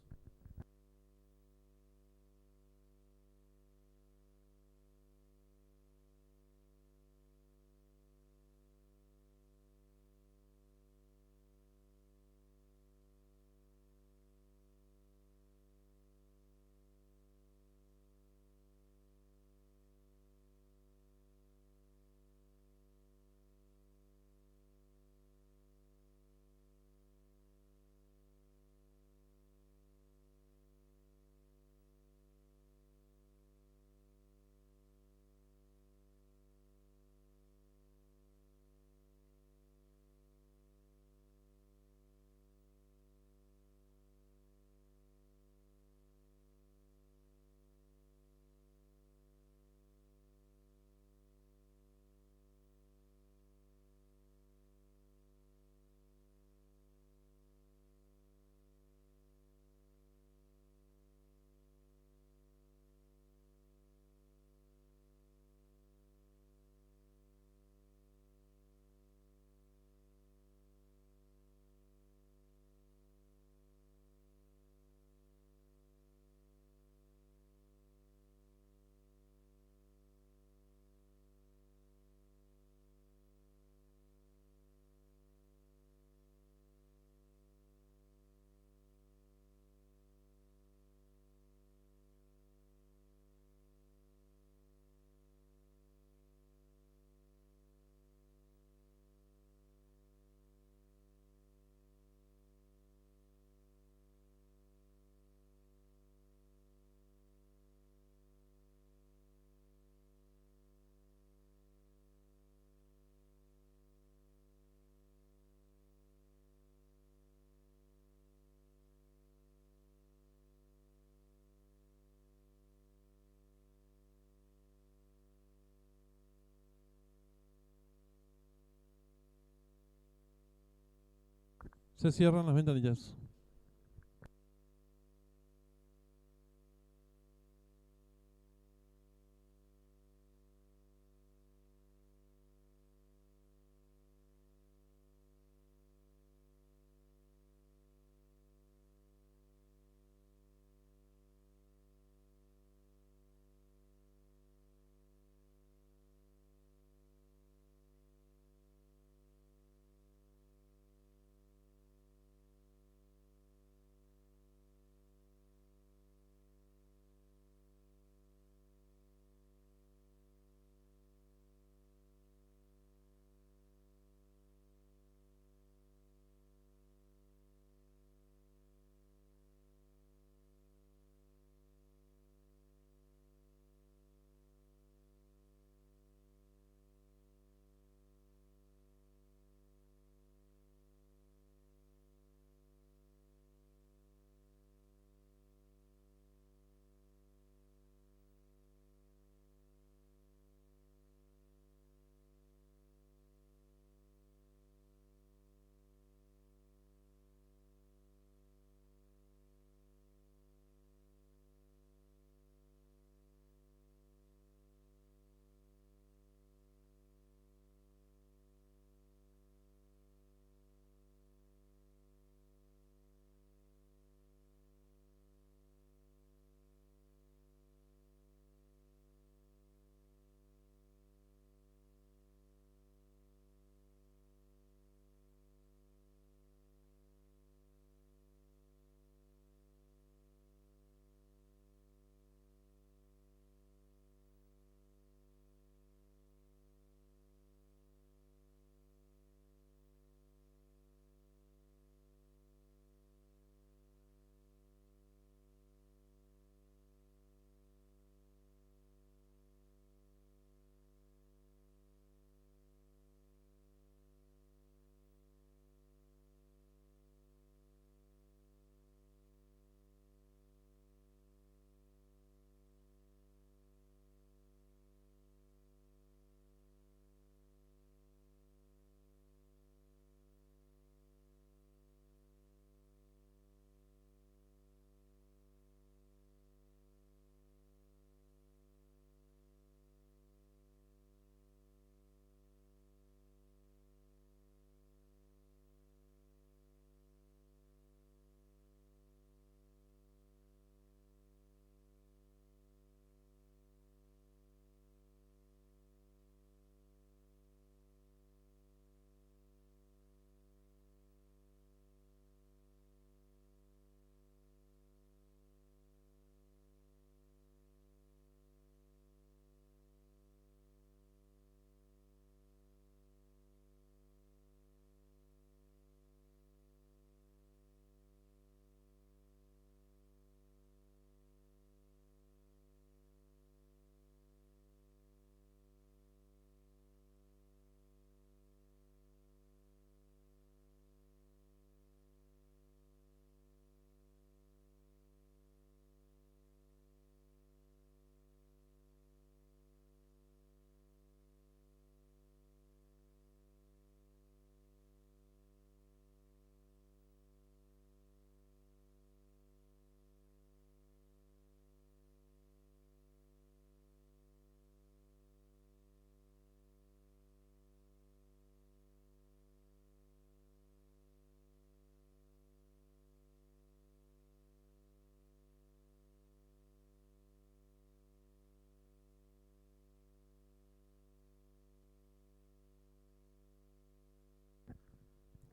A: Se cierran las ventanillas.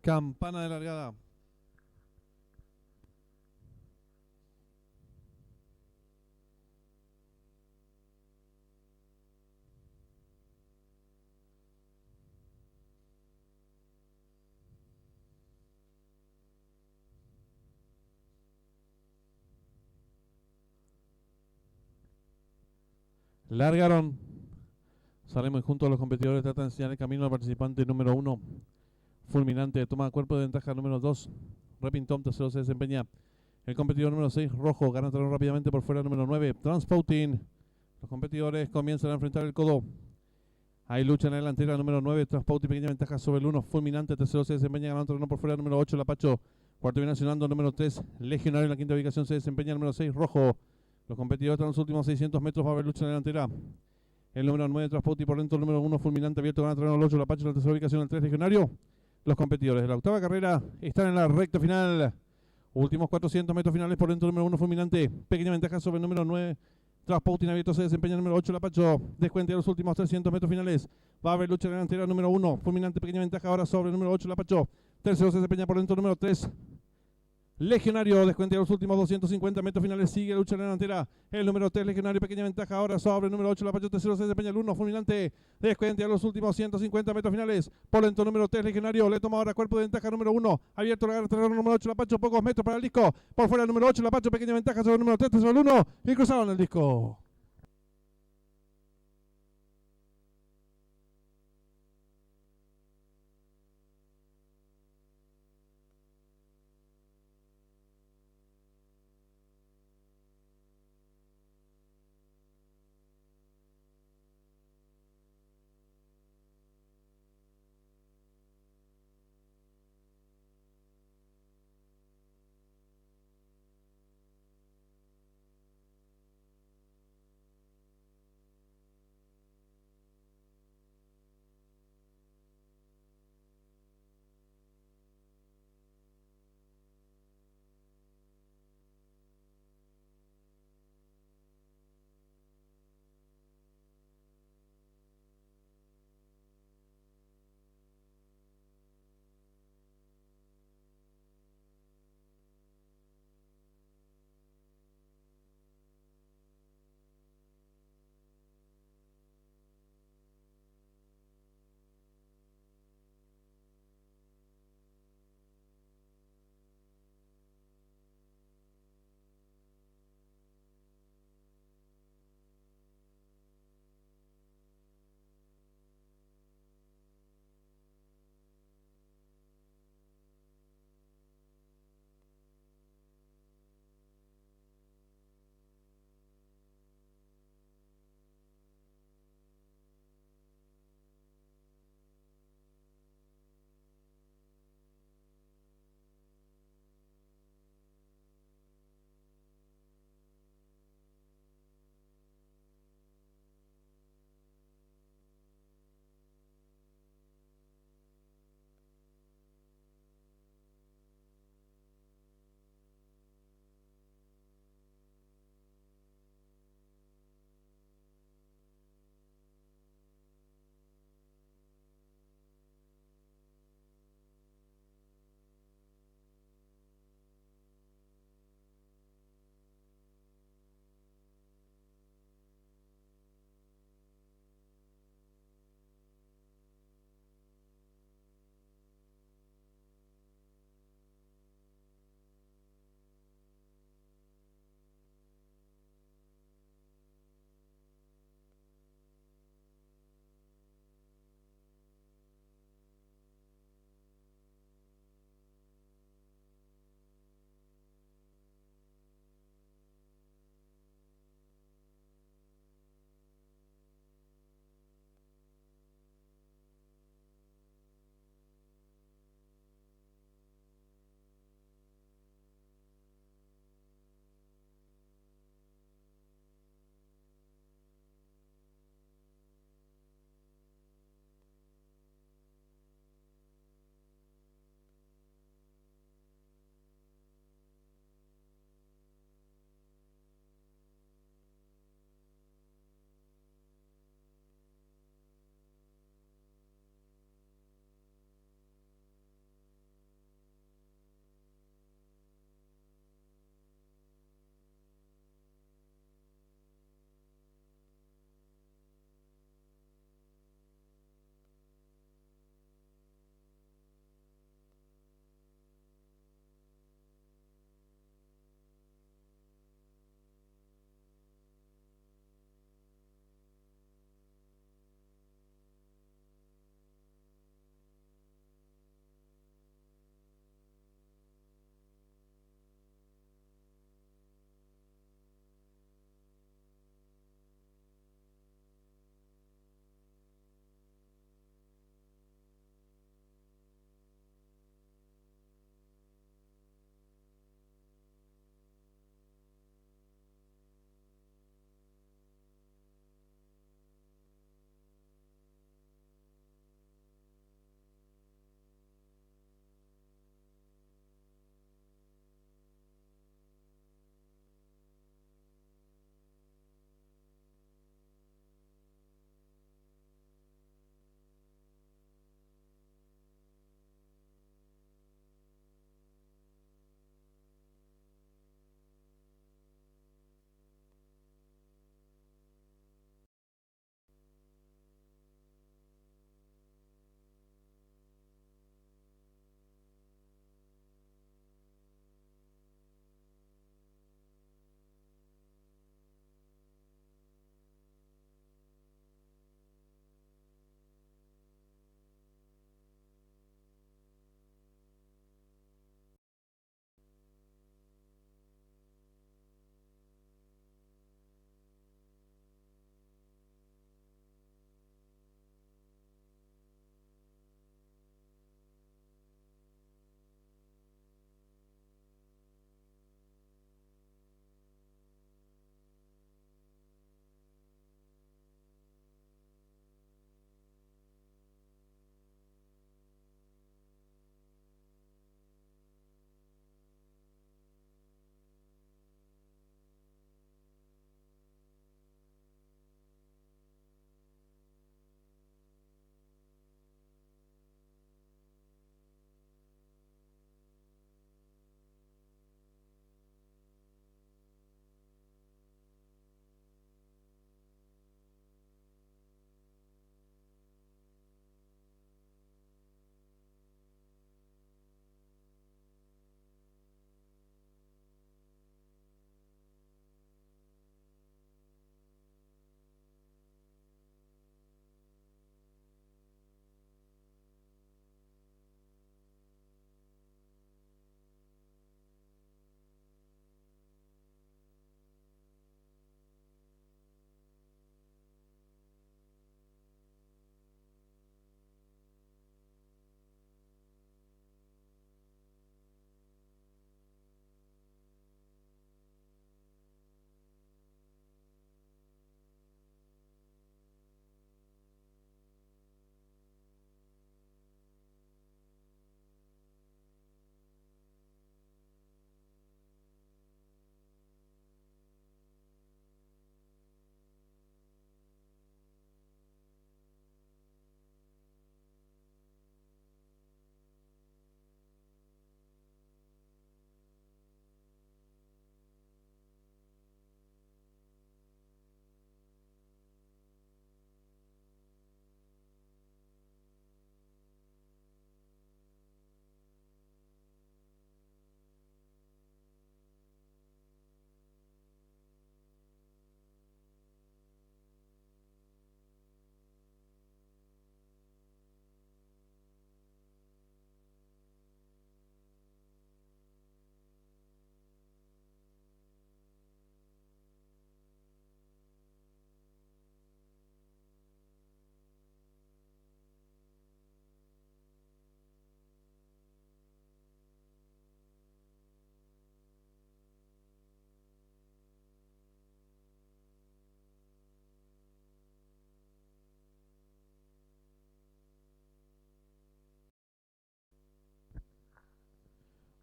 A: Campana de largada. Largaron. Salimos juntos los competidores. Tratan de enseñar el camino al participante número 1. Fulminante. Toma cuerpo de ventaja número 2. Repintom tercero se desempeña. El competidor número 6, Rojo, gana terreno rápidamente por fuera número 9. Transpouting. Los competidores comienzan a enfrentar el codo. Hay lucha en la delantera, número 9, Transpauti, pequeña ventaja sobre el 1, Fulminante, tercero se desempeña ganando terreno por fuera, número 8, Lapacho, cuarto viene accionando, número 3, Legionario en la quinta ubicación se desempeña, número 6, Rojo. Los competidores están en los últimos 600 metros, va a haber lucha en la delantera. El número 9, Transpauti por dentro, el número 1, Fulminante, abierto, gana terreno el 8, Lapacho en la tercera ubicación, el 3, Legionario. Los competidores de la octava carrera están en la recta final. Últimos 400 metros finales por dentro, el número 1, Fulminante, pequeña ventaja sobre el número 9, Transpauti abierto se desempeña el número 8, Lapacho. Descuenta de los últimos 300 metros finales. Va a haber lucha delantera número 1. Fulminante, pequeña ventaja ahora sobre el número 8, Lapacho. Tercero se desempeña por dentro el número 3. Legionario, descuenta de los últimos 250 metros finales. Sigue lucha delantera. El número 3, Legionario, pequeña ventaja ahora sobre el número 8, Lapacho. Tercero se desempeña el 1, Fulminante. Descuenta de los últimos 150 metros finales. Por dentro el número 3, Legionario. Le toma ahora cuerpo de ventaja número 1. Abierto la terreno número 8, Lapacho. Pocos metros para el disco. Por fuera el número 8, Lapacho. Pequeña ventaja sobre el número 3, sobre el 1. Y cruzaron el disco.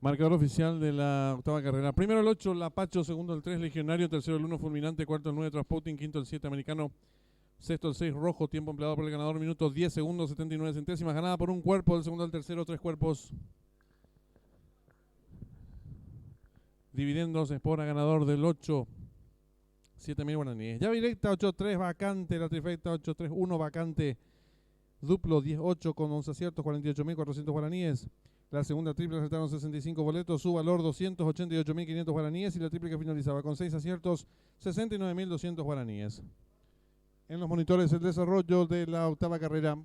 A: Marcador oficial de la octava carrera. Primero el 8, Lapacho. Segundo el 3, Legionario. Tercero el 1, Fulminante. Cuarto el 9, Transpouting. Quinto el 7, Americano. Sexto el 6, Rojo. Tiempo empleado por el ganador, minutos 10 segundos 79 centésimas. Ganada por un cuerpo. Del segundo al tercero, 3 cuerpos. Dividendos Espora, ganador del 8. 7.000 guaraníes. Llave directa 8-3 vacante. La trifecta 8-3-1 vacante. Duplo 10-8 con 11 aciertos, 48.400 guaraníes. La segunda triple acertaron 65 boletos, su valor 288.500 guaraníes. Y la triple que finalizaba con 6 aciertos, 69.200 guaraníes. En los monitores el desarrollo de la octava carrera.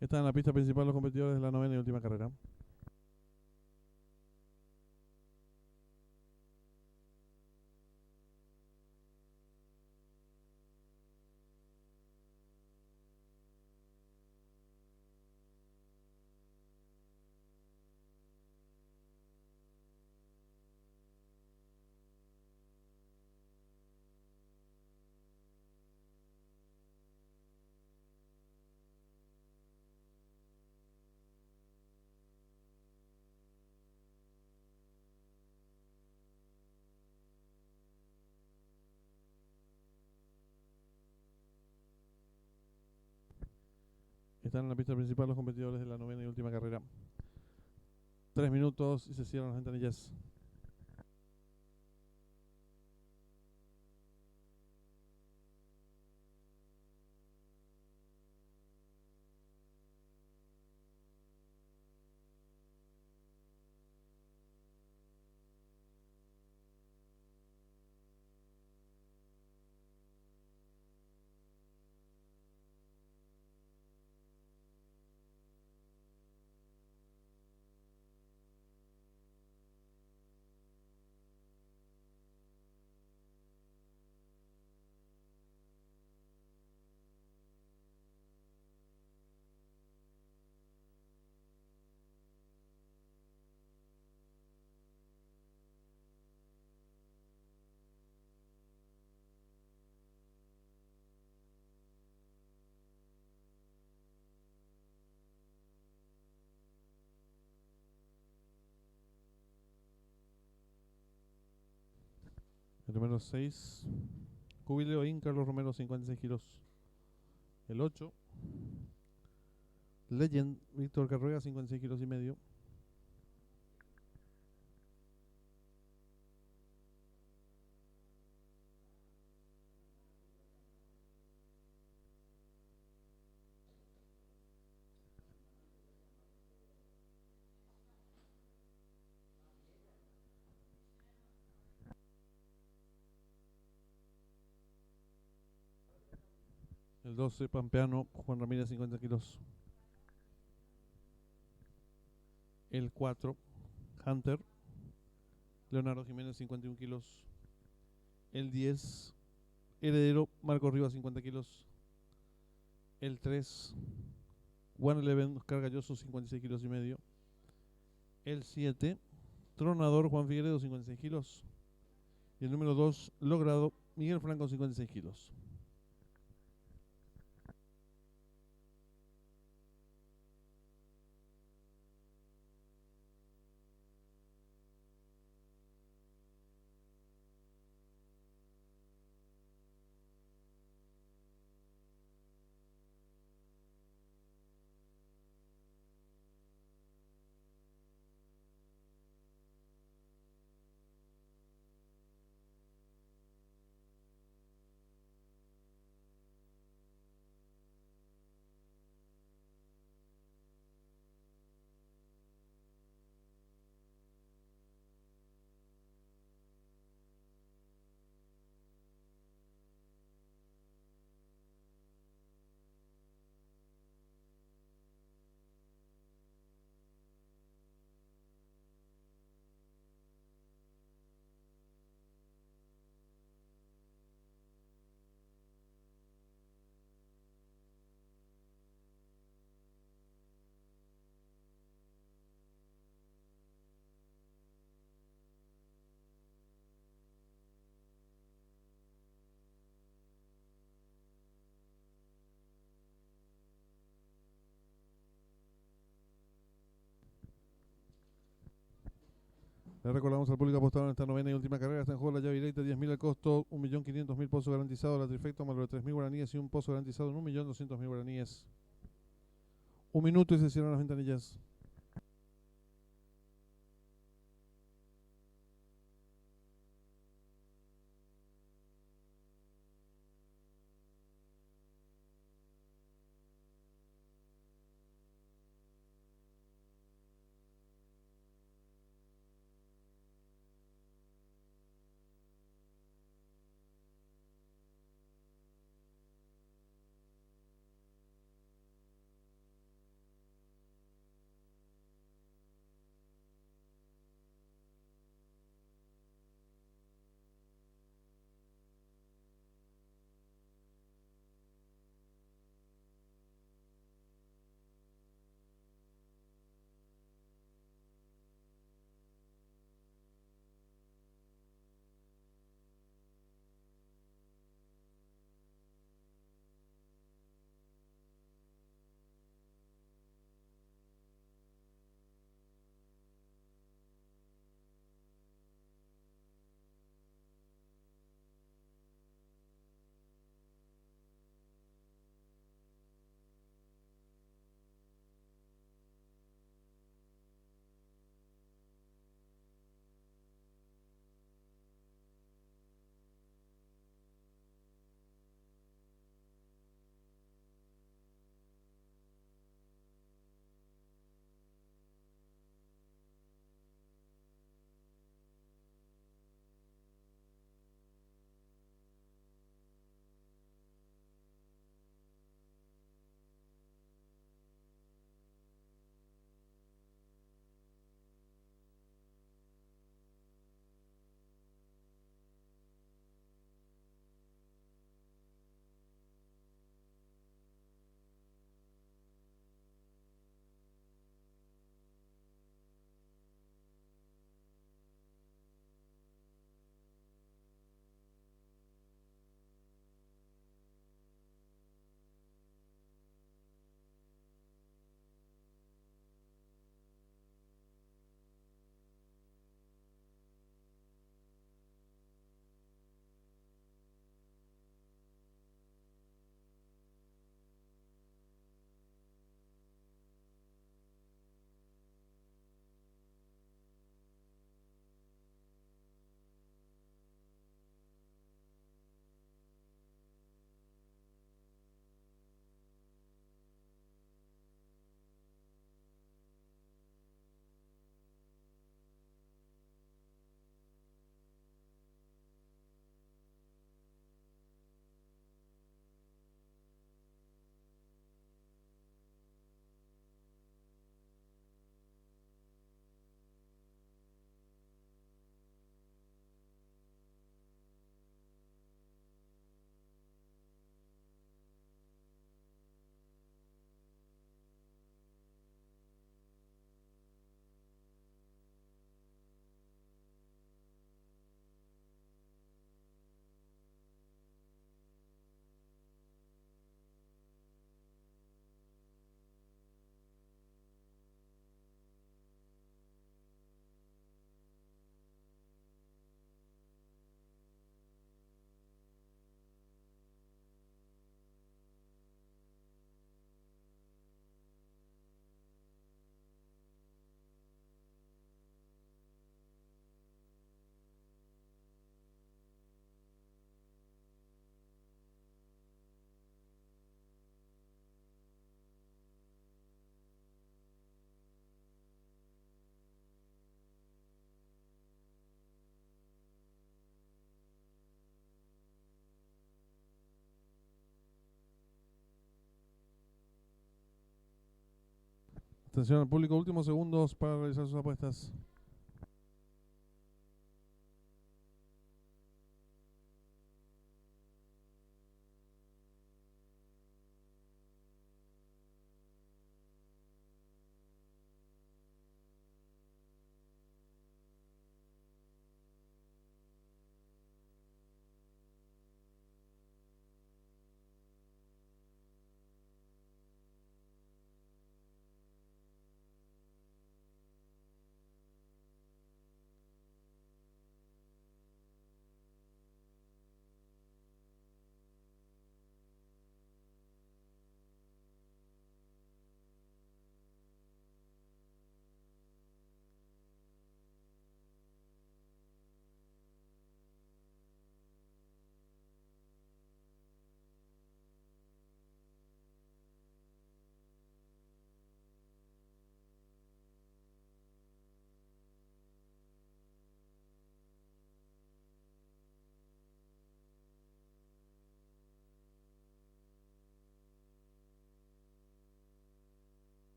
A: Están en la pista principal los competidores de la novena y última carrera. Están en la pista principal los competidores de la novena y última carrera. 3 minutos y se cierran las ventanillas. El número 6, Jubileo In, Carlos Romero, 56 kilos. El 8, Legend, Víctor Carruega, 56 kilos y medio. El 12, Pampeano, Juan Ramírez, 50 kilos. El 4, Hunter, Leonardo Jiménez, 51 kilos. El 10, Heredero, Marco Rivas, 50 kilos. El 3, One Eleven, Oscar Galloso, 56 kilos y medio. El 7, Tronador, Juan Figueredo, 56 kilos. Y el número 2, Logrado, Miguel Franco, 56 kilos. Le recordamos al público apostado en esta novena y última carrera. Está en juego la llave directa, 10.000 al costo, 1.500.000 pozo garantizado, la trifecta, valor de 3.000 guaraníes y un pozo garantizado en 1.200.000 guaraníes. 1 minuto y se cierran las ventanillas. Atención al público, últimos segundos para realizar sus apuestas.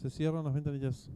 A: Se cierran las ventanillas.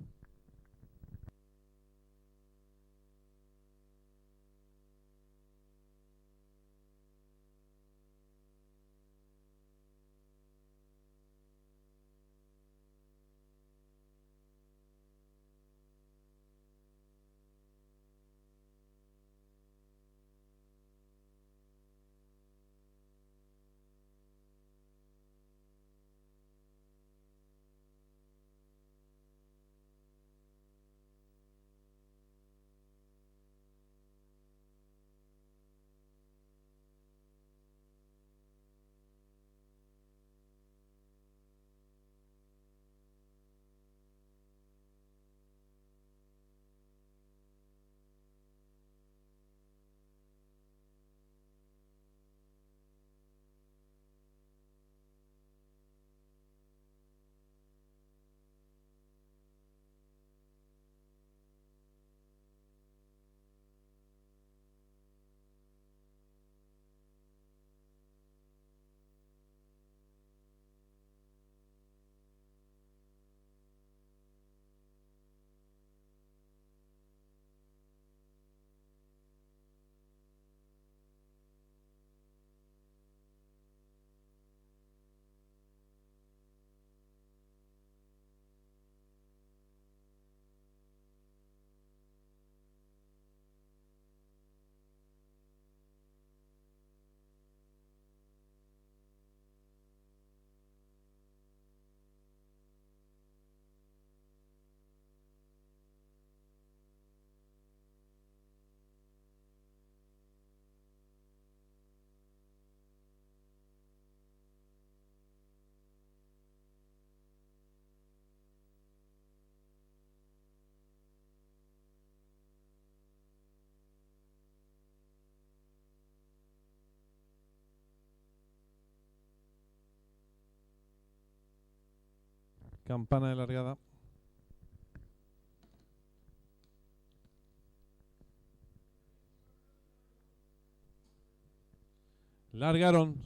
A: Campana de largada. Largaron.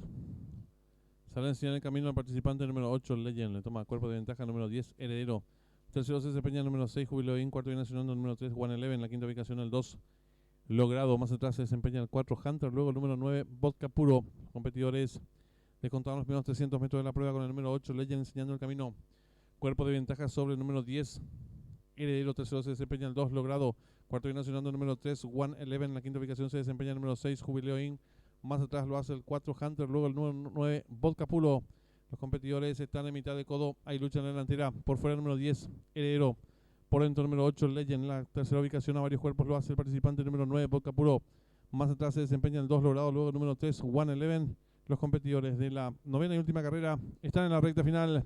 A: Sale a enseñar el camino al participante número 8, Legend. Le toma cuerpo de ventaja número 10, Heredero. Tercero se desempeña el número 6, Júbilo In. Cuarto viene nacional el número 3, One Eleven. La quinta ubicación el 2, Logrado. Más atrás se desempeña el 4, Hunter. Luego el número 9, Vodka Puro. Competidores le contaron los primeros 300 metros de la prueba con el número 8, Legend, enseñando el camino. Cuerpo de ventaja sobre el número 10, Heredero. Tercero se desempeña el 2, Logrado. Cuarto viene nacional el número 3, One Eleven. La quinta ubicación se desempeña el número 6, Júbilo In. Más atrás lo hace el 4, Hunter. Luego el número 9, Vodka Puro. Los competidores están en mitad de codo. Hay lucha en la delantera. Por fuera el número 10, Heredero. Por dentro el número 8, Legend. En la tercera ubicación a varios cuerpos lo hace el participante número 9, Vodka Puro. Más atrás se desempeña el 2, Logrado. Luego el número 3, One Eleven. Los competidores de la novena y última carrera están en la recta final.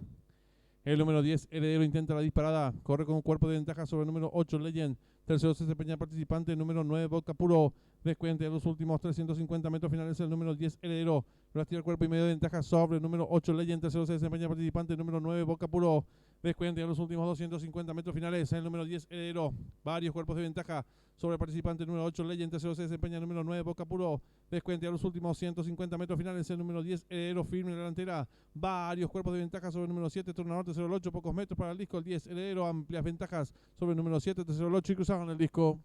A: El número 10, Heredero, intenta la disparada. Corre con un cuerpo de ventaja sobre el número 8, Legend. Tercero se desempeña el participante número 9, Vodka Puro. Descuente de los últimos 350 metros finales el número 10, Heredero. Rastrea el cuerpo y medio de ventaja sobre el número 8, Legend. Tercero se desempeña el participante número 9, Vodka Puro. Descuente de los últimos 250 metros finales el número 10, Heredero. Varios cuerpos de ventaja sobre el participante número 8, Legend. Tercero se desempeña el número 9, Vodka Puro. Descuente a los últimos 150 metros finales el número 10, Heredero, firme en la delantera. Varios cuerpos de ventaja sobre el número 7, Tornador. Tercero el 8, pocos metros para el disco. El 10, Heredero, amplias ventajas sobre el número 7, tercero el 8 y cruzaron el disco.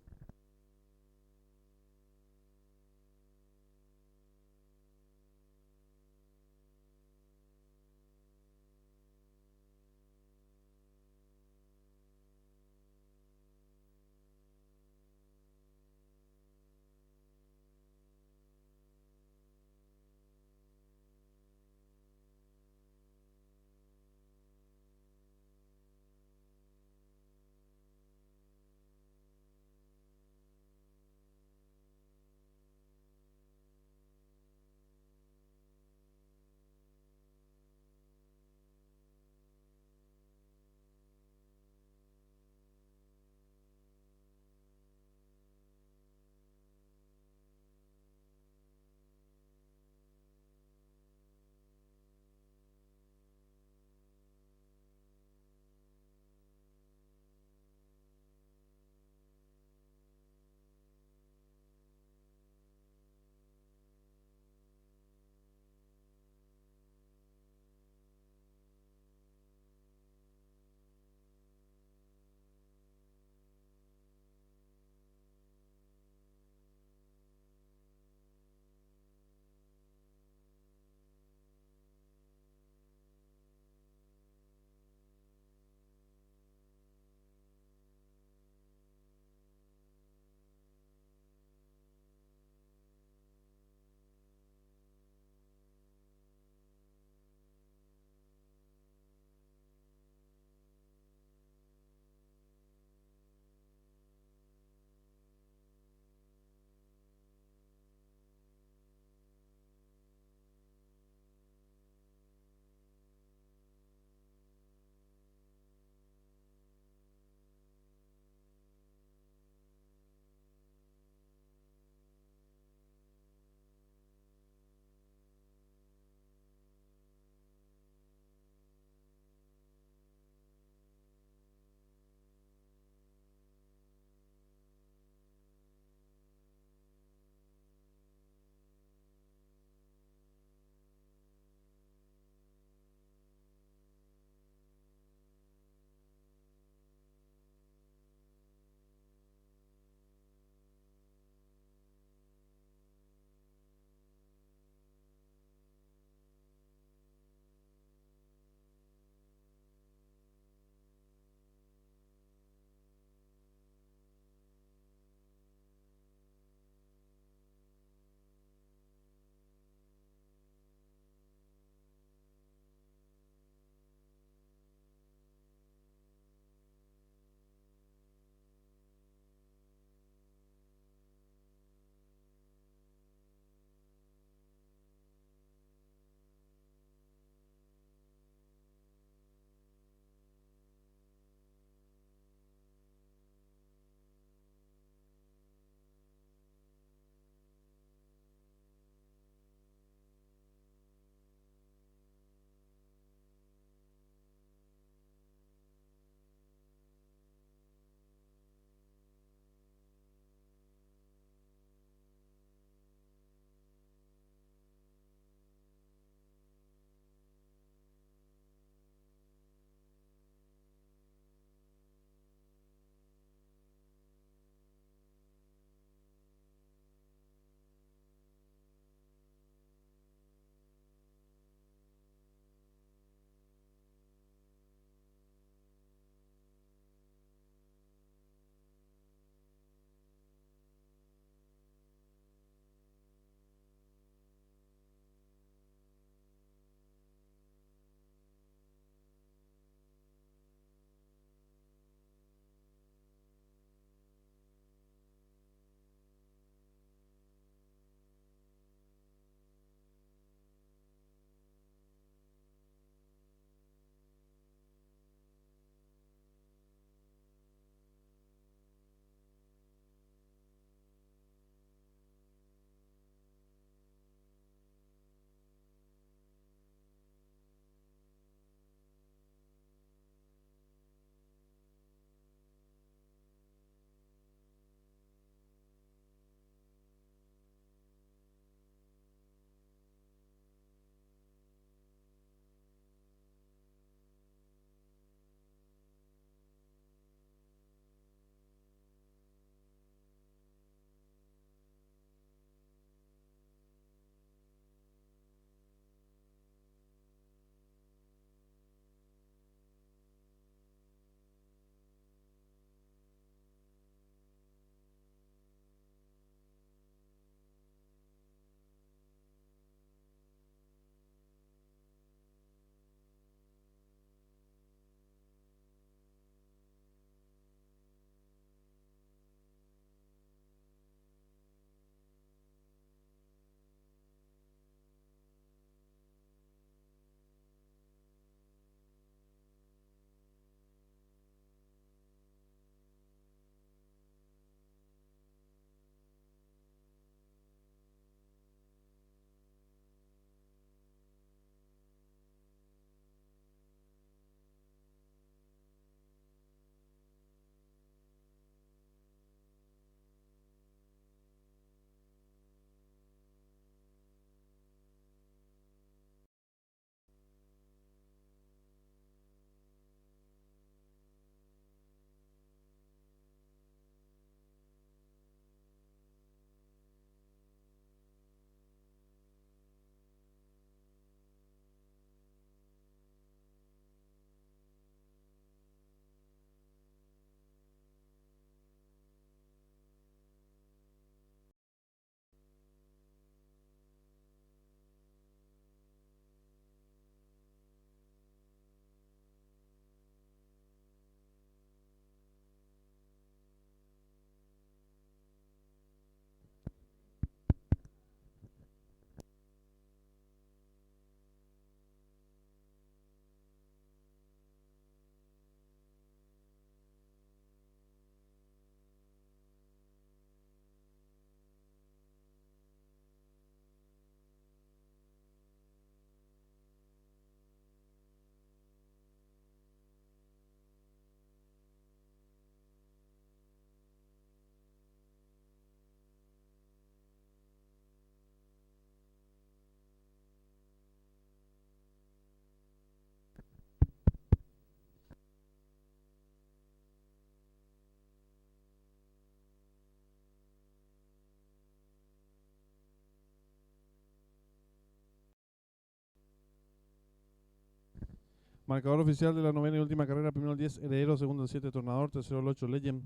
A: Marcador oficial de la novena y última carrera: primero el 10, Heredero; segundo el 7, Tornador; tercero el 8, Legend;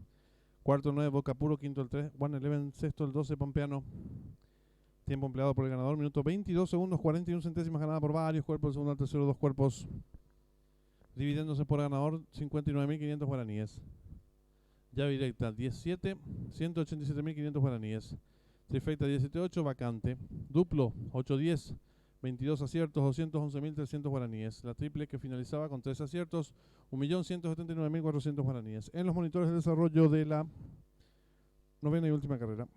A: cuarto el 9, Boca Puro; quinto el 3, One Eleven; sexto el 12, Pampeano. Tiempo empleado por el ganador: minuto 22 segundos 41 centésimas, ganada por varios cuerpos. El segundo al tercero, 2 cuerpos, dividiéndose por ganador 59.500 guaraníes. Llave directa 17, 187.500 guaraníes. Trifecta 17-8, vacante. Duplo 8-10, 22 aciertos, 211.300 guaraníes. La triple, que finalizaba con 3 aciertos, 1.179.400 guaraníes. En los monitores de desarrollo de la novena y última carrera.